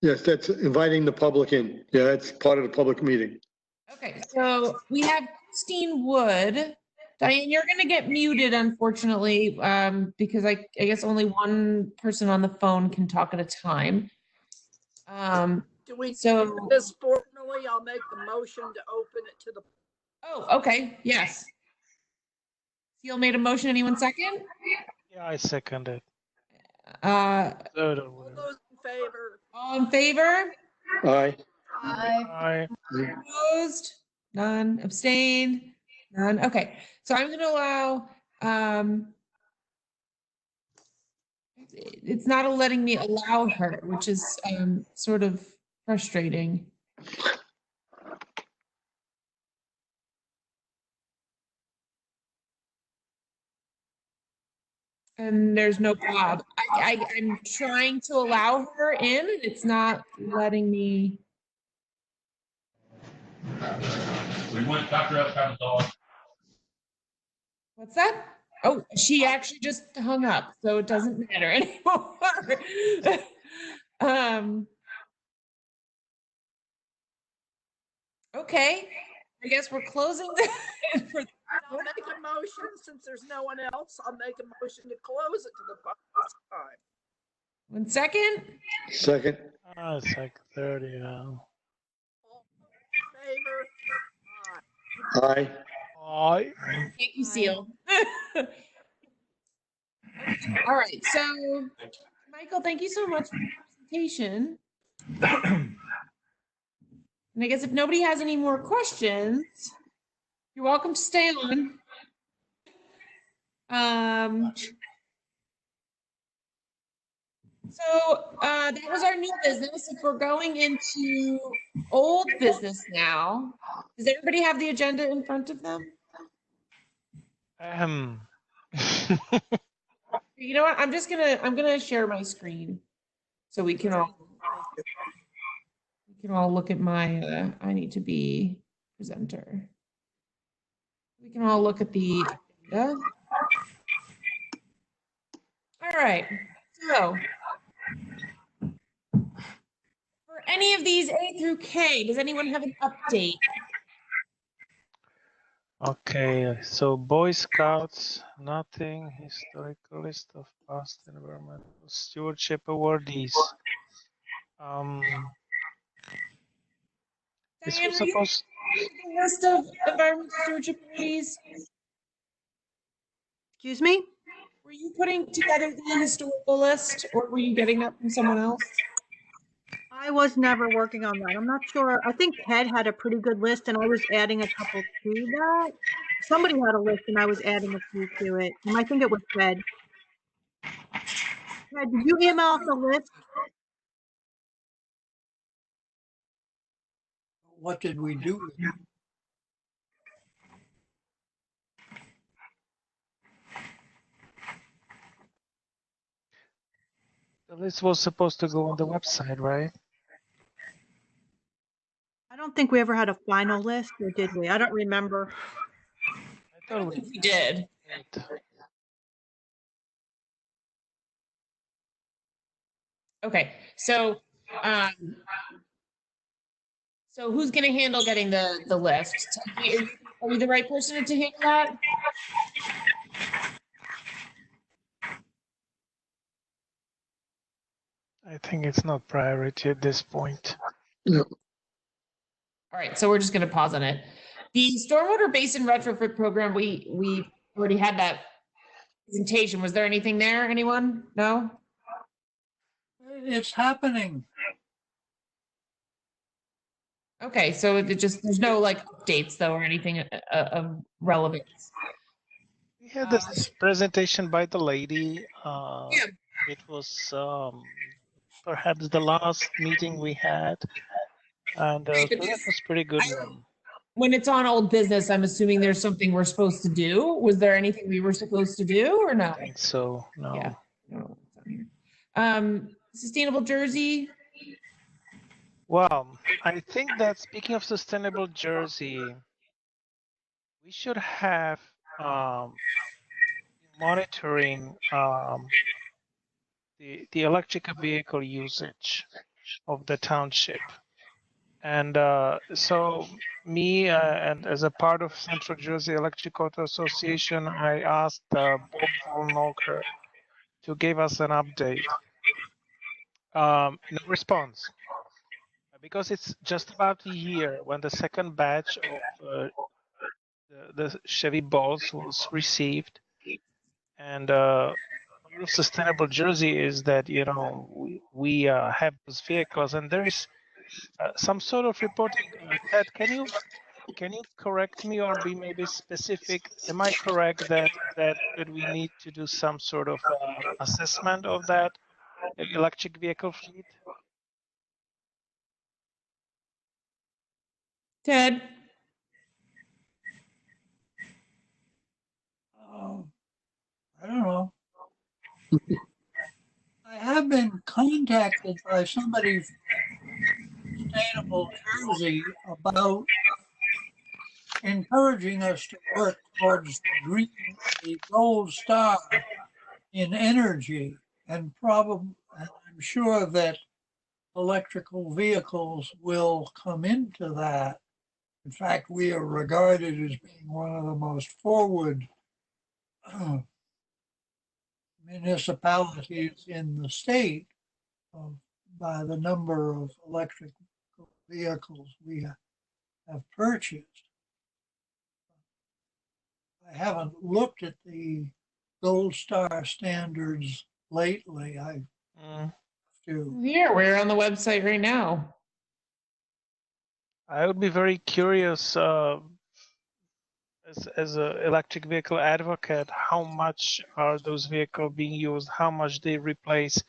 Speaker 9: Yes, that's inviting the public in. Yeah, that's part of the public meeting.
Speaker 2: Okay, so we have Christine Wood. Diane, you're going to get muted, unfortunately, because I guess only one person on the phone can talk at a time.
Speaker 8: Do we do this formally? I'll make the motion to open it to the.
Speaker 2: Oh, okay. Yes. Seal made a motion. Anyone second?
Speaker 4: Yeah, I second it.
Speaker 8: All those in favor?
Speaker 2: All in favor?
Speaker 9: Aye.
Speaker 4: Aye.
Speaker 2: Opposed? None. Abstained? None. Okay. So I'm going to allow, it's not letting me allow her, which is sort of frustrating. And there's no Bob. I'm trying to allow her in, and it's not letting me.
Speaker 14: We want Dr. F have a dog.
Speaker 2: What's that? Oh, she actually just hung up, so it doesn't matter anymore. Okay, I guess we're closing.
Speaker 8: I'll make a motion since there's no one else. I'll make a motion to close it to the public time.
Speaker 2: 1 second.
Speaker 9: Second.
Speaker 4: It's like 30 now.
Speaker 8: All in favor?
Speaker 9: Aye.
Speaker 4: Aye.
Speaker 2: Thank you, Seal. All right, so Michael, thank you so much for the presentation. And I guess if nobody has any more questions, You're welcome to stay on. So that was our new business. If we're going into old business now, does everybody have the agenda in front of them? You know what? I'm gonna share my screen so we can all look at my. I need to be presenter. We can all look at the agenda. All right. So for any of these A through K, does anyone have an update?
Speaker 4: Okay, so Boy Scouts, nothing. Historical list of past environmental stewardship awardees. This
Speaker 2: Diane,
Speaker 4: was
Speaker 2: were you
Speaker 4: supposed.
Speaker 2: the list of environmental stewardship awardees?
Speaker 3: Excuse me?
Speaker 2: Were you putting together the historical list, or were you getting that from someone else?
Speaker 3: I was never working on that. I'm not sure. I think Ted had a pretty good list and I was adding a couple to that. Somebody had a list and I was adding a few to it. And I think it was Ted. Ted, did you email us the list?
Speaker 6: What did we do with it?
Speaker 4: The list was supposed to go on the website, right?
Speaker 3: I don't think we ever had a final list, or did we? I don't remember.
Speaker 4: I thought
Speaker 2: we did. Okay, so so who's going to handle getting the list? Are you the right person to handle that?
Speaker 4: I think it's not priority at this point.
Speaker 9: No.
Speaker 2: All right, so we're just going to pause on it. The Stormwater Basin Retrofit Program, we already had that presentation. Was there anything there? Anyone? No?
Speaker 6: It's happening.
Speaker 2: Okay, so there's no like updates though or anything of relevance.
Speaker 4: We had this presentation by the lady. It was perhaps the last meeting we had, and so that was pretty good one.
Speaker 2: When it's on old business, I'm assuming there's something we're supposed to do. Was there anything we were supposed to do or no?
Speaker 4: I think so. No.
Speaker 2: Yeah. No, it's on here. Sustainable Jersey.
Speaker 4: Well, I think that speaking of sustainable Jersey, we should have monitoring the electric vehicle usage of the township. And so me and as a part of Central Jersey Electric Auto Association, I asked Bob Volnoker to give us an update. No response. Because it's just about a year when the second batch of the Chevy Bolts was received. And part of Sustainable Jersey is that, you know, we have those vehicles and there is some sort of reporting. Ted, can you correct me or be maybe specific? Am I correct that we need to do some sort of assessment of that electric vehicle fleet?
Speaker 2: Ted.
Speaker 6: I don't know. I have been contacted by somebody from Sustainable Jersey about encouraging us to work towards the gold star in energy, and I'm sure that electrical vehicles will come into that. In fact, we are regarded as being one of the most forward municipalities in the state by the number of electric vehicles we have purchased. I haven't looked at the Gold Star standards lately. I have to.
Speaker 2: Yeah, we're on the website right now.
Speaker 4: I would be very curious as a electric vehicle advocate, how much are those vehicles being used? How much they replace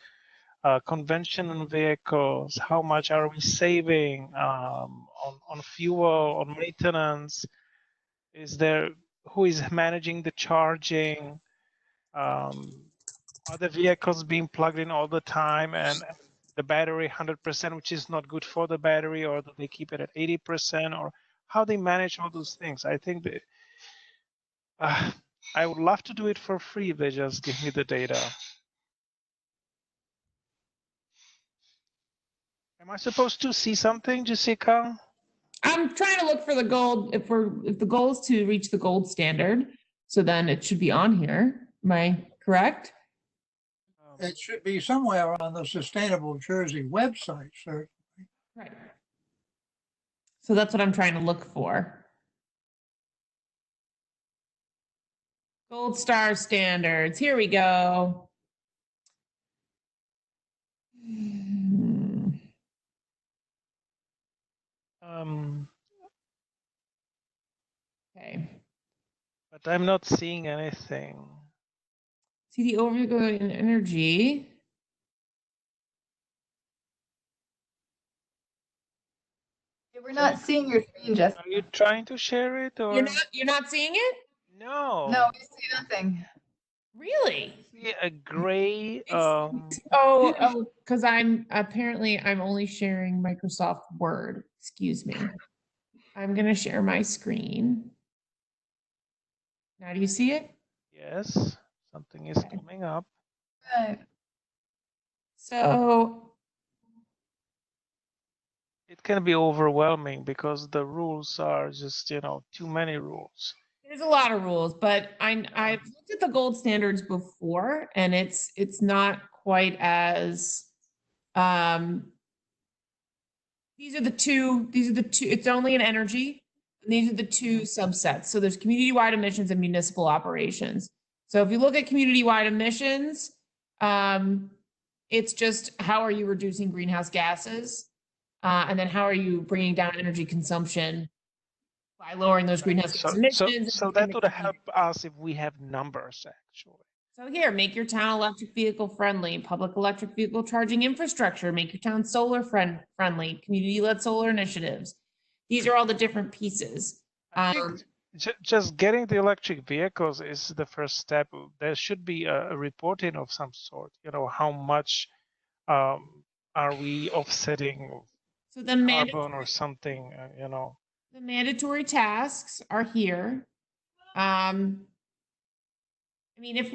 Speaker 4: conventional vehicles? How much are we saving on fuel, on maintenance? Is there, who is managing the charging? Are the vehicles being plugged in all the time and the battery 100%, which is not good for the battery, or do they keep it at 80%, or how they manage all those things? I think that I would love to do it for free if they just give me the data. Am I supposed to see something, Jessica?
Speaker 2: I'm trying to look for the gold, if the goal is to reach the gold standard, so then it should be on here. Am I correct?
Speaker 6: It should be somewhere on the Sustainable Jersey website, sir.
Speaker 2: Right. So that's what I'm trying to look for. Gold star standards. Here we go. Okay.
Speaker 4: But I'm not seeing anything.
Speaker 2: See the overview in energy.
Speaker 5: Yeah, we're not seeing your screen, Jessica.
Speaker 4: Are you trying to share it, or
Speaker 2: You're not seeing it?
Speaker 4: no?
Speaker 5: No, we see nothing.
Speaker 2: Really?
Speaker 4: I see a gray.
Speaker 2: Because I'm only sharing Microsoft Word. Excuse me. I'm gonna share my screen. Now do you see it?
Speaker 4: Yes, something is coming up.
Speaker 5: Right.
Speaker 2: So
Speaker 4: It can be overwhelming because the rules are just, too many rules.
Speaker 2: there's a lot of rules, but I've looked at the gold standards before, and it's not quite as these are the two, it's only an energy, and these are the two subsets. So there's community-wide emissions and municipal operations. So if you look at community-wide emissions, it's just how are you reducing greenhouse gases? And then how are you bringing down energy consumption by lowering those greenhouse gas emissions?
Speaker 4: So that would help us if we have numbers, actually.
Speaker 2: So here, make your town electric vehicle friendly, public electric vehicle charging infrastructure, make your town solar friendly, community-led solar initiatives. These are all the different pieces.
Speaker 4: I think just getting the electric vehicles is the first step. There should be a reporting of some sort, how much are we offsetting
Speaker 2: so the
Speaker 4: carbon or something,
Speaker 2: The mandatory tasks are here. I mean, if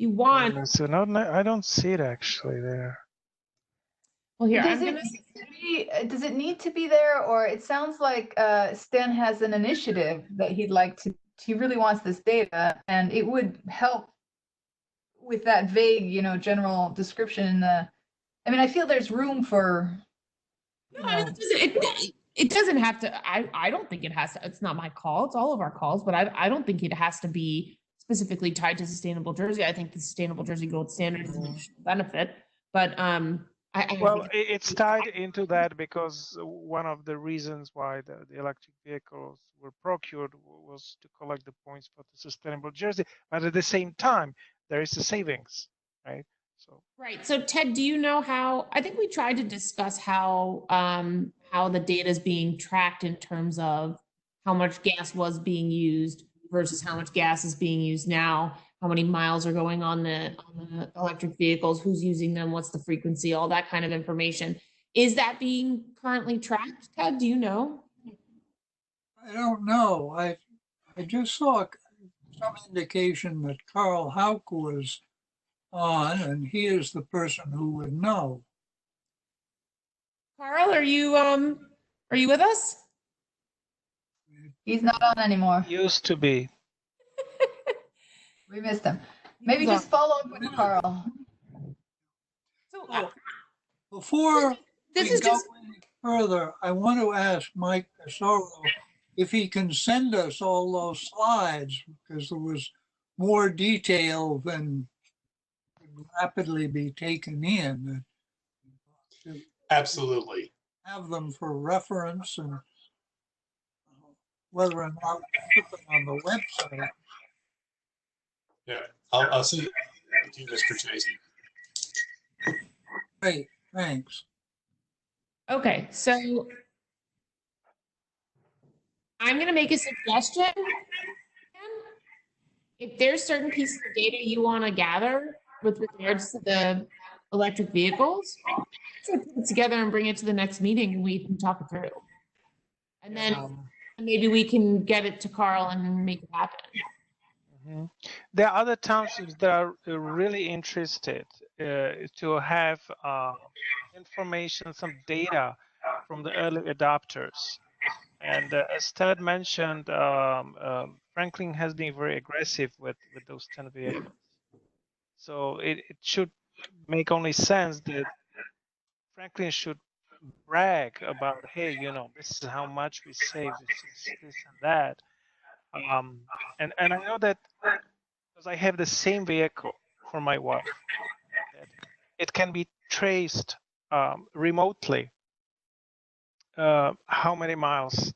Speaker 2: you want.
Speaker 4: So no, I don't see it actually there.
Speaker 2: Well, here,
Speaker 5: does it need to be there, or it sounds like Stan has an initiative that he really wants this data, and it would help with that vague, general description. I feel there's room for.
Speaker 2: It doesn't have to. I don't think it has to. It's not my call. It's all of our calls, but I don't think it has to be specifically tied to Sustainable Jersey. I think the Sustainable Jersey Gold Standard is an additional benefit, but
Speaker 4: it's tied into that because one of the reasons why the electric vehicles were procured was to collect the points for the Sustainable Jersey, but at the same time there is a savings, right?
Speaker 2: Right. So Ted, do you know how? I think we tried to discuss how the data is being tracked in terms of how much gas was being used versus how much gas is being used now, how many miles are going on the electric vehicles, who's using them, what's the frequency, all that kind of information. Is that being currently tracked, Ted? Do you know?
Speaker 6: I don't know. I just saw some indication that Carl Hauck was on, and he is the person who would know.
Speaker 2: Carl, are you with us?
Speaker 5: He's not on anymore.
Speaker 4: Used to be.
Speaker 5: We missed him. Maybe just follow up with Carl.
Speaker 2: So
Speaker 6: before we go any further, I want to ask Mike Tesoro if he can send us all those slides, because there was more detail than could rapidly be taken in.
Speaker 13: Absolutely.
Speaker 6: Have them for reference, and whether or not we put them on the website.
Speaker 13: Yeah, I'll send it to you, Mr. Chase.
Speaker 6: Great, thanks.
Speaker 2: Okay, so I'm going to make a suggestion. If there's certain pieces of data you want to gather with regards to the electric vehicles, so put it together and bring it to the next meeting and we can talk it through. And then maybe we can get it to Carl and make it happen.
Speaker 4: There are other townships that are really interested to have information, some data from the early adopters. And as Ted mentioned, Franklin has been very aggressive with those 10 vehicles. So it should make only sense that Franklin should brag about, hey, you know, this is how much we saved, this and that. And I know that because I have the same vehicle for my wife, that it can be traced remotely. How many miles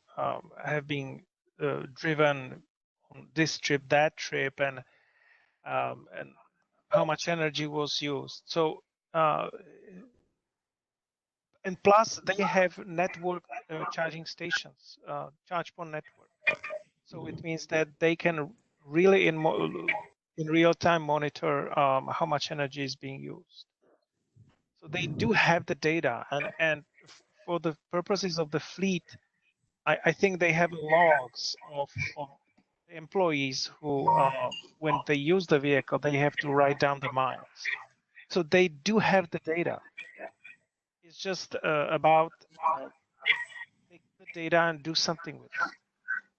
Speaker 4: have been driven on this trip, that trip, and how much energy was used. So, and plus they have network charging stations, charge point network. So it means that they can really in real time monitor how much energy is being used. So they do have the data, and for the purposes of the fleet, I think they have logs of employees who, when they use the vehicle, they have to write down the miles. So they do have the data. It's just about take the data and do something with it.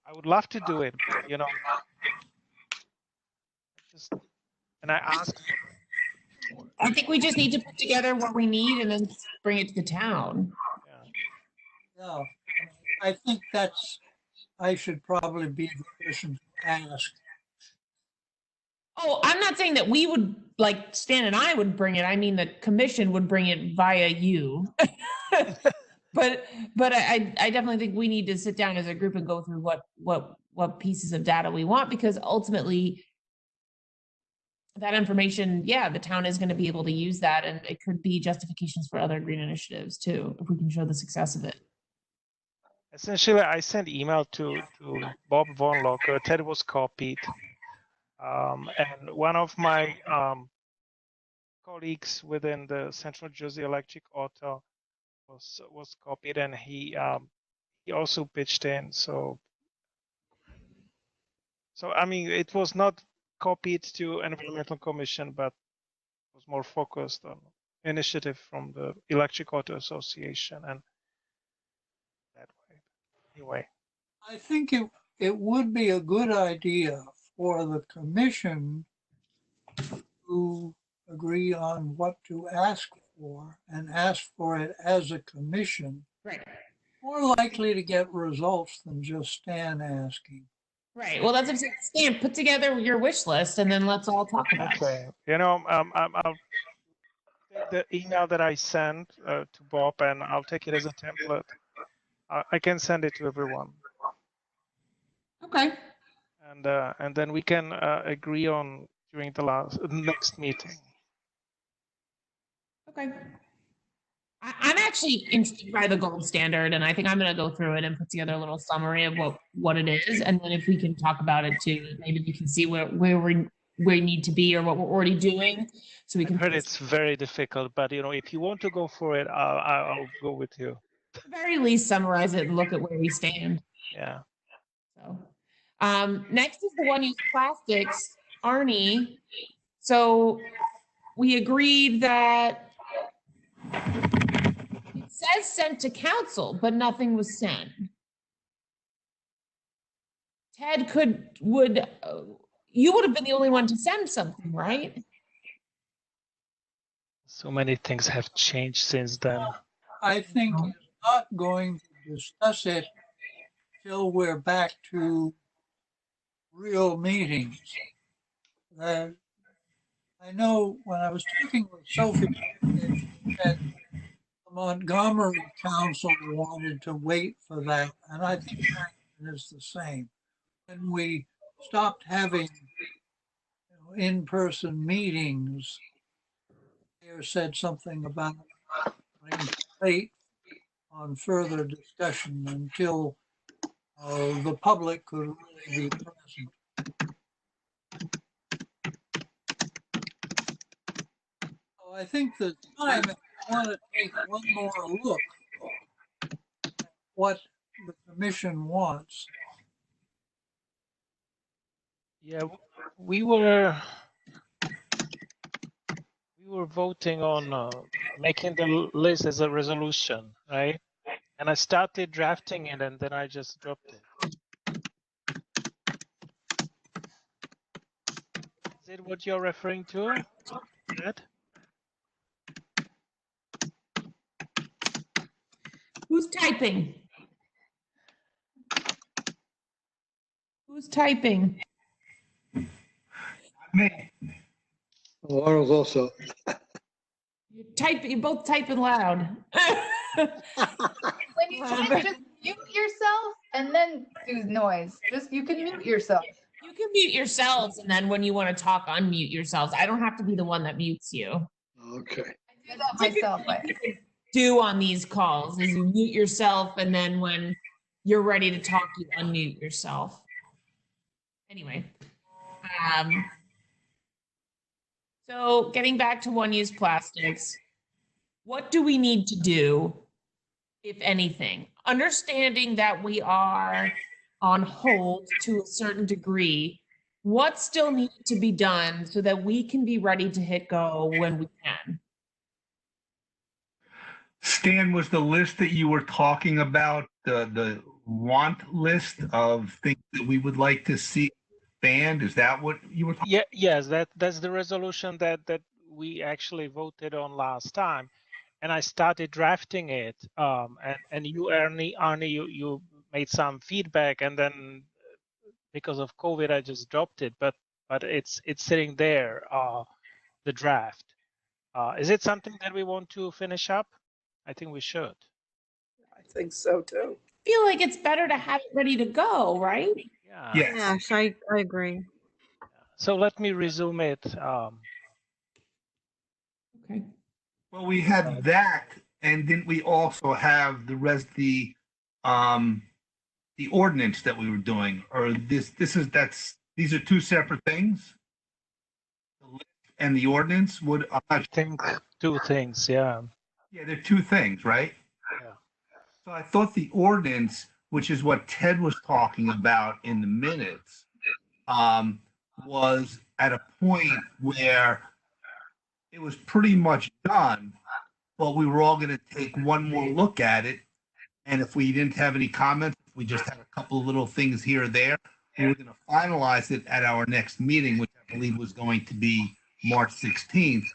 Speaker 4: I would love to do it, but, you know, and I asked.
Speaker 2: I think we just need to put together what we need and then bring it to the town.
Speaker 6: Yeah, I think I should probably be the person to ask.
Speaker 2: Oh, I'm not saying that we would, like Stan and I would bring it. I mean, the commission would bring it via you. But I definitely think we need to sit down as a group and go through what pieces of data we want, because ultimately that information, yeah, the town is going to be able to use that, and it could be justifications for other green initiatives too, if we can show the success of it.
Speaker 4: Essentially, I sent email to Bob Von Locker. Ted was copied, and one of my colleagues within the Central Jersey Electric Auto was copied, and he also pitched in. So I mean, it was not copied to Environmental Commission, but was more focused on initiative from the Electric Auto Association and that way. Anyway,
Speaker 6: I think it would be a good idea for the commission to agree on what to ask for and ask for it as a commission.
Speaker 2: Right.
Speaker 6: More likely to get results than just Stan asking.
Speaker 2: Right. Well, that's what I'm saying. Stan, put together your wish list and then let's all talk about it.
Speaker 4: okay. You know, I'll take the email that I sent to Bob, and I'll take it as a template. I can send it to everyone.
Speaker 2: Okay.
Speaker 4: And then we can agree on during the next meeting.
Speaker 2: Okay. I'm actually interested by the gold standard, and I think I'm going to go through it and put together a little summary of what it is, and then if we can talk about it too, maybe we can see where we need to be or what we're already doing, so we can.
Speaker 4: I've heard it's very difficult, but you know, if you want to go for it, I'll go with you.
Speaker 2: At the very least, summarize it and look at where we stand.
Speaker 4: Yeah.
Speaker 2: So, next is the one-use plastics, Arnie. So we agreed that it says sent to council, but nothing was sent. Ted you would have been the only one to send something, right?
Speaker 4: So many things have changed since then.
Speaker 6: I think it's not going to discuss it till we're back to real meetings. I know when I was talking with Sophie, she said the Montgomery Council wanted to wait for that, and I think is the same. When we stopped having in-person meetings, Mayor said something about wanting to wait on further discussion until the public could really be present. So I think the time, if we want to take one more look at what the commission wants.
Speaker 4: Yeah, we were voting on making the list as a resolution, right? And I started drafting it, and then I just dropped it. Is it what you're referring to, Ed?
Speaker 2: Who's typing? Who's typing?
Speaker 1: Me.
Speaker 9: Arnold's also.
Speaker 2: You're both typing loud.
Speaker 5: When you type, just mute yourself and then do noise. You can mute yourself.
Speaker 2: You can mute yourselves, and then when you want to talk, unmute yourselves. I don't have to be the one that mutes you.
Speaker 9: Okay.
Speaker 5: I do that myself.
Speaker 2: Do on these calls is you mute yourself, and then when you're ready to talk, you unmute yourself. Anyway, so getting back to one-use plastics, what do we need to do, if anything? Understanding that we are on hold to a certain degree, what still needs to be done so that we can be ready to hit go when we can?
Speaker 1: Stan, was the list that you were talking about the want list of things that we would like to see banned? Is that what you were talking?
Speaker 4: Yeah, yes, that's the resolution that we actually voted on last time, and I started drafting it. And you, Arnie, you made some feedback, and then because of COVID, I just dropped it. But it's sitting there, the draft. Is it something that we want to finish up? I think we should.
Speaker 8: I think so too.
Speaker 2: I feel like it's better to have it ready to go, right?
Speaker 4: Yeah.
Speaker 1: Yes.
Speaker 3: Yes, I agree.
Speaker 4: So let me resume it.
Speaker 2: Okay.
Speaker 1: Well, we had that, and didn't we also have the ordinance that we were doing? Or these are two separate things? The list and the ordinance would,
Speaker 4: I think two things, yeah.
Speaker 1: yeah, they're two things, right?
Speaker 4: Yeah.
Speaker 1: So I thought the ordinance, which is what Ted was talking about in the minutes, was at a point where it was pretty much done, but we were all going to take one more look at it. And if we didn't have any comments, we just had a couple of little things here or there, we were going to finalize it at our next meeting, which I believe was going to be March 16th.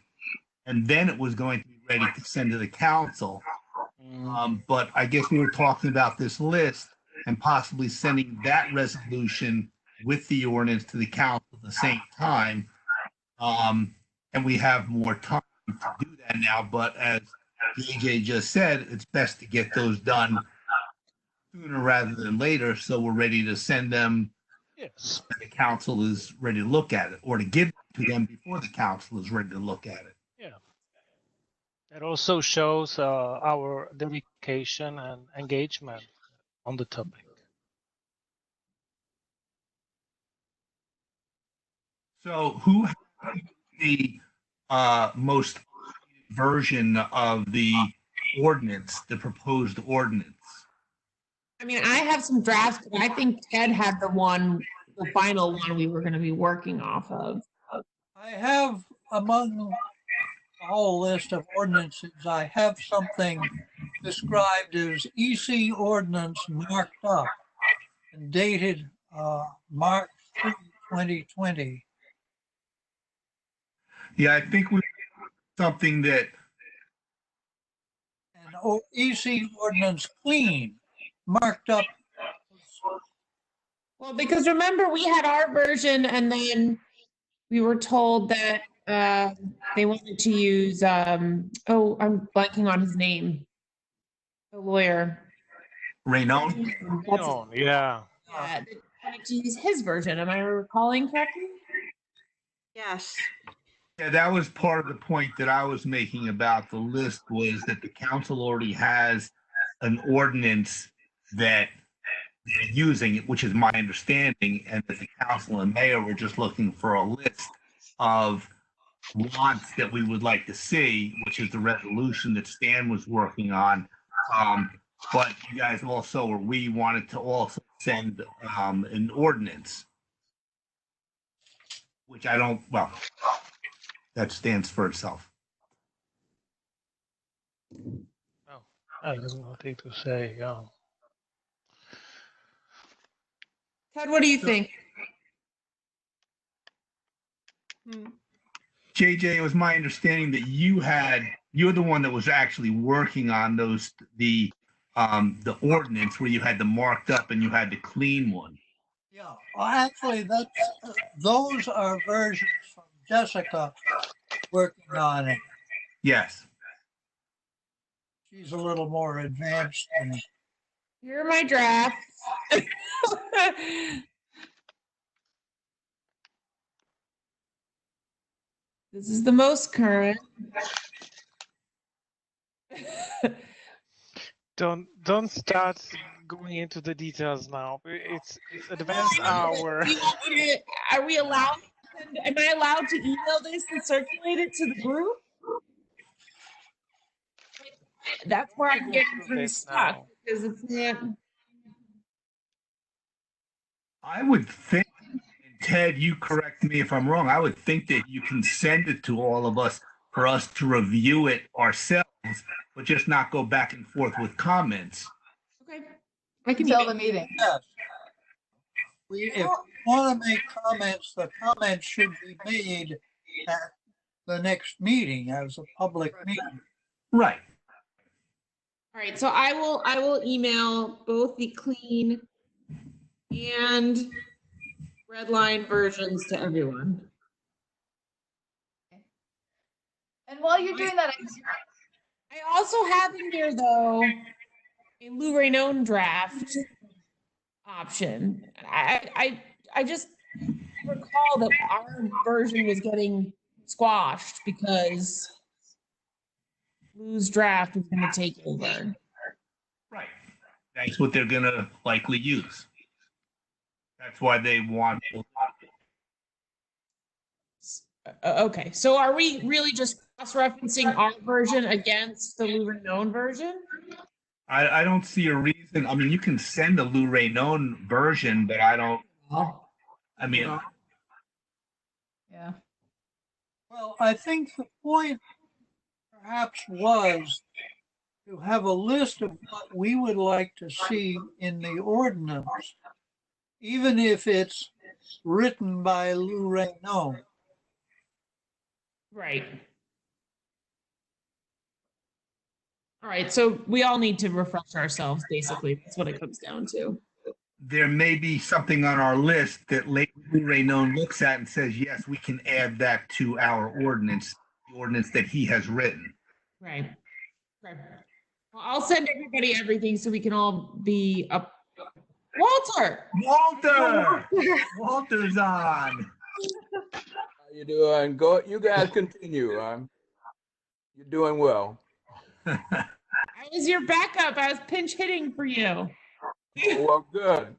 Speaker 1: And then it was going to be ready to send to the council. But I guess we were talking about this list and possibly sending that resolution with the ordinance to the council at the same time. And we have more time to do that now, but as JJ just said, it's best to get those done sooner rather than later, so we're ready to send them.
Speaker 4: Yes.
Speaker 1: The council is ready to look at it, or to give it to them before the council is ready to look at it.
Speaker 4: Yeah. It also shows our dedication and engagement on the topic.
Speaker 1: So who has the most version of the ordinance, the proposed ordinance?
Speaker 2: I mean, I have some drafts, but I think Ted had the final one we were going to be working off of.
Speaker 6: I have among the whole list of ordinances, I have something described as EC ordinance marked up and dated March 3, 2020.
Speaker 1: Yeah, I think we something that.
Speaker 6: And EC ordinance clean marked up.
Speaker 2: Well, because remember, we had our version, and then we were told that they wanted to use, I'm blanking on his name, the lawyer.
Speaker 1: Raynon?
Speaker 4: Yeah.
Speaker 2: that wanted to use his version. Am I recalling correctly?
Speaker 3: Yes.
Speaker 1: Yeah, that was part of the point that I was making about the list, was that the council already has an ordinance that they're using, which is my understanding, and that the council and mayor were just looking for a list of wants that we would like to see, which is the resolution that Stan was working on. But you guys also, or we wanted to also send an ordinance, which I don't, well, that stands for itself.
Speaker 4: Oh, I have nothing to say. Yeah.
Speaker 2: Ted, what do you think?
Speaker 1: JJ, it was my understanding that you're the one that was actually working on the ordinance where you had the marked up and you had the clean one.
Speaker 6: Yeah, well, actually, those are versions from Jessica working on it.
Speaker 1: Yes.
Speaker 6: She's a little more advanced than me.
Speaker 2: Here are my drafts. This is the most current.
Speaker 4: Don't start going into the details now. It's advanced hour.
Speaker 2: Are we allowed? Am I allowed to email this and circulate it to the group? That's where I'm getting pretty stuck because it's not.
Speaker 1: I would think, Ted, you correct me if I'm wrong, I would think that you can send it to all of us for us to review it ourselves, but just not go back and forth with comments.
Speaker 2: Okay. I can
Speaker 5: tell the meeting.
Speaker 6: Yes. If you want to make comments, the comments should be made at the next meeting as a public meeting.
Speaker 1: Right.
Speaker 2: All right, so I will email both the clean and red line versions to everyone.
Speaker 5: And while you're doing that,
Speaker 2: I also have in here though a Lou Raynone draft option. I just recall that our version was getting squashed because Lou's draft was going to take over.
Speaker 1: Right. That's what they're going to likely use. That's why they want.
Speaker 2: Okay, so are we really just cross-referencing our version against the Lou Raynone version?
Speaker 1: I don't see a reason. I mean, you can send a Lou Raynone version, but I don't. I mean,
Speaker 5: yeah.
Speaker 6: Well, I think the point perhaps was to have a list of what we would like to see in the ordinance, even if it's written by Lou Raynone.
Speaker 2: Right. All right, so we all need to refresh ourselves, basically. That's what it comes down to.
Speaker 1: there may be something on our list that Lou Raynone looks at and says, yes, we can add that to our ordinance, the ordinance that he has written.
Speaker 2: Right. Okay. Well, I'll send everybody everything so we can all be up. Walter!
Speaker 1: Walter's on.
Speaker 15: How you doing? Go. You guys continue. You're doing well.
Speaker 2: I was your backup. I was pinch hitting for you.
Speaker 15: Well, good.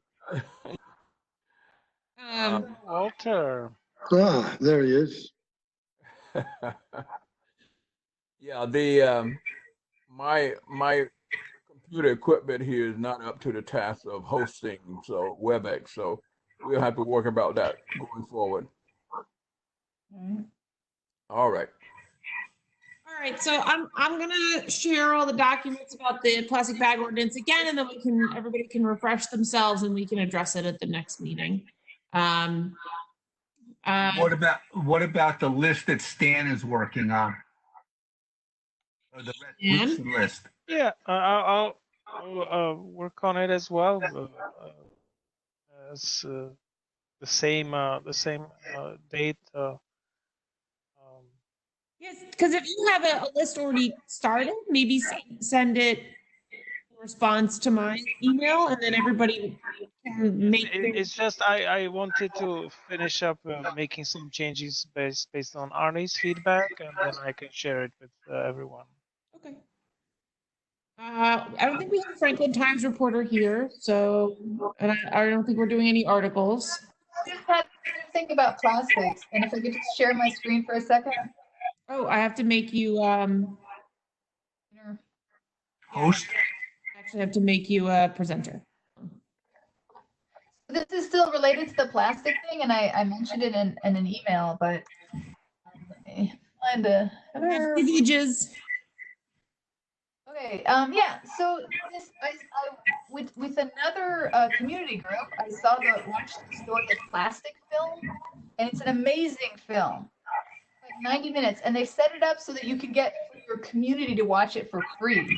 Speaker 4: Walter.
Speaker 9: Ah, there he is.
Speaker 15: Yeah, the my computer equipment here is not up to the task of hosting WebEx, so we'll have to work about that going forward. All right.
Speaker 2: All right, so I'm gonna share all the documents about the plastic bag ordinance again, and then everybody can refresh themselves and we can address it at the next meeting.
Speaker 1: What about the list that Stan is working on? Or the resolution list?
Speaker 4: Yeah, I'll work on it as well. As the same date.
Speaker 2: Yes, because if you have a list already started, maybe send it response to my email, and then everybody can make.
Speaker 4: It's just I wanted to finish up making some changes based on Arnie's feedback, and then I can share it with everyone.
Speaker 2: Okay. I don't think we have a Franklin Times reporter here, so, and I don't think we're doing any articles.
Speaker 5: I just had to think about plastics, and if I could just share my screen for a second.
Speaker 2: Oh, I have to make you,
Speaker 1: Host.
Speaker 2: actually have to make you a presenter.
Speaker 5: This is still related to the plastic thing, and I mentioned it in an email, but let me find a
Speaker 2: Privileges.
Speaker 5: Okay, yeah, so this, I with another community group, I watched the story of plastic film, and it's an amazing film, like 90 minutes, and they set it up so that you can get your community to watch it for free.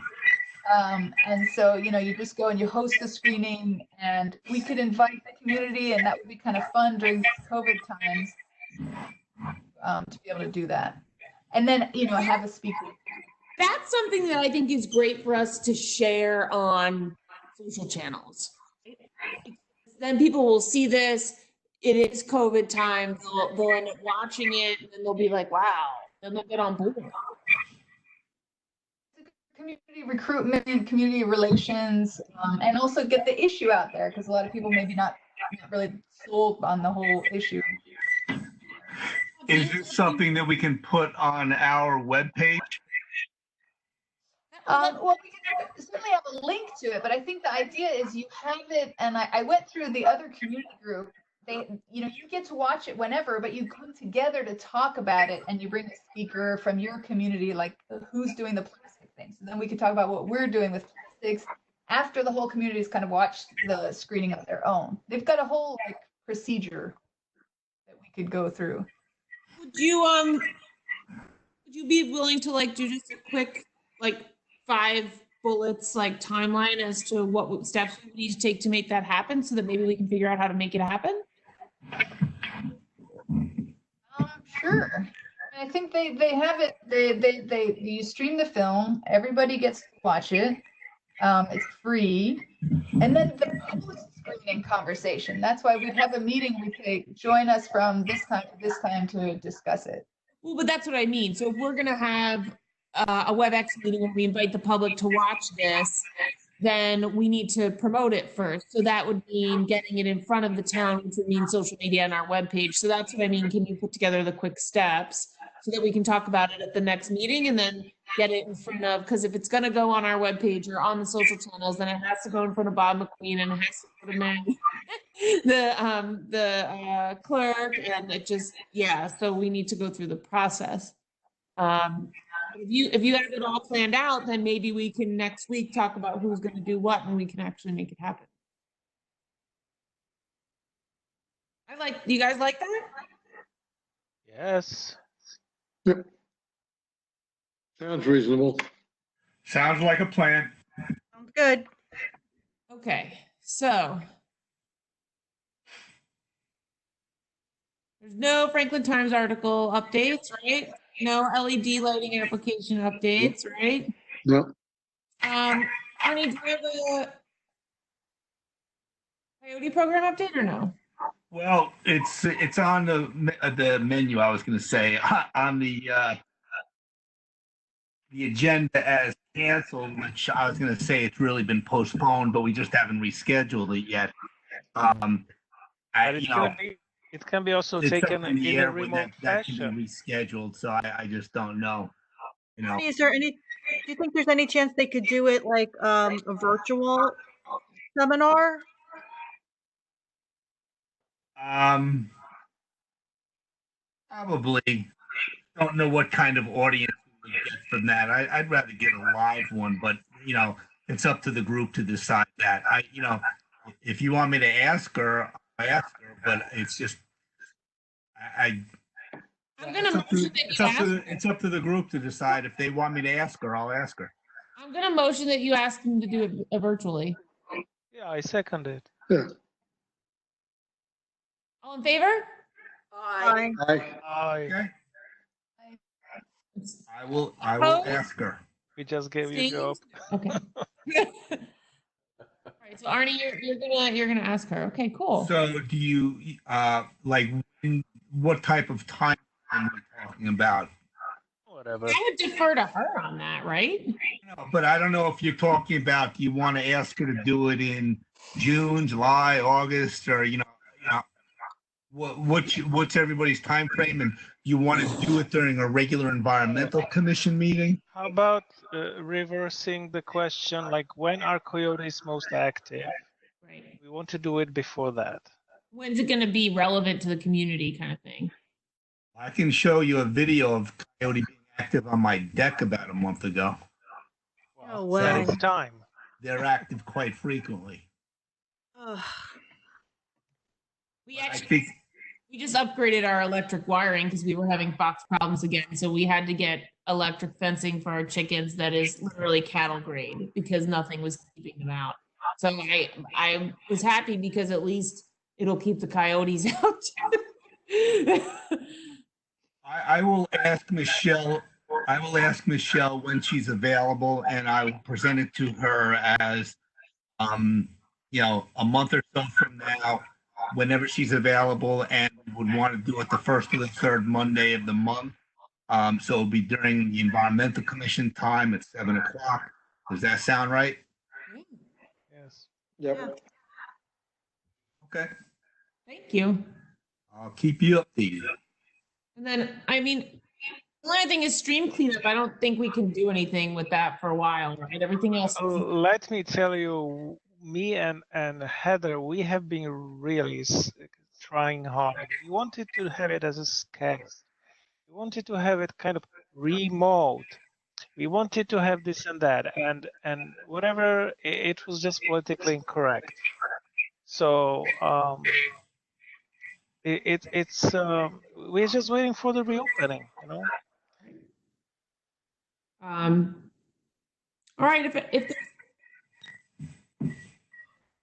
Speaker 5: And so, you know, you just go and you host a screening, and we could invite the community, and that would be kind of fun during COVID times to be able to do that. And then, you know, have a speaker.
Speaker 2: That's something that I think is great for us to share on social channels. Then people will see this. It is COVID time. They'll end up watching it, and then they'll be like, wow. Then they'll get on board.
Speaker 5: Community recruitment, community relations, and also get the issue out there, because a lot of people maybe not really sold on the whole issue.
Speaker 1: Is this something that we can put on our webpage?
Speaker 5: Well, we can certainly have a link to it, but I think the idea is you have it, and I went through the other community group. They, you know, you get to watch it whenever, but you come together to talk about it, and you bring a speaker from your community, like who's doing the plastic thing. So then we can talk about what we're doing with plastics after the whole community's kind of watched the screening of their own. They've got a whole like procedure that we could go through.
Speaker 2: Would you be willing to like do just a quick like 5 bullets like timeline as to what steps we need to take to make that happen, so that maybe we can figure out how to make it happen?
Speaker 5: Sure. I think they have it. You stream the film. Everybody gets to watch it. It's free, and then the post-screening conversation. That's why we'd have a meeting. We say, join us from this time to this time to discuss it.
Speaker 2: Well, but that's what I mean. So if we're gonna have a WebEx meeting where we invite the public to watch this, then we need to promote it first. So that would mean getting it in front of the town, which would mean social media and our webpage. So that's what I mean. Can you put together the quick steps so that we can talk about it at the next meeting, and then get it in front of, because if it's going to go on our webpage or on the social channels, then it has to go in front of Bob McQueen, and it has to go to Mary, the clerk, and it just, yeah. So we need to go through the process. If you have it all planned out, then maybe we can next week talk about who's going to do what, and we can actually make it happen. Do you guys like that?
Speaker 4: Yes.
Speaker 9: Yep. Sounds reasonable.
Speaker 1: Sounds like a plan.
Speaker 3: Sounds good.
Speaker 2: Okay, so there's no Franklin Times article updates, right? No LED lighting application updates, right?
Speaker 9: No.
Speaker 2: Arnie, do you have a Coyote program update or no?
Speaker 1: Well, it's on the menu. I was going to say on the agenda as canceled, which I was going to say it's really been postponed, but we just haven't rescheduled it yet.
Speaker 4: It can be also taken in a remote
Speaker 1: that
Speaker 4: fashion.
Speaker 1: can be rescheduled, so I just don't know. You know,
Speaker 3: Is there any? Do you think there's any chance they could do it like a virtual seminar?
Speaker 1: Probably. Don't know what kind of audience we would get from that. I'd rather get a live one, but you know, it's up to the group to decide that. If you want me to ask her, I ask her, but it's just
Speaker 2: I'm gonna motion that
Speaker 1: it's up to the group to decide. If they want me to ask her, I'll ask her.
Speaker 2: I'm gonna motion that you ask them to do it virtually.
Speaker 4: Yeah, I second it.
Speaker 9: Yeah.
Speaker 2: All in favor?
Speaker 3: Aye.
Speaker 4: Aye.
Speaker 1: Okay. I will ask her.
Speaker 4: We just gave you a job.
Speaker 2: Okay. So Arnie, you're gonna ask her. Okay, cool.
Speaker 1: So do you, like, what type of time frame are we talking about?
Speaker 4: Whatever.
Speaker 2: I would defer to her on that, right?
Speaker 1: No, but I don't know if you're talking about, do you want to ask her to do it in June, July, August, or, what's everybody's time frame, and you want to do it during a regular environmental commission meeting?
Speaker 4: How about reversing the question, like when are coyotes most active?
Speaker 2: Right.
Speaker 4: We want to do it before that.
Speaker 2: When's it gonna be relevant to the community kind of thing?
Speaker 1: I can show you a video of coyote being active on my deck about a month ago.
Speaker 3: No
Speaker 4: That
Speaker 3: way.
Speaker 4: is time.
Speaker 1: They're active quite frequently.
Speaker 3: Ugh.
Speaker 2: We
Speaker 1: I
Speaker 2: actually,
Speaker 1: think,
Speaker 2: we just upgraded our electric wiring because we were having fox problems again. So we had to get electric fencing for our chickens that is literally cattle grade because nothing was keeping them out. So I was happy because at least it'll keep the coyotes out.
Speaker 1: I will ask Michelle when she's available, and I will present it to her as, a month or so from now, whenever she's available, and we would want to do it the first or the third Monday of the month. So it'll be during the Environmental Commission time at 7:00. Does that sound right?
Speaker 4: Yes.
Speaker 9: Yep.
Speaker 1: Okay.
Speaker 2: Thank you.
Speaker 1: I'll keep you updated.
Speaker 2: And then, the only thing is stream cleanup. I don't think we can do anything with that for a while, right? Everything else.
Speaker 4: Let me tell you, me and Heather, we have been really trying hard. We wanted to have it as a sketch. We wanted to have it kind of remote. We wanted to have this and that, and whatever. It was just politically incorrect. So we're just waiting for the reopening,
Speaker 2: All right.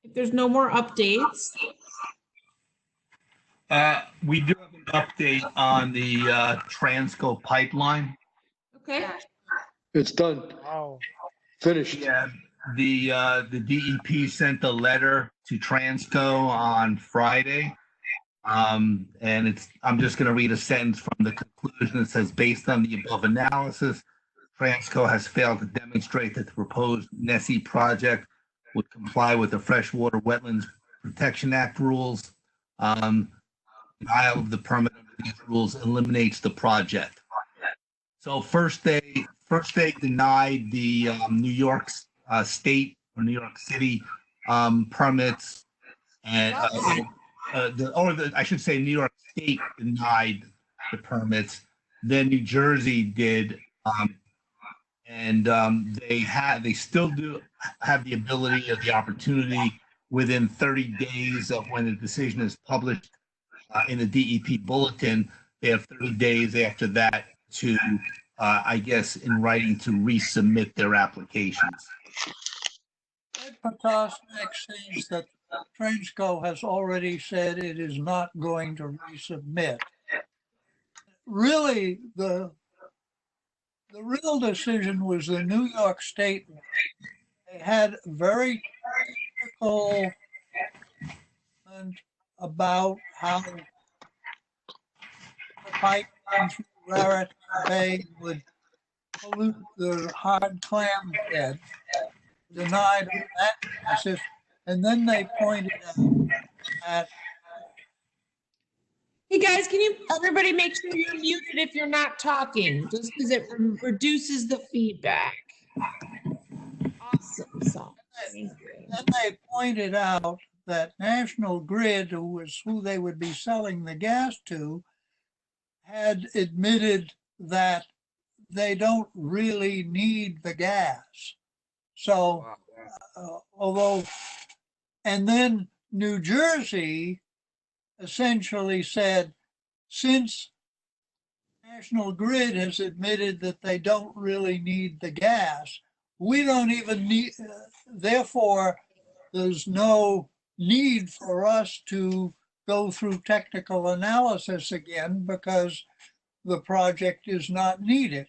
Speaker 2: If there's no more updates,
Speaker 1: We do have an update on the Transco pipeline.
Speaker 2: okay.
Speaker 9: It's done,
Speaker 4: Wow.
Speaker 9: finished.
Speaker 1: Yeah, the DEP sent a letter to Transco on Friday. And I'm just going to read a sentence from the conclusion. It says, based on the above analysis, Transco has failed to demonstrate that the proposed NESE project would comply with the Freshwater Wetlands Protection Act rules. Denial of the permit under these rules eliminates the project. So first they denied the New York State or New York City permits, and I should say New York State denied the permits. Then New Jersey did, and they still do have the ability or the opportunity within 30 days of when the decision is published in the DEP bulletin. They have 30 days after that to, I guess, in writing, to resubmit their applications.
Speaker 6: Ed Potosnik says that Transco has already said it is not going to resubmit. Really, the real decision was the New York State one. They had very critical about how the pipeline through Raritan Bay would pollute the hard clam bed, denied on that basis. And then they pointed out that.
Speaker 2: Hey guys, can you everybody make sure you're muted if you're not talking, just because it reduces the feedback. Awesome sauce.
Speaker 6: Then they pointed out that National Grid, who they would be selling the gas to, had admitted that they don't really need the gas. So, and then New Jersey essentially said, since National Grid has admitted that they don't really need the gas, we don't even need, therefore, there's no need for us to go through technical analysis again because the project is not needed.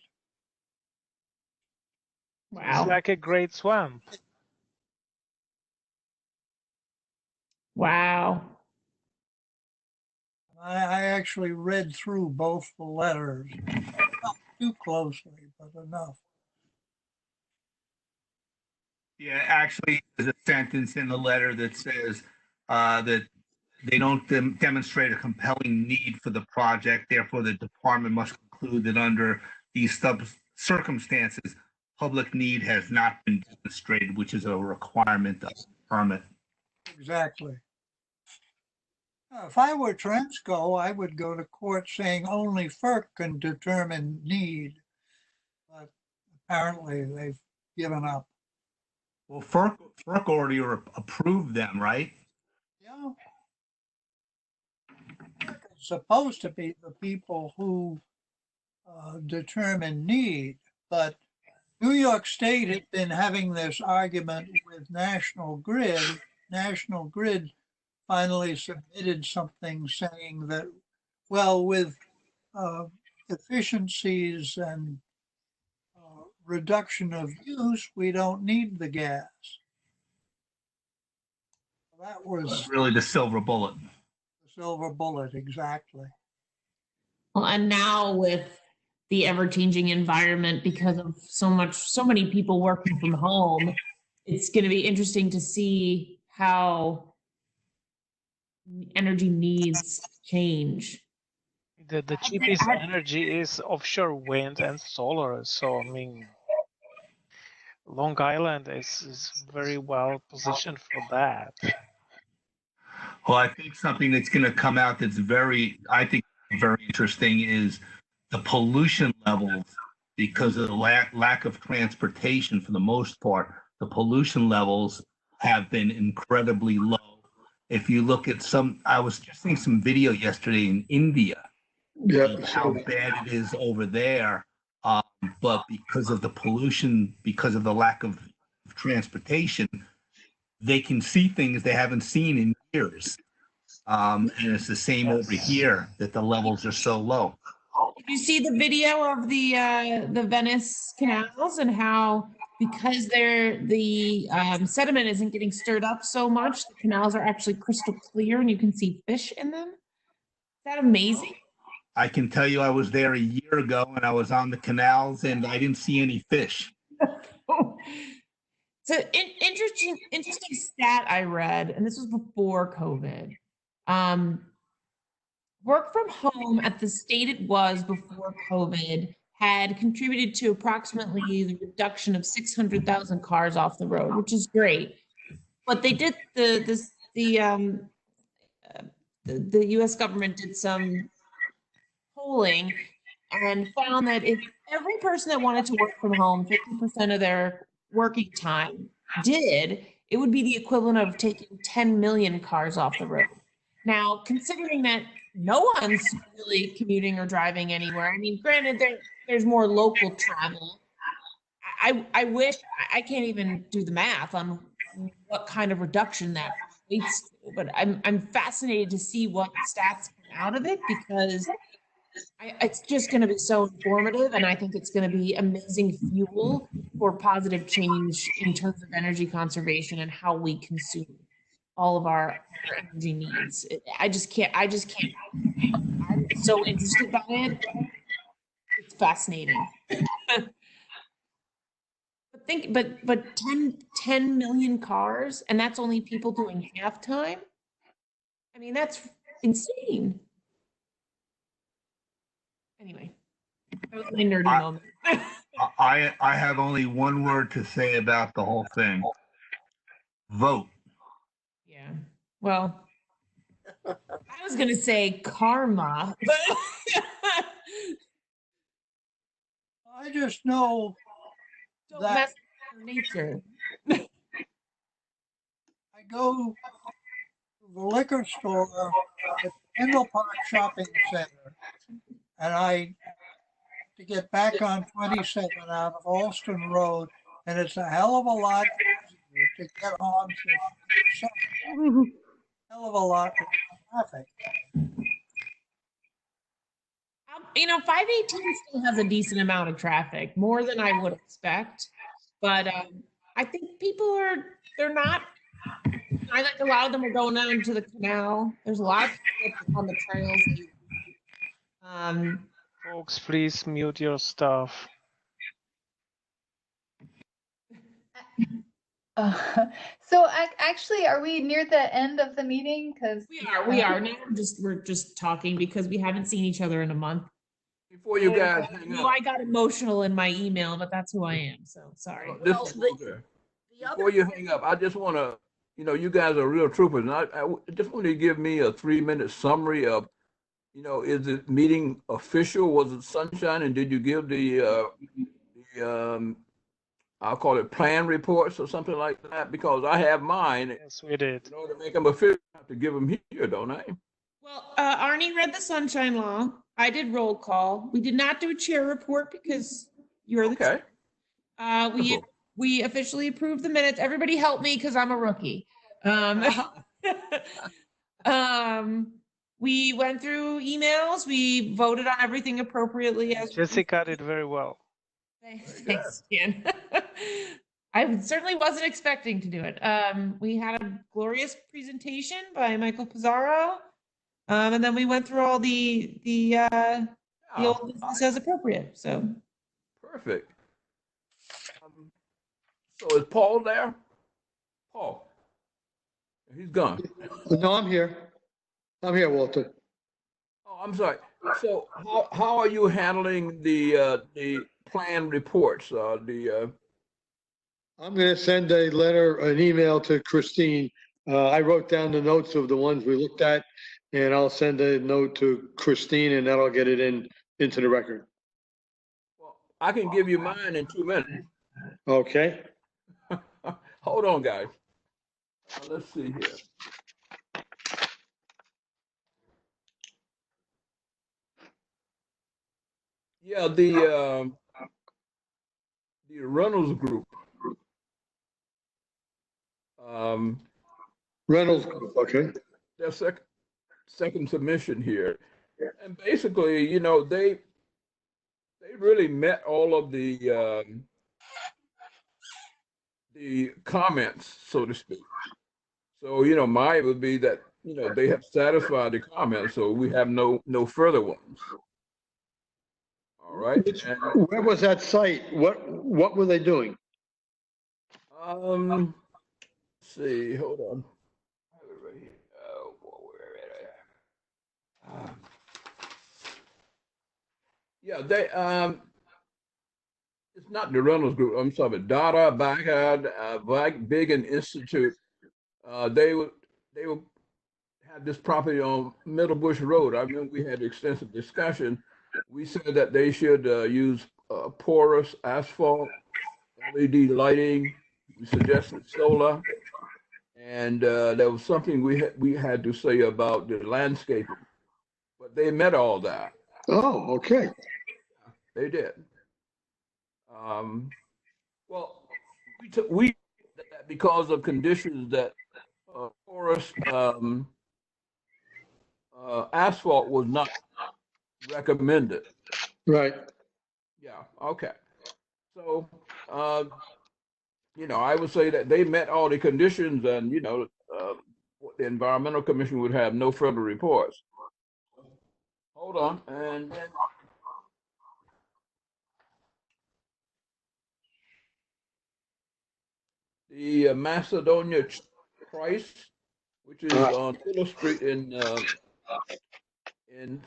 Speaker 2: Wow.
Speaker 4: It's like a great swamp.
Speaker 2: Wow.
Speaker 6: I actually read through both the letters, not too closely, but enough.
Speaker 1: Yeah, actually, there's a sentence in the letter that says that they don't demonstrate a compelling need for the project. Therefore, the department must conclude that under these circumstances, public need has not been demonstrated, which is a requirement of the permit.
Speaker 6: Exactly. If I were Transco, I would go to court saying only FERC can determine need. But apparently they've given up.
Speaker 1: Well, FERC already approved them, right?
Speaker 6: Yeah. It's supposed to be the people who determine need, but New York State had been having this argument with National Grid. National Grid finally submitted something saying that, well, with efficiencies and reduction of use, we don't need the gas. That was
Speaker 1: really the silver bullet.
Speaker 6: the silver bullet, exactly.
Speaker 2: Well, and now with the ever-changing environment, because of so many people working from home, it's going to be interesting to see how energy needs change.
Speaker 4: The cheapest energy is offshore wind and solar. So, I mean, Long Island is very well positioned for that.
Speaker 1: Well, I think something that's going to come out that's very interesting is the pollution levels, because of the lack of transportation for the most part. The pollution levels have been incredibly low. If you look at I was just seeing some video yesterday in India, of how bad it is over there. But because of the pollution, because of the lack of transportation, they can see things they haven't seen in years. And it's the same over here, that the levels are so low.
Speaker 2: Did you see the video of the Venice canals and how, because the sediment isn't getting stirred up so much, the canals are actually crystal clear and you can see fish in them? Is that amazing?
Speaker 1: I can tell you I was there a year ago and I was on the canals and I didn't see any fish.
Speaker 2: It's an interesting stat I read, and this was before COVID. Work from home at the state it was before COVID had contributed to approximately the reduction of 600,000 cars off the road, which is great. But they did the U.S. government did some polling and found that if every person that wanted to work from home, 50% of their working time did, it would be the equivalent of taking 10 million cars off the road. Now, considering that no one's really commuting or driving anywhere, I mean, granted, there's more local travel. I wish, I can't even do the math on what kind of reduction that equates to, but I'm fascinated to see what stats come out of it, because it's just going to be so informative, and I think it's going to be amazing fuel for positive change in terms of energy conservation and how we consume all of our energy needs. I just can't. I'm so interested by it. It's fascinating. But 10 million cars, and that's only people doing half time. I mean, that's insane. Anyway, that was my nerdy moment.
Speaker 1: I have only one word to say about the whole thing. Vote.
Speaker 2: Yeah. Well, I was going to say karma, but
Speaker 6: I just know
Speaker 2: don't
Speaker 6: that
Speaker 2: mess with nature.
Speaker 6: I go to the liquor store at Kendall Park Shopping Center, and to get back on 27 out of Alston Road, and it's a hell of a lot easier to get on to hell of a lot of traffic.
Speaker 2: You know, 518 still has a decent amount of traffic, more than I would expect. But I think people they're not I think a lot of them are going down to the canal. There's a lot of people on the trails.
Speaker 4: Folks, please mute your stuff.
Speaker 5: So actually, are we near the end of the meeting? Because
Speaker 2: we are now. We're just talking because we haven't seen each other in a month.
Speaker 15: Before you guys
Speaker 2: I
Speaker 15: hang
Speaker 2: know
Speaker 15: up,
Speaker 2: I got emotional in my email, but that's who I am. So sorry.
Speaker 8: Well,
Speaker 15: okay.
Speaker 8: the
Speaker 15: Before
Speaker 8: other,
Speaker 15: you hang up, I just want to, you guys are real troopers, and I just want to give me a 3-minute summary of, is the meeting official? Was it sunshine? And did you give the I'll call it plan reports or something like that? Because I have mine.
Speaker 4: Yes, we did.
Speaker 15: In order to make them official, I have to give them here, don't I?
Speaker 2: Well, Arnie read the sunshine law. I did roll call. We did not do a chair report because you're the
Speaker 15: Okay.
Speaker 2: chair. We officially approved the minutes. Everybody help me because I'm a rookie. We went through emails. We voted on everything appropriately. As
Speaker 4: Jessica did very well.
Speaker 2: Thanks, Dan. I certainly wasn't expecting to do it. We had a glorious presentation by Michael Pizarro. And then we went through all the old business as appropriate. So
Speaker 15: perfect. So is Paul there? Paul, he's gone.
Speaker 9: No, I'm here. I'm here, Walter.
Speaker 15: Oh, I'm sorry. So how are you handling the plan reports?
Speaker 9: I'm going to send an email to Christine. I wrote down the notes of the ones we looked at, and I'll send a note to Christine, and that'll get it into the record.
Speaker 15: Well, I can give you mine in 2 minutes.
Speaker 9: Okay.
Speaker 15: Hold on, guys. Let's see here. Yeah, the Reynolds Group.
Speaker 9: Reynolds Group, okay.
Speaker 15: Their second submission here, and basically, they really met all of the comments, so to speak. So, mine would be that, they have satisfied the comments, so we have no further ones. All right.
Speaker 9: Where was that site? What were they doing?
Speaker 15: Let's see, hold on. Right here. Oh, boy, where are they? Yeah, they it's not the Reynolds Group. I'm sorry, Dada, Baggad, Big and Institute. They would have this property on Middle Bush Road. I remember we had extensive discussion. We said that they should use porous asphalt, LED lighting. We suggested solar, and there was something we had to say about the landscaping. But they met all that.
Speaker 9: Oh, okay.
Speaker 15: They did. Well, we because of conditions that porous asphalt was not recommended.
Speaker 9: Right.
Speaker 15: Yeah. Okay. So, I would say that they met all the conditions, and the Environmental Commission would have no further reports. Hold on, and then. The Macedonia Price, which is on Willow Street in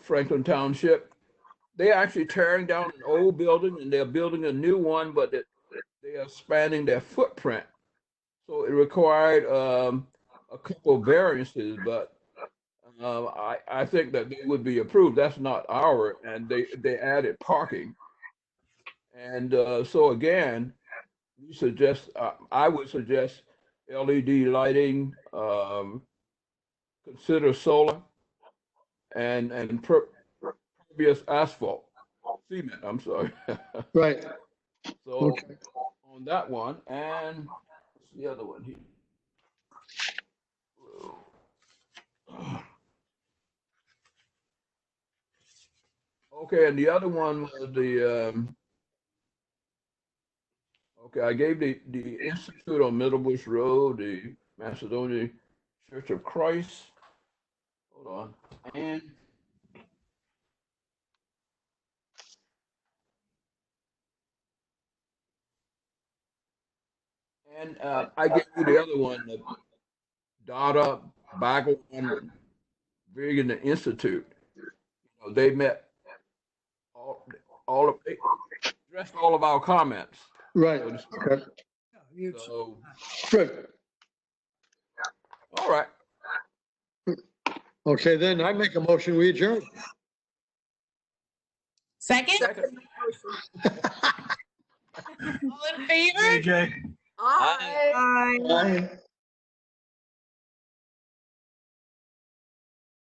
Speaker 15: Franklin Township, they're actually tearing down an old building and they're building a new one, but they are expanding their footprint. So it required a couple of variances, but I think that they would be approved. That's not and they added parking. And so again, I would suggest LED lighting, consider solar, and pervious asphalt, cement, I'm sorry.
Speaker 9: Right.
Speaker 15: So
Speaker 9: okay.
Speaker 15: On that one, and what's the other one here? Okay, and the other one was the okay, I gave the Institute on Middle Bush Road, the Macedonia Church of Christ. Hold on. And I gave you the other one, the Dada Bagel one, Vegan Institute. You know, they met they addressed all of our comments.
Speaker 9: Right.
Speaker 15: So,
Speaker 9: Okay.
Speaker 15: so
Speaker 9: Good.
Speaker 15: all right.
Speaker 9: Okay, then I make a motion, we adjourn.
Speaker 2: Second?
Speaker 8: Second motion.
Speaker 2: All in favor?
Speaker 6: AJ.
Speaker 8: Aye.
Speaker 3: Bye.
Speaker 9: Aye.